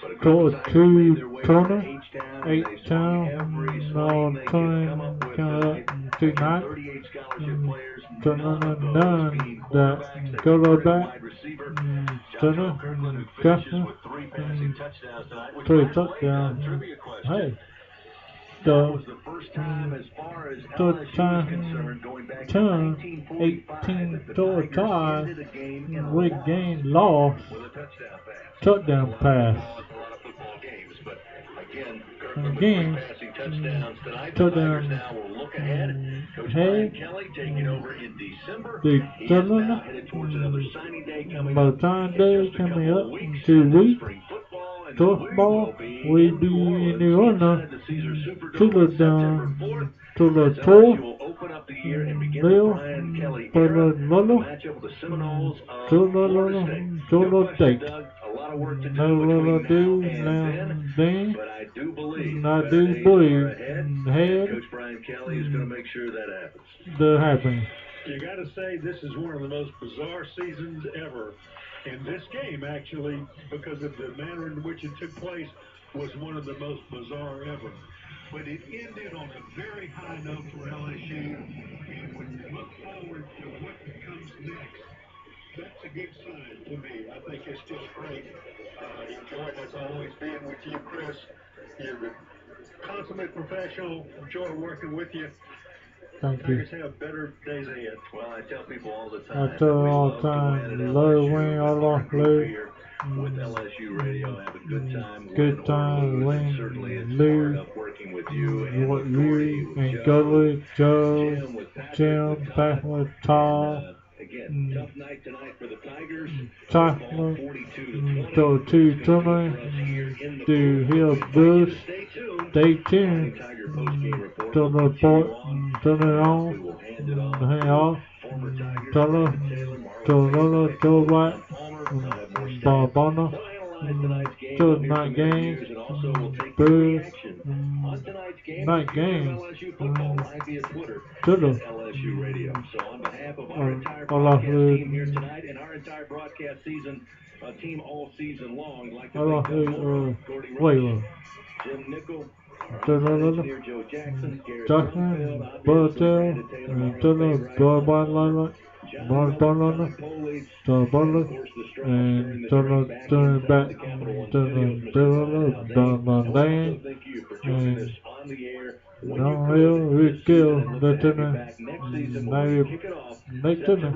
But a group of Tigers made their way to H-Town, and they swung every swing they could come up with tonight, picking 38 scholarship players, none of those being quarterbacks. They converted wide receiver. Jontre Kirkland, who finishes with 3 passing touchdowns tonight, which might play a trivia question. That was the first time, as far as LSU is concerned, going back to 1945, that the Tigers ended a game in a loss with a touchdown pass. Touchdown pass. Again, Kirkland with 3 passing touchdowns tonight. The touchdown Tigers now will look ahead. Coach head. Brian Kelly taking over in December. The He is now headed towards another signing day coming up. time day coming up in 2 weeks. Football will be in New Orleans to the to the tour. Bill for the Lolo to the date. No Lolo do now then. But I do believe I do believe head Coach Brian Kelly is going to make sure that happens. that happens. You got to say this is one of the most bizarre seasons ever. And this game, actually, because of the manner in which it took place, was one of the most bizarre ever. But it ended on a very high note for LSU. And when you look forward to what comes next, that's a good sign to me. I think it's just great. Enjoy has always been with you, Chris. You're a consummate professional. Enjoy working with you. Thank you. Tigers have better days ahead. Well, I tell people all the time. I tell all the time, love win, I lost lose. With LSU Radio, have a good time. Good time, win, Certainly it's lose. part of working with you and What with Gordy, you with and Joe, Gully, Joe, Jim, with Patrick, Jim, with Todd. Patrick, Todd, Again, tough night tonight for the Tigers. Chocolate, 42-20. so 220, to Hill Bush, stay tuned, to the report, turn it on, hang on, to Lolo, to White, Barbana, to night game, Bruce, night game, to the LSU Radio. So on behalf of our entire I lost broadcast team here tonight and our entire broadcast season, team all season long, I'd like to thank Gordy Rush, Jim Nickel, engineer Joe Jackson, Garrett Brumfield, Buttel, to the Barbana, to Butler, and to the turn back to the land, and no hill, we kill the turner, next turner,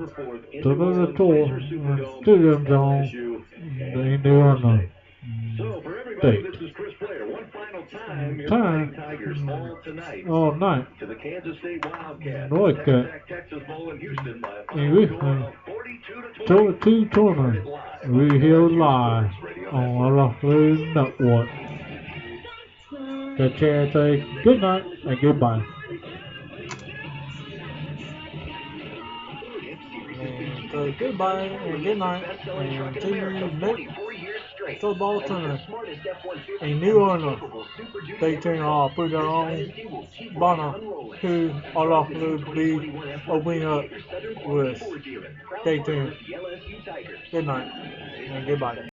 to the tour, to the zone, in the honor. So for everybody, this is Chris Blair. One final time, you're playing Tigers all night to the Kansas State Wildcats. Wildcat. Texas Bowl in Houston by a And we to 2 tournament, we here live on LSU Network. The chair say good night and goodbye. And goodbye and good night and see you next football tournament in New Orleans. Stay tuned. I'll put it on banner who LSU be opening up with. Stay tuned. Good night and goodbye.